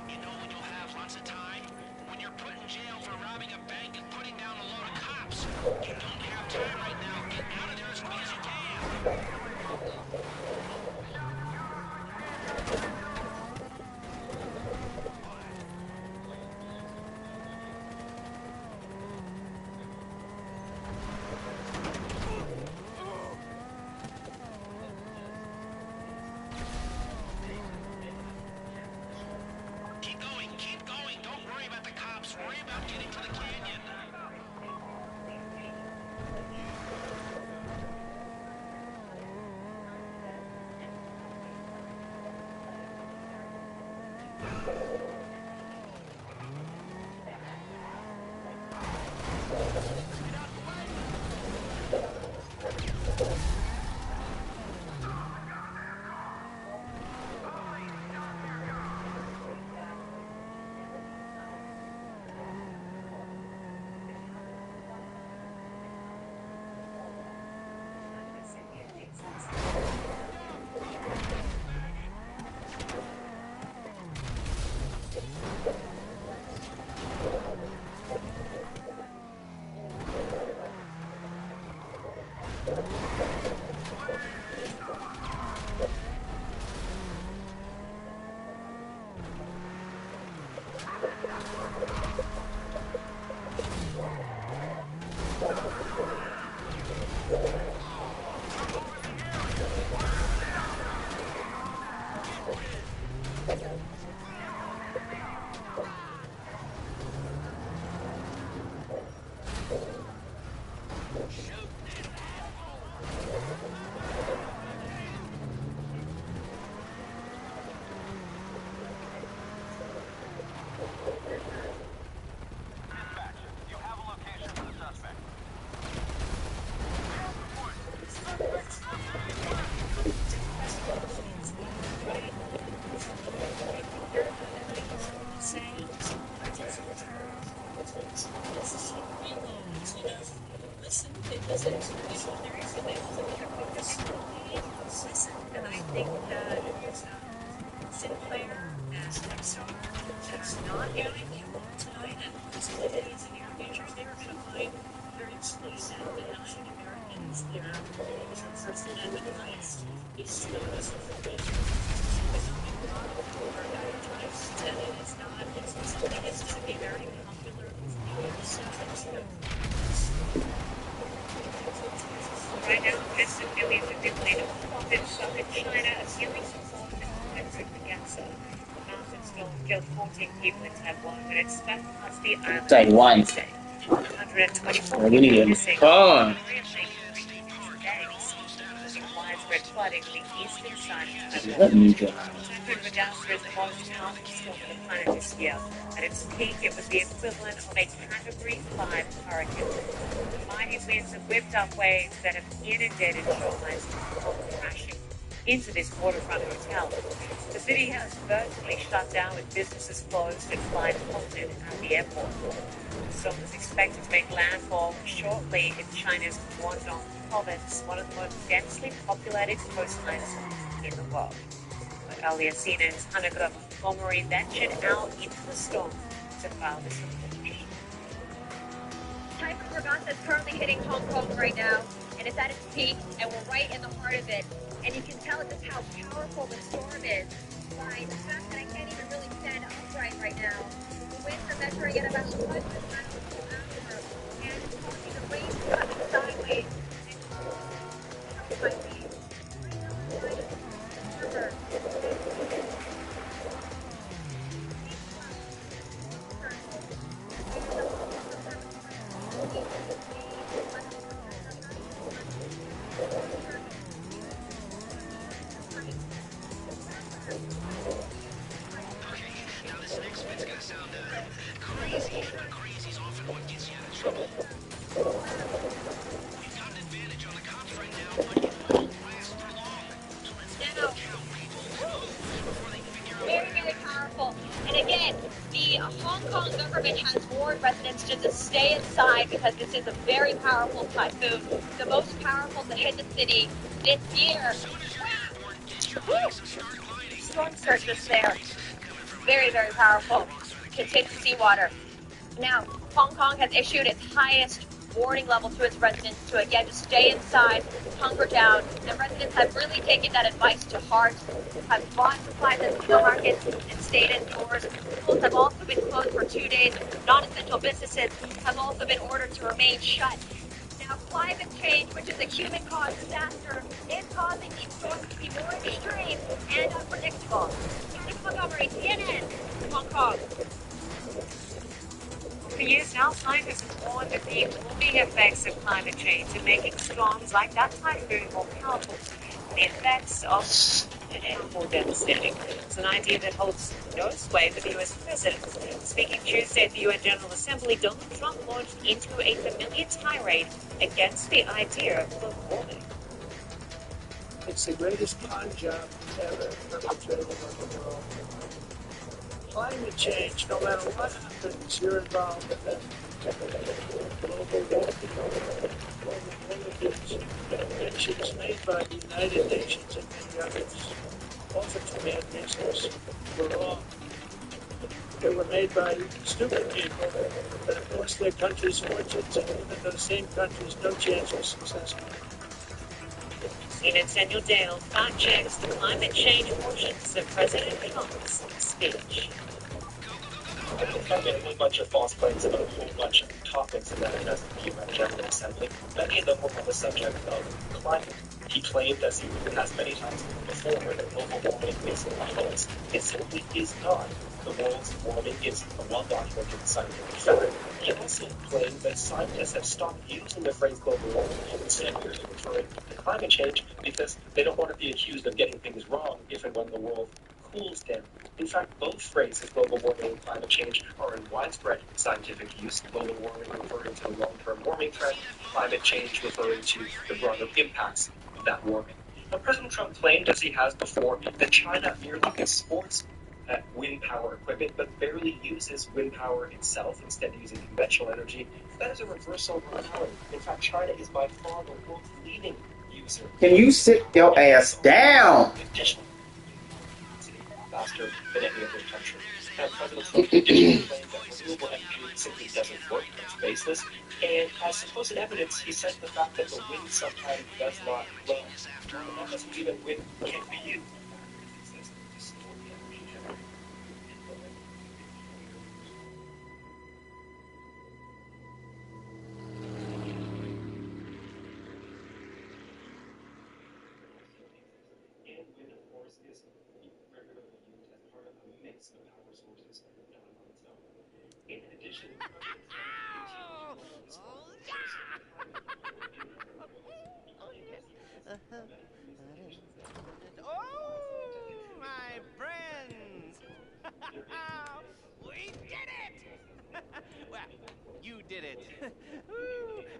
You know when you'll have lots of time? When you're put in jail for robbing a bank and putting down a load of cops. You don't have time right now. Get out of there as quick as you can. Keep going, keep going. Don't worry about the cops. Worry about getting to the canyon. And I think that Sinclair and Nexstar, that's not airing the world tonight, and possibly days in your future, they're going to find very exclusive that African Americans, their First Amendment rights, is to and it is not, it's something that's going to be very popular right now. It's millions of people in China, a series of against Martinsville killed 14 people in Taiwan, but it's must be Taiwan. 124 Really people good. missing. Oh. Widespread flooding in the eastern side of Is Taiwan. that Nika? Typhoon Vidya is the most powerful storm on the planet this year. At its peak, it was the equivalent of a Category 5 hurricane. The mighty winds have whipped up waves that have inundated shorelines, crashing into this waterfront hotel. The city has virtually shut down with businesses closed and flights halted at the airport. The storm is expected to make landfall shortly in China's Guangdong province, one of the most densely populated coastlines in the world. But earlier CNN's Hanneke Montgomery ventured out into the storm to file this report. Typhoon Regata is currently hitting Hong Kong right now, and it's at its peak, and we're right in the heart of it. And you can tell just how powerful the storm is by the fact that I can't even really stand upright right now. The winds are measuring at about 100 miles per hour, and it's causing the rain to cut me sideways and help my feet. Right now, I'm trying to Now this next bit's gonna sound crazy. Crazy's often what gets you into trouble. You've got an advantage on the cops right now, but it won't last for long. So let's look how people move before they figure out. very, very powerful. And again, the Hong Kong government has warned residents to just stay inside because this is a very powerful typhoon, the most powerful to hit the city this year. Storm surge just there. Very, very powerful. Contingency water. Now, Hong Kong has issued its highest warning level to its residents to, again, to stay inside, hunker down, and residents have really taken that advice to heart, have bought supplies at supermarkets and stayed indoors. Schools have also been closed for 2 days. Non-essential businesses have also been ordered to remain shut. Now, climate change, which is a human-caused disaster, is causing these storms to be more extreme and unpredictable. Hanneke Montgomery, CNN, Hong Kong. For years now, scientists have warned of the gloomy effects of climate change and making storms like that typhoon more powerful. The effects of more devastating. It's an idea that holds no sway with the U.S. president. Speaking Tuesday at the UN General Assembly, Donald Trump launched into a familiar tirade against the idea of global warming. It's the greatest con job ever perpetrated on the world. Climate change, no matter what happens, you're involved in it. Global warming, conventions made by the United Nations and many others, often for bad reasons, were wrong. They were made by stupid people that have lost their country's fortunes and given those same countries no chance of success. CNN's Daniel Dale fact-checks the climate change portions of President Trump's speech. Trump made a whole bunch of false claims about a whole bunch of topics in that address to the UN General Assembly. Many of them were on the subject of climate. He claimed, as he has many times before, that global warming is false. It simply is not. The world's warming is a well-documented scientific fact. He also claimed that scientists have stopped using the phrase global warming and instead are referring to climate change because they don't want to be accused of getting things wrong if and when the world cools down. In fact, both phrases, global warming and climate change, are in widespread scientific use. Global warming referring to the long-term warming trend, climate change referring to the broader impacts of that warming. Now, President Trump claimed, as he has before, that China merely exports wind power equipment, but barely uses wind power itself, instead using conventional energy. That is a reversal of reality. In fact, China is by far the world's leading user. Can you sit your ass down? Faster than any other country. Now, President Trump additionally claimed that renewable energy simply doesn't work, it's baseless, and as supposed evidence, he cited the fact that the wind sometimes does not blow. And that doesn't mean that wind can't be used. It says to store the energy generated. And wind, of course, is regularly used as part of a mix of power sources, not on its own. In addition, President Trump Oh, my friends! We did it! Well, you did it.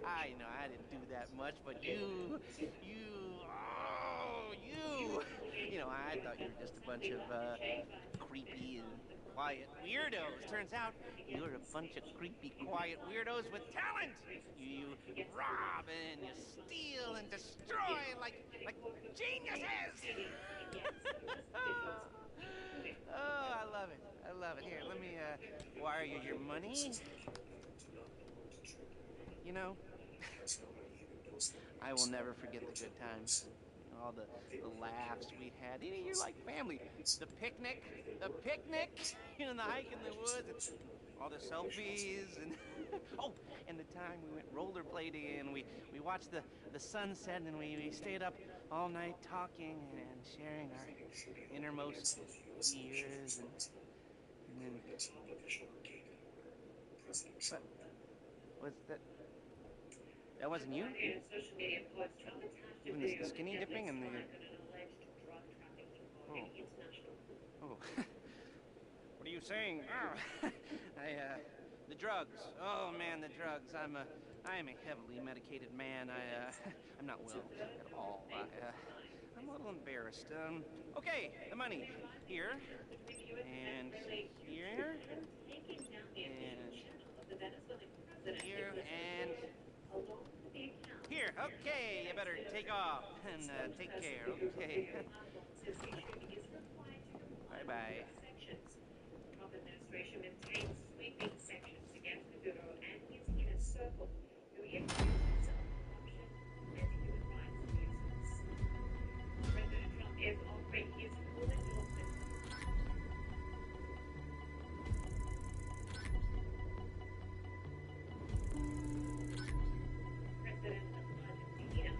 I know I didn't do that much, but you. I thought you were just a bunch of creepy and quiet weirdos. Turns out you're a bunch of creepy, quiet weirdos with talent. You rob and you steal and destroy like geniuses. Oh, I love it. I love it. Here, let me wire you your money. You know, I will never forget the good times. All the laughs we had. You're like family. The picnic, the hike in the woods, and all the selfies, and oh, and the time we went rollerblading, and we watched the sunset, and we stayed up all night talking and sharing our innermost fears, and then. What was that? That wasn't you? Even the skinny dipping and the. Oh. Oh. What are you saying? Oh. The drugs. Oh man, the drugs. I am a heavily medicated man. I'm not well at all. I'm a little embarrassed. Okay, the money here and here and here and here. Okay, you better take off and take care. Okay. Bye bye. Trump administration maintains sweeping sanctions against Maduro and his inner circle, who he accuses of corruption and human rights abuses. President Trump is offering his full endorsement. President of Argentina.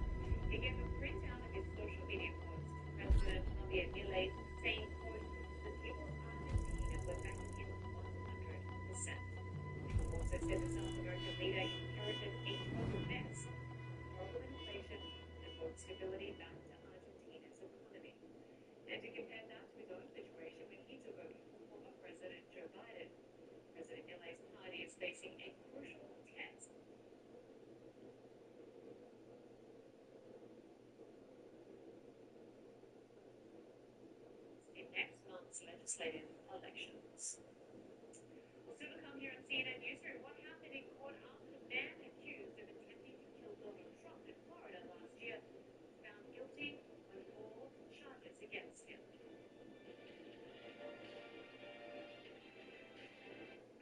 He gave a printout of his social media post. President Javier Milei saying, quote, the people of Argentina were backing him 100%. Trump also said the South American leader inherited a total mess, horrible inflation, and brought stability back to Argentina's economy. And to compare that to his own situation when he took over from former President Joe Biden, President Milei's party is facing a crucial test. In next month's legislative elections. We'll soon come here on CNN Newsroom. What happened in court after the man accused of attempting to kill Donald Trump in Florida last year was found guilty on all charges against him.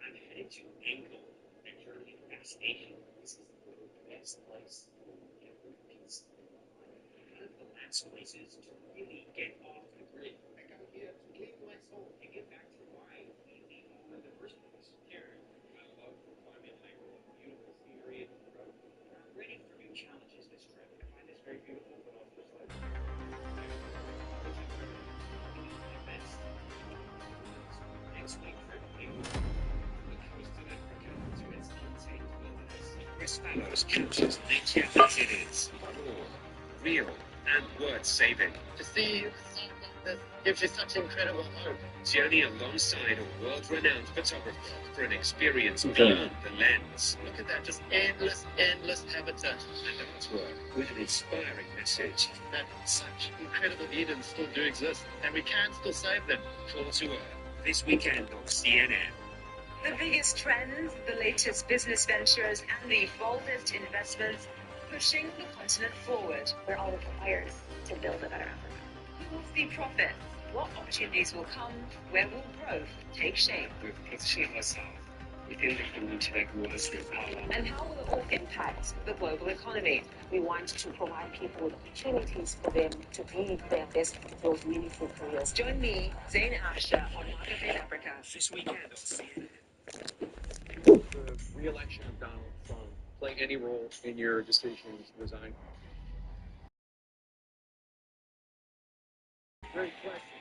I'm headed to Angkor, a journey across Asia. This is the best place to get peace. One of the last places to really get off the grid. I got here to clean my soul and get back to why we leave home in the first place. Karen, I love climbing and I go beautiful scenery and road. I'm ready for new challenges this trip. I find this very beautiful, but also slightly my best. Next week trip here. Chris Fallows captures nature as it is, raw, real, and worth-saving. To see something that gives you such incredible hope. Journey alongside a world-renowned photographer for an experience beyond the lens. Look at that, just endless, endless habitat. And artwork with an inspiring message. That such incredible Edens still do exist, and we can still save them. Call to Earth, this weekend on CNN. The biggest trends, the latest business ventures, and the boldest investments pushing the continent forward. We're all required to build a better Africa. Who will see profits? What opportunities will come? Where will growth take shape? We're positioning ourselves within the community that was with power. And how will it all impact the global economy? We want to provide people with opportunities for them to be their best, to build meaningful careers. Join me, Zain Asha, on Market Africa. This weekend on CNN. The re-election of Donald Trump play any role in your decision to resign? Great question.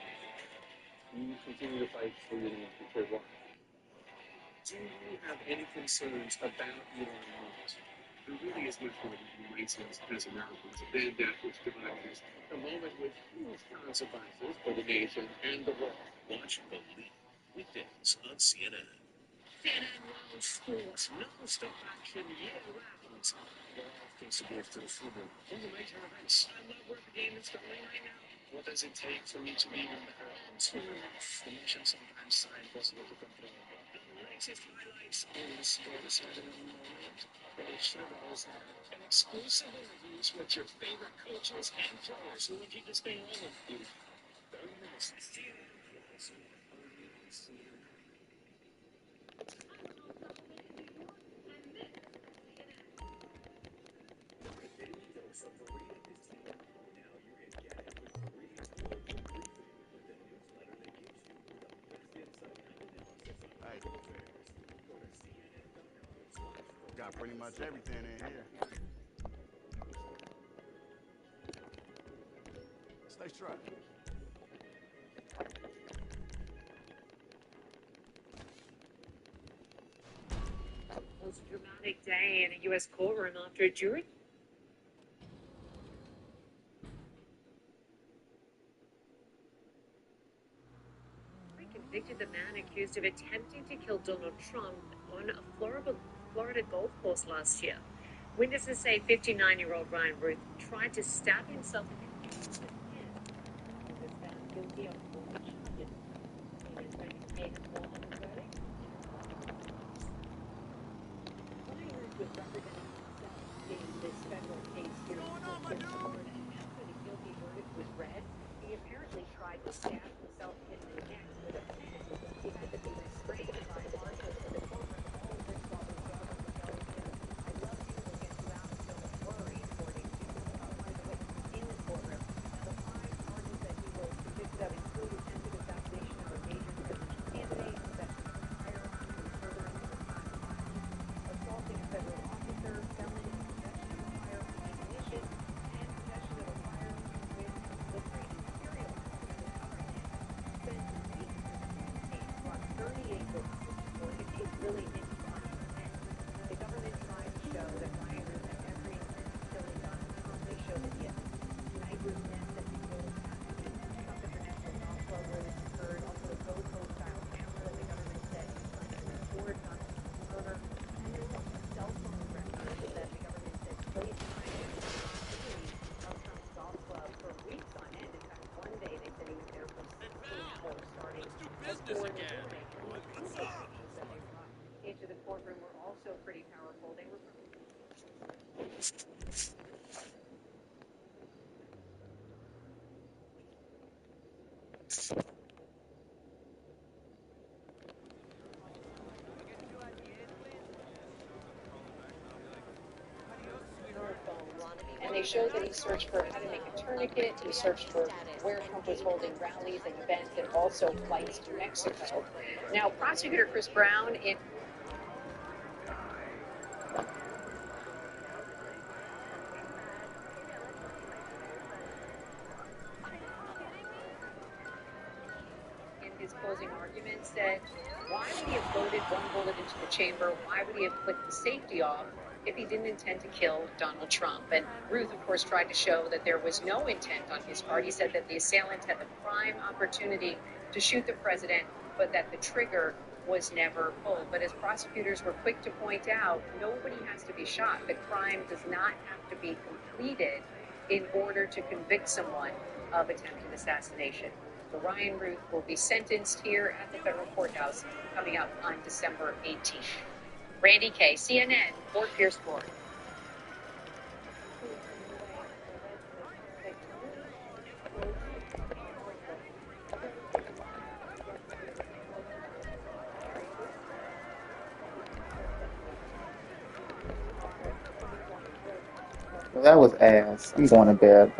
You continue to fight for your because why? Do you have any concerns about Elon Musk? There really is much more than you might see as Americans. A bad debt which divides us. A moment with huge consequences for the nation and the world. Watch Believe weekdays on CNN. CNN World Sports, non-stop action year-round. All things to give to the football. All the major events. I love where the game is going right now. What does it take for me to be on the ground? The nation sometimes sign impossible to control. The latest highlights on the sports Saturday moment. They should always have an exclusive interviews with your favorite coaches and players who will keep this thing rolling. 30 minutes. Hey, got pretty much everything in here. Stay strapped. It was a dramatic day in a U.S. courtroom after a jury convicted the man accused of attempting to kill Donald Trump on a Florida golf course last year. Witnesses say 59-year-old Ryan Ruth tried to stab himself in the head with a pen. He was found guilty of 4 charges. He is going to pay more on the verdict. Ryan Ruth was representing himself in this federal case here in Florida. After the guilty verdict was read, he apparently tried to stab himself in the neck with a pen. He had to be restrained by marshals in the courtroom. All of this while his daughter was yelling to him, "I love you, we'll get you out, don't worry," according to one of the witnesses in the courtroom. The 5 charges that he was convicted of include attempted assassination of a major presidential candidate, possession of a firearm in furtherance of a crime of violence, assaulting a federal officer, felon in possession of a firearm and ammunition, and possession of a firearm with proliferated material. The government spent weeks brought 38 witnesses to court. The case really didn't come to an end. The government tried to show that Ryan Ruth had every intent of killing Donald Trump. They showed that he had night route maps that controlled traffic in Trump International Golf Club where this occurred. Also a GoPro-style camera that the government said was trying to record Donald Trump's murder. And there's also cell phone records that the government said played time in the proximity of Trump's golf club for weeks on end. In fact, one day they said he was there for 16 hours starting at 4 in the morning. And the video pictures that they brought into the courtroom were also pretty powerful. They were from and they showed that he searched for how to make a tourniquet, he searched for where Trump was holding rallies and events, and also flights to Mexico. Now, prosecutor Chris Brown in his closing argument said, why would he have loaded one bullet into the chamber? Why would he have clicked the safety off if he didn't intend to kill Donald Trump? And Ruth, of course, tried to show that there was no intent on his part. He said that the assailant had the prime opportunity to shoot the president, but that the trigger was never pulled. But as prosecutors were quick to point out, nobody has to be shot. The crime does not have to be completed in order to convict someone of attempted assassination. So Ryan Ruth will be sentenced here at the federal courthouse coming up on December 18th. Randy Kay, CNN, Fort Pierce, Florida. Well, that was ass. I'm going to bed.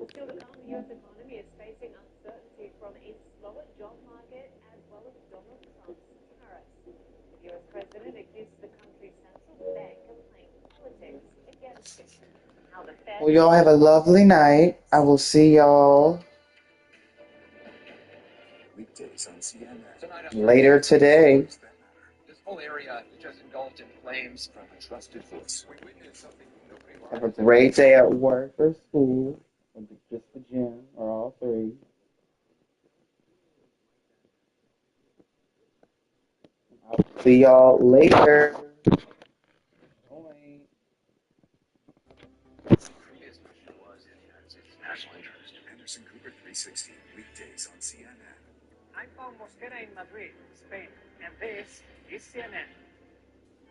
Still to come, the U.S. economy is facing uncertainty from a slower job market as well as Donald Trump's tariffs. The U.S. president accuses the country's central bank of playing politics against him. How the Fed... Well, y'all have a lovely night. I will see y'all Weekdays on CNN. later today. This whole area just engulfed in flames from a trusted source. We witnessed something nobody Have a great day at work or school, or just the gym, or all three. I'll see y'all later. Bye. Super 360, weekdays on CNN. I'm Paul Mosquera in Madrid, Spain, and this is CNN.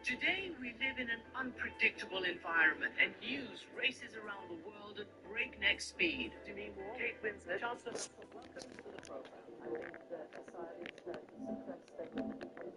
Today, we live in an unpredictable environment, and news races around the world at breakneck speed. Kate Winslet, Chancellor, welcome.